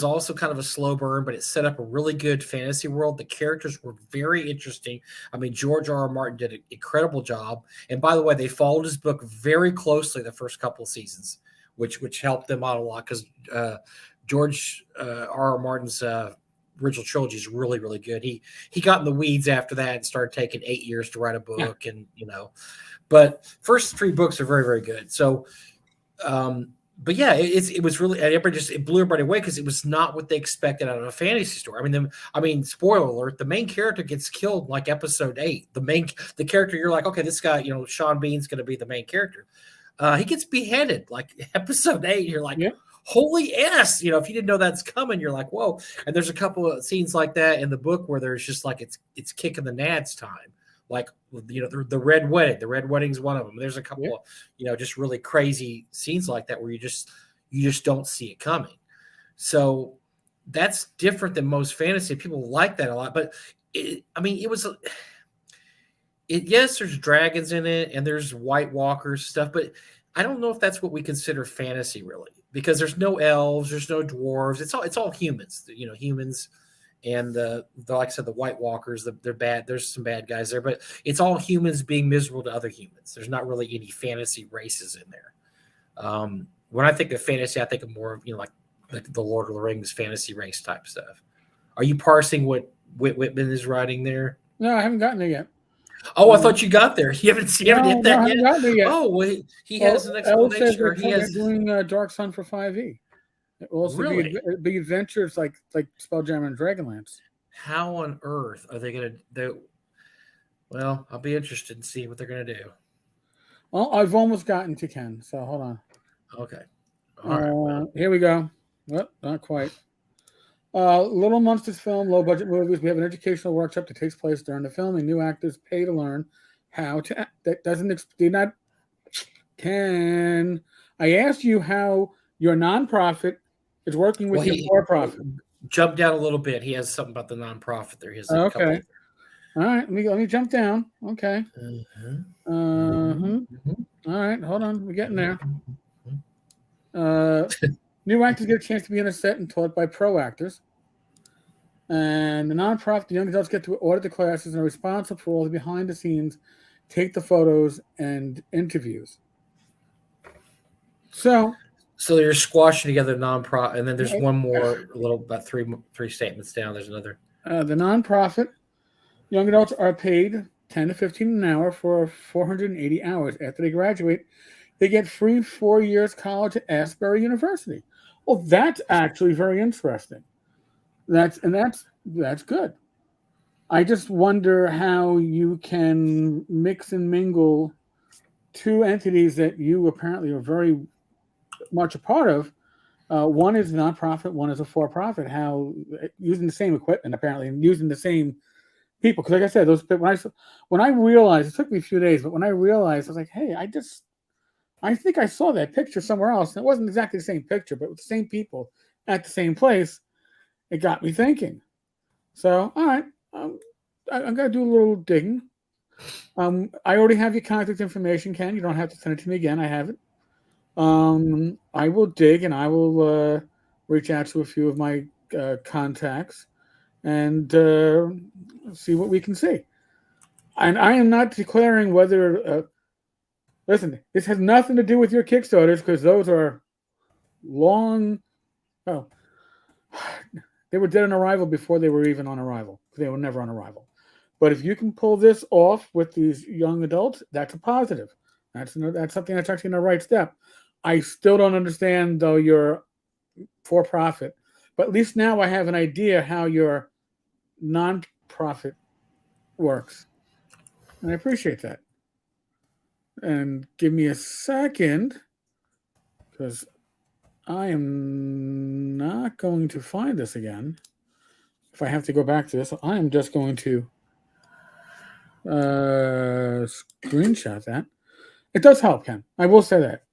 also kind of a slow burn, but it set up a really good fantasy world. The characters were very interesting. I mean, George R.R. Martin did an incredible job. And by the way, they followed his book very closely the first couple of seasons, which helped them out a lot because George R.R. Martin's original trilogy is really, really good. He got in the weeds after that and started taking 8 years to write a book, and but first 3 books are very, very good. So, but yeah, it was really, it blew everybody away because it was not what they expected out of a fantasy story. I mean, spoiler alert: the main character gets killed like episode 8. The character you're like, okay, this guy, Sean Bean's going to be the main character. He gets beheaded like episode 8. You're like, holy ass! If you didn't know that's coming, you're like, whoa. And there's a couple of scenes like that in the book where there's just like it's kicking the nads time. Like, the red wedding. The red wedding's one of them. There's a couple of, just really crazy scenes like that where you just don't see it coming. So that's different than most fantasy. People like that a lot, but yes, there's dragons in it and there's White Walkers stuff, but I don't know if that's what we consider fantasy really, because there's no elves, there's no dwarves. It's all humans, humans. And like I said, the White Walkers, they're bad. There's some bad guys there, but it's all humans being miserable to other humans. There's not really any fantasy races in there. When I think of fantasy, I think of more of, like the Lord of the Rings fantasy race type stuff. Are you parsing what Whitman is writing there? No, I haven't gotten there yet. Oh, I thought you got there. You haven't hit that yet? I haven't gotten there yet. Oh, well, he has an explanation. Or he has doing Dark Sun for 5e. It will also be adventures like Spelljammer and Dragonlance. How on earth are they going to do? Well, I'll be interested in seeing what they're going to do. Well, I've almost gotten to Ken, so hold on. Okay. All right. Well. Here we go. Well, not quite. Little Monsters film, low budget movies. We have an educational workshop that takes place during the filming. New actors pay to learn how to act. That did not. Ken, I asked you how your nonprofit is working with your for-profit. Jump down a little bit. He has something about the nonprofit there. He has okay. All right. Let me jump down. Okay. All right. Hold on. We're getting there. New actors get a chance to be on a set and taught by pro actors. And the nonprofit, the young adults get to audit the classes and are responsible for all the behind the scenes, take the photos and interviews. So you're squashing together nonprofit, and then there's one more, a little about three statements down. There's another. The nonprofit, young adults are paid $10 to $15 an hour for 480 hours. After they graduate, they get free 4 years college at Asbury University. Well, that's actually very interesting. That's good. I just wonder how you can mix and mingle two entities that you apparently are very much a part of. One is a nonprofit, one is a for-profit. How using the same equipment apparently and using the same people. Because like I said, when I realized, it took me a few days, but when I realized, I was like, hey, I think I saw that picture somewhere else. And it wasn't exactly the same picture, but with the same people at the same place. It got me thinking. So, all right, I'm going to do a little digging. I already have your contact information, Ken. You don't have to send it to me again. I have it. I will dig and I will reach out to a few of my contacts and see what we can see. And I am not declaring whether... listen, this has nothing to do with your Kickstarters because those are long... Oh, they were dead on arrival before they were even on arrival. They were never on arrival. But if you can pull this off with these young adults, that's a positive. That's something that's actually in the right step. I still don't understand though your for profit, but at least now I have an idea how your non-profit works, and I appreciate that. And give me a second, because I am not going to find this again. If I have to go back to this, I am just going to screenshot that. It does help, Ken. I will say that,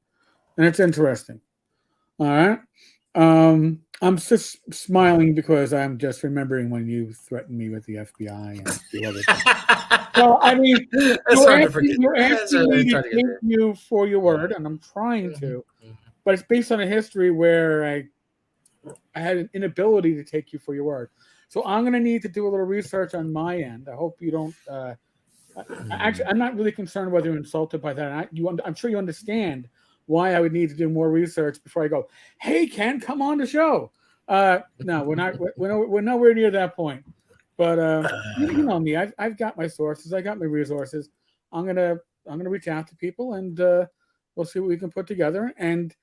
and it's interesting. All right. I'm just smiling because I'm just remembering when you threatened me with the FBI and the other things. So I mean, you're asking me to take you for your word, and I'm trying to, but it's based on a history where I had an inability to take you for your word. So I'm going to need to do a little research on my end. I hope you don't. Actually, I'm not really concerned whether you're insulted by that. I'm sure you understand why I would need to do more research before I go, hey, Ken, come on the show. No, we're not. We're nowhere near that point. But you know me. I've got my sources. I got my resources. I'm gonna reach out to people, and we'll see what we can put together. And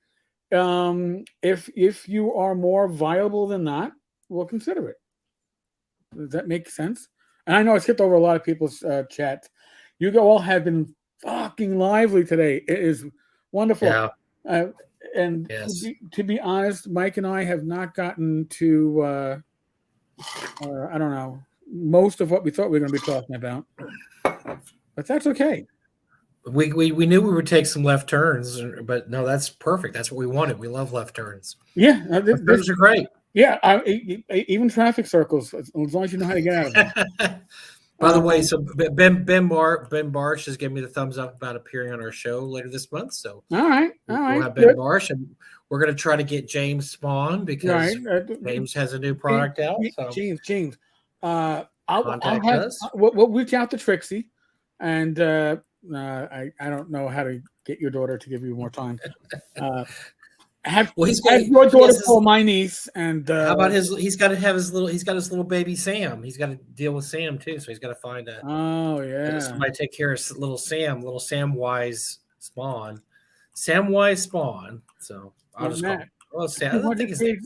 if you are more viable than that, we'll consider it. Does that make sense? And I know I skipped over a lot of people's chats. You all have been fucking lively today. It is wonderful. Yeah. And yes. to be honest, Mike and I have not gotten to, I don't know, most of what we thought we were going to be talking about. But that's okay. We knew we would take some left turns, but no, that's perfect. That's what we wanted. We love left turns. Yeah. Left turns are great. Yeah. Even traffic circles, as long as you know how to get out of them. By the way, so Ben Barsh has given me the thumbs up about appearing on our show later this month. So all right, we'll have Ben Barsh, and we're going to try to get James Spawn because James has a new product out. So. James, we'll reach out to Trixie, and I don't know how to get your daughter to give you more time. Have your daughter call my niece, and how about he's got his little baby Sam. He's got to deal with Sam too, so he's got to find somebody take care of little Samwise Spawn. So I'll just call him. Well, Sam, I don't think his name.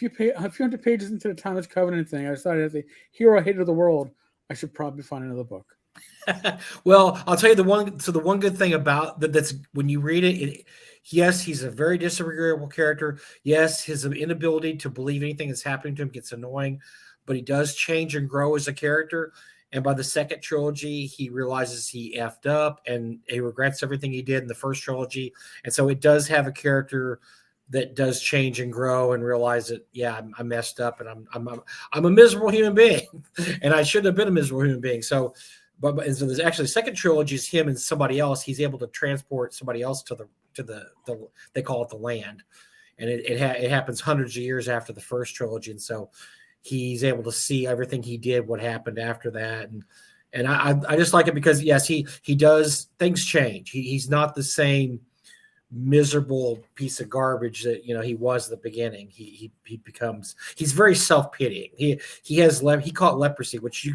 A few hundred pages into the Thomas Covenant thing, I decided as the hero hater of the world, I should probably find another book. Well, I'll tell you the one good thing about that's when you read it, yes, he's a very disagreeable character. Yes, his inability to believe anything that's happening to him gets annoying, but he does change and grow as a character. And by the second trilogy, he realizes he effed up and he regrets everything he did in the first trilogy. And so it does have a character that does change and grow and realize that, yeah, I messed up and I'm a miserable human being and I shouldn't have been a miserable human being. So, But so there's actually second trilogy is him and somebody else. He's able to transport somebody else to the they call it the land, and it happens hundreds of years after the first trilogy, and so he's able to see everything he did, what happened after that, and I just like it because yes, he does things change. He's not the same miserable piece of garbage that he was at the beginning. He's very self-pitying. He caught leprosy, which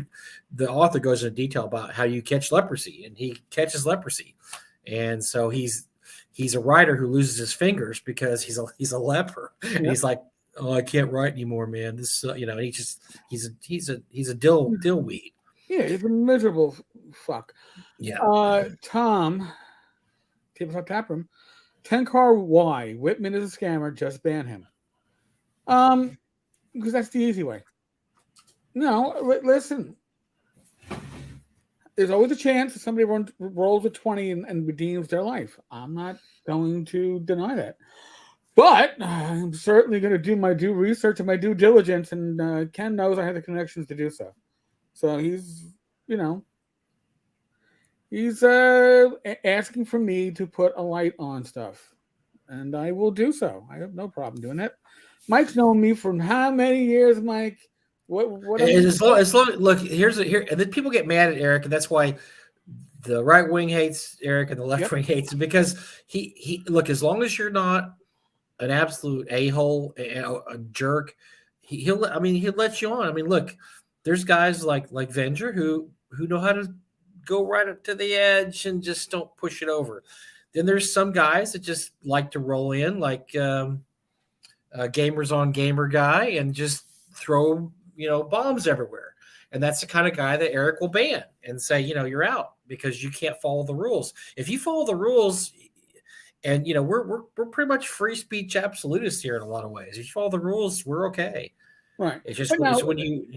the author goes into detail about how you catch leprosy, and he catches leprosy, and so he's a writer who loses his fingers because he's a leper. Yep. And he's like, oh, I can't write anymore, man. This he's a dill weed. Yeah, he's a miserable fuck. Yeah. Tom, Tabletop Taproom. Tenkar, why? Whitman is a scammer. Just ban him. Because that's the easy way. No, listen. There's always a chance that somebody rolls a 20 and redeems their life. I'm not going to deny that. But I'm certainly going to do my due research and my due diligence, and Ken knows I have the connections to do so. So he's asking for me to put a light on stuff, and I will do so. I have no problem doing that. Mike's known me for how many years, Mike? What? As long, look, and then people get mad at Eric, and that's why the right wing hates Eric and the left wing hates him, because he look, as long as you're not an absolute a-hole, a jerk, he'll let you on. I mean, look, there's guys like Venger who know how to go right up to the edge and just don't push it over. Then there's some guys that just like to roll in, like gamers on gamer guy, and just throw bombs everywhere. And that's the kind of guy that Eric will ban and say, you're out because you can't follow the rules. If you follow the rules, and we're pretty much free speech absolutists here in a lot of ways. If you follow the rules, we're okay. Right. It's just now, when you.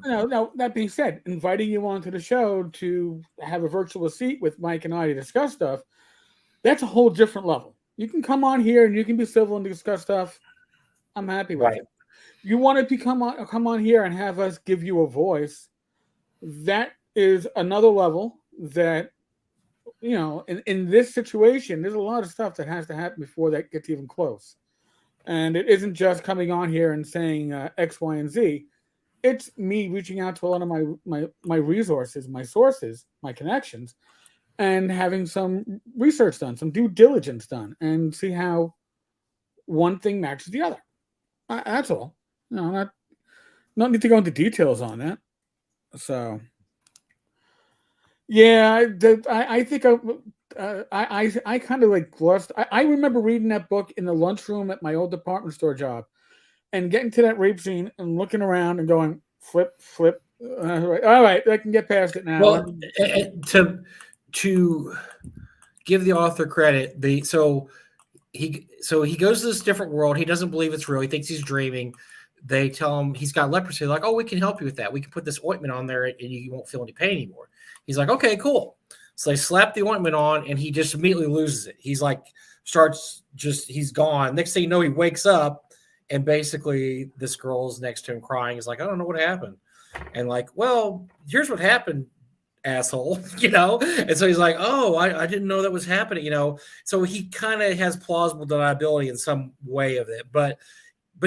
Now, that being said, inviting you onto the show to have a virtual seat with Mike and I to discuss stuff, that's a whole different level. You can come on here and you can be civil and discuss stuff. I'm happy with it. You want to come on here and have us give you a voice. That is another level that, in this situation, there's a lot of stuff that has to happen before that gets even close. And it isn't just coming on here and saying X, Y, and Z. It's me reaching out to a lot of my resources, my sources, my connections, and having some research done, some due diligence done, and see how one thing matches the other. That's all. Not need to go into details on that. So, yeah, I think I kind of like glossed. I remember reading that book in the lunchroom at my old department store job, and getting to that rape scene and looking around and going flip. All right, I can get past it now. Well, to give the author credit, so he goes to this different world. He doesn't believe it's real. He thinks he's dreaming. They tell him he's got leprosy. They're like, oh, we can help you with that. We can put this ointment on there and you won't feel any pain anymore. He's like, okay, cool. So they slap the ointment on and he just immediately loses it. He's like, he's gone. Next thing you know, he wakes up and basically this girl's next to him crying. He's like, I don't know what happened. And like, well, here's what happened, asshole, And so he's like, oh, I didn't know that was happening, So he kind of has plausible deniability in some way of it, but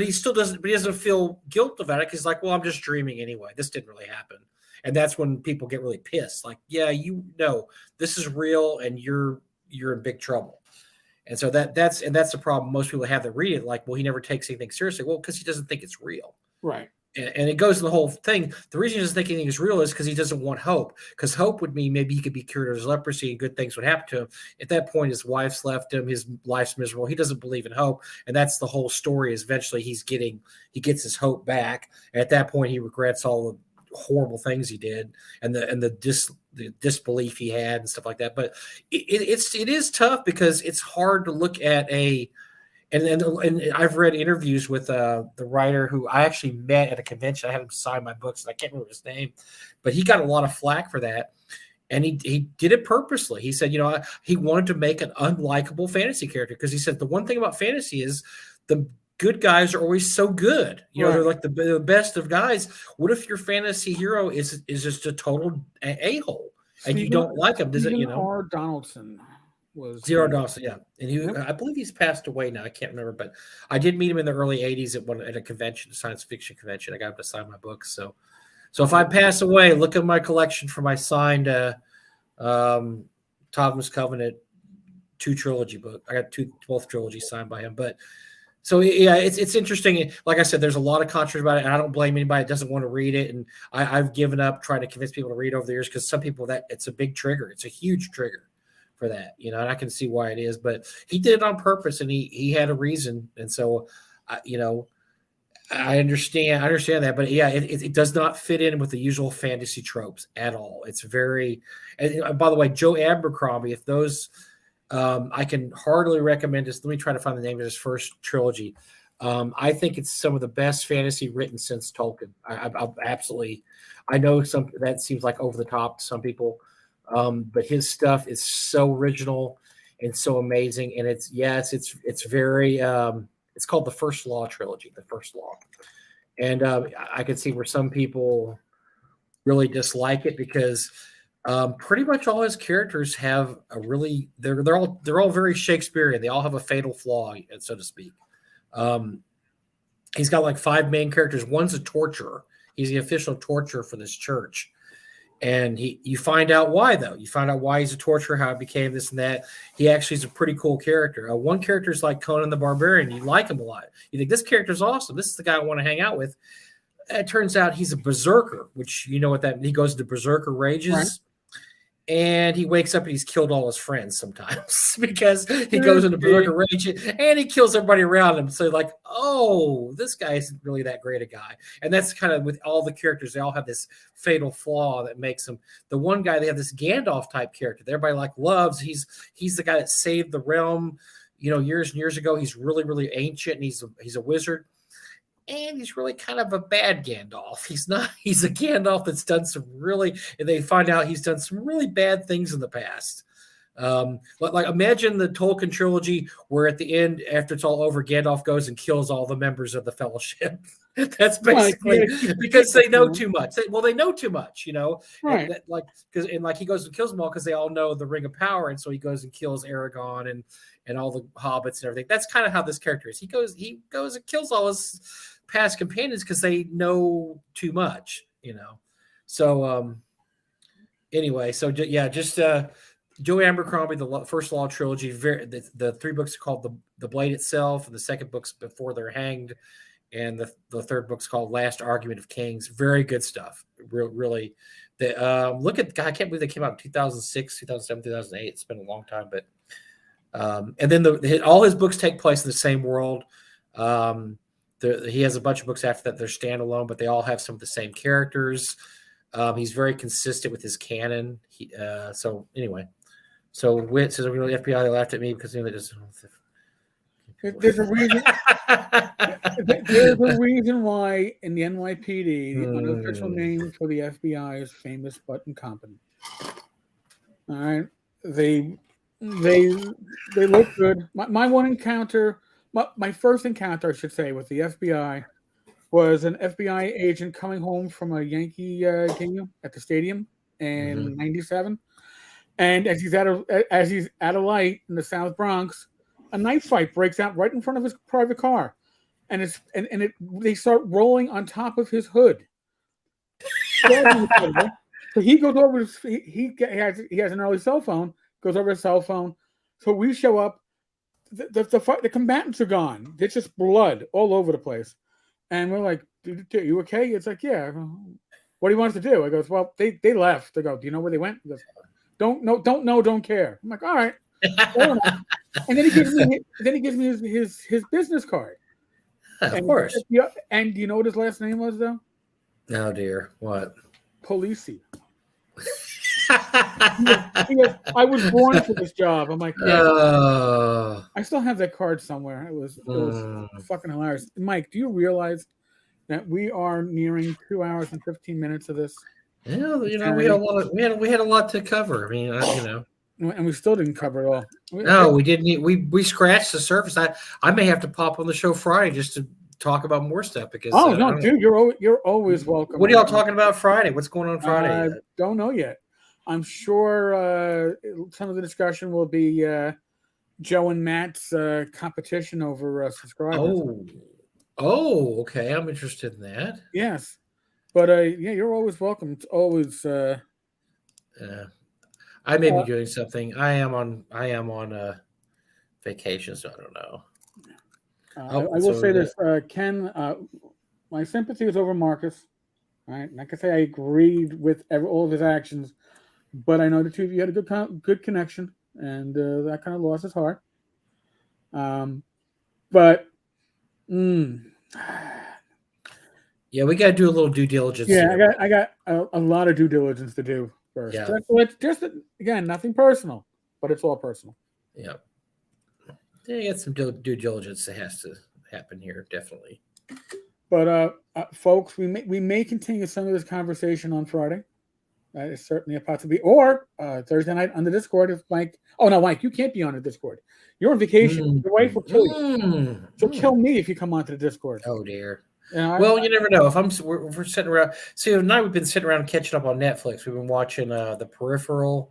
he still doesn't feel guilt about it because he's like, well, I'm just dreaming anyway. This didn't really happen. And that's when people get really pissed. Like, yeah, this is real and you're in big trouble. And so that's the problem most people have that read it. Like, well, he never takes anything seriously. Well, because he doesn't think it's real. Right. And it goes to the whole thing. The reason he doesn't think anything is real is because he doesn't want hope. Because hope would mean maybe he could be cured of his leprosy and good things would happen to him. At that point, his wife's left him. His life's miserable. He doesn't believe in hope. And that's the whole story is eventually he gets his hope back. And at that point, he regrets all the horrible things he did and the disbelief he had and stuff like that. But it is tough because it's hard to look at and I've read interviews with the writer who I actually met at a convention. I had him sign my books, and I can't remember his name, but he got a lot of flack for that. And he did it purposely. He said, he wanted to make an unlikable fantasy character because he said the one thing about fantasy is the good guys are always so good. Right. They're like the best of guys. What if your fantasy hero is just a total a-hole and you don't like him? Does it, R. Donaldson was Zero Dawson, yeah. And I believe he's passed away now. I can't remember, but I did meet him in the early 80s at a convention, a science fiction convention. I got him to sign my books. So if I pass away, look at my collection for my signed Thomas Covenant 2 trilogy book. I got both trilogies signed by him. But so yeah, it's interesting. Like I said, there's a lot of controversy about it, and I don't blame anybody that doesn't want to read it. And I've given up trying to convince people to read over the years because some people that it's a big trigger. It's a huge trigger for that, and I can see why it is, but he did it on purpose and he had a reason. And so, I understand that, but yeah, it does not fit in with the usual fantasy tropes at all. It's very, and by the way, Joe Abercrombie, if those, I can hardly recommend this. Let me try to find the name of his first trilogy. I think it's some of the best fantasy written since Tolkien. I absolutely, I know that seems like over the top to some people. But his stuff is so original and so amazing. And it's very, it's called the First Law trilogy, the First Law. And I can see where some people really dislike it because pretty much all his characters have they're all very Shakespearean. They all have a fatal flaw, so to speak. He's got like 5 main characters. One's a torturer. He's the official torturer for this church. And you find out why, though. You find out why he's a torturer, how it became this and that. He actually is a pretty cool character. One character is like Conan the Barbarian. You like him a lot. You think this character's awesome. This is the guy I want to hang out with. It turns out he's a berserker, which you know what that means. He goes into berserker rages. Right. and he wakes up and he's killed all his friends sometimes because he goes into berserker rage and he kills everybody around him. So like, oh, this guy isn't really that great a guy. And that's kind of with all the characters, they all have this fatal flaw that makes them. The one guy, they have this Gandalf type character that everybody like loves. He's the guy that saved the realm, years and years ago. He's really, really ancient, and he's a wizard. And he's really kind of a bad Gandalf. He's a Gandalf that's done and they find out he's done some really bad things in the past. Like imagine the Tolkien trilogy where at the end, after it's all over, Gandalf goes and kills all the members of the Fellowship. That's basically because they know too much. They know too much, Right. And he goes and kills them all because they all know the Ring of Power, and so he goes and kills Aragorn and all the hobbits and everything. That's kind of how this character is. He goes and kills all his past companions because they know too much, So anyway, so yeah, just Joe Abercrombie, the first Law trilogy. The 3 books are called the Blade Itself, and the second book's Before They're Hanged, and the third book's called Last Argument of Kings. Very good stuff. Really. Look at God, I can't believe they came out in 2006, 2007, 2008. It's been a long time, but and then all his books take place in the same world. He has a bunch of books after that. They're standalone, but they all have some of the same characters. He's very consistent with his canon. So anyway, so Wit says, "The FBI, they laughed at me because they just." There's a reason. There's a reason why in the NYPD, the unofficial name for the FBI is famous but incompetent. All right, they look good. My one encounter. My first encounter, I should say, with the FBI was an FBI agent coming home from a Yankee game at the stadium in '97, and as he's at a light in the South Bronx, a knife fight breaks out right in front of his private car, and they start rolling on top of his hood. So he goes over. He has an early cell phone. Goes over his cell phone. So we show up. The combatants are gone. It's just blood all over the place. And we're like, "Are you okay?" It's like, "Yeah." What do you want us to do? I goes, "Well, they left." I go, "Do you know where they went?" He goes, don't know, don't care. I'm like, "All right." And then he gives me his business card. Of course. And do you know what his last name was, though? Oh dear, what? Polisi. He goes, "I was born for this job." I'm like, "Yeah." I still have that card somewhere. It was fucking hilarious. Mike, do you realize that we are nearing 2 hours and 15 minutes of this? Yeah, we had a lot to cover. I mean, and we still didn't cover it all. No, we didn't. We scratched the surface. I may have to pop on the show Friday just to talk about more stuff because. Oh no, dude, you're always welcome. What are y'all talking about Friday? What's going on Friday? Don't know yet. I'm sure some of the discussion will be Joe and Matt's competition over subscribers. Oh, okay. I'm interested in that. Yes, but yeah, you're always welcome. It's always. I may be doing something. I am on vacation, so I don't know. I will say this, Ken. My sympathy is over Marcus. All right, like I say, I agreed with all of his actions, but I know the two of you had a good connection, and that kind of lost his heart. But yeah, we got to do a little due diligence. Yeah, I got a lot of due diligence to do first. Yeah. It's just again nothing personal, but it's all personal. Yeah. You got some due diligence that has to happen here, definitely. But folks, we may continue some of this conversation on Friday. That is certainly a possibility. Or Thursday night on the Discord if Mike. Oh no, Mike, you can't be on the Discord. You're on vacation. Your wife will kill you. She'll kill me if you come onto the Discord. Oh dear. Well, you never know. If we're sitting around. See, tonight we've been sitting around catching up on Netflix. We've been watching The Peripheral,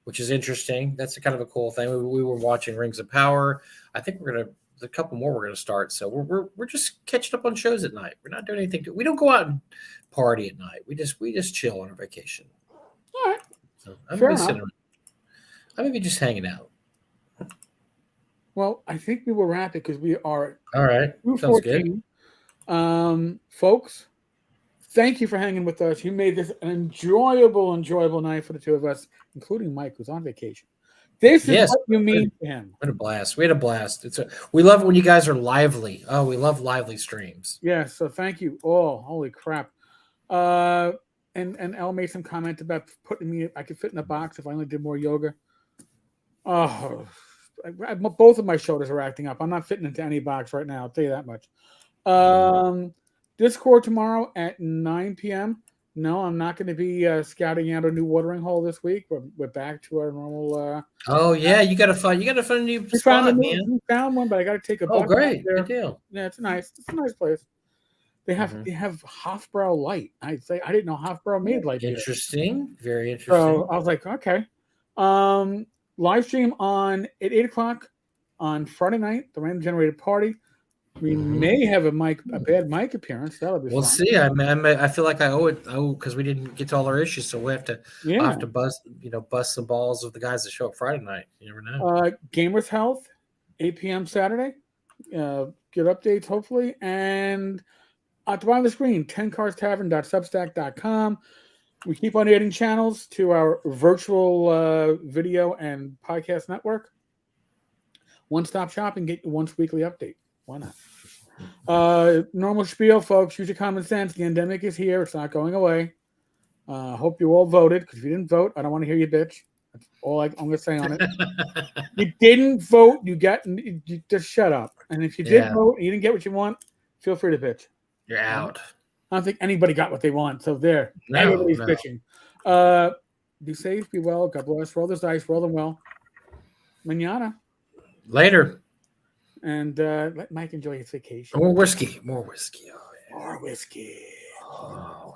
which is interesting. That's kind of a cool thing. We were watching Rings of Power. I think there's a couple more we're gonna start. So we're just catching up on shows at night. We're not doing anything. We don't go out and party at night. We just chill on our vacation. All right. So I'm gonna sit around. I may be just hanging out. Well, I think we will wrap it because we are all right. Sounds good. Folks, Thank you for hanging with us. You made this an enjoyable night for the two of us, including Mike, who's on vacation. This is what you mean to him. We had a blast. We had a blast. We love it when you guys are lively. Oh, we love lively streams. Yeah, so thank you all. Holy crap. And Elle made some comment about putting me, I could fit in a box if I only did more yoga. Oh, both of my shoulders are acting up. I'm not fitting into any box right now. I'll tell you that much. Discord tomorrow at 9 p.m. No, I'm not going to be scouting out a new watering hole this week. We're back to our normal. Oh yeah, you got to find a new spot, man. We found one, but I got to take a. Oh, great! Good deal. Yeah, it's nice. It's a nice place. They have Hofbrau light. I didn't know Hofbrau made light. Interesting, very interesting. So I was like, okay. Live stream at 8:00 on Friday night. The Random Generated Party. We may have a bad mic appearance. That'll be fun. We'll see. I feel like I owe it because we didn't get to all our issues, so we have to. Yeah. I have to bust some balls of the guys that show up Friday night. You never know. Gamers Health, 8 p.m. Saturday. Good updates, hopefully. And at the bottom of the screen, tencarstavern.substack.com. We keep on adding channels to our virtual video and podcast network. One-stop shop and get your once weekly update. Why not? Normal spiel, folks. Use your common sense. The endemic is here. It's not going away. Hope you all voted, because if you didn't vote, I don't want to hear you bitch. That's all I'm going to say on it. You didn't vote. You just shut up. And if you did vote and you didn't get what you want, feel free to bitch. You're out. I don't think anybody got what they want. So there. Everybody's bitching. Be safe. Be well. God bless. Roll those dice. Roll them well. Manana. Later. And let Mike enjoy his vacation. More whiskey. Oh, yeah. More whiskey. Oh,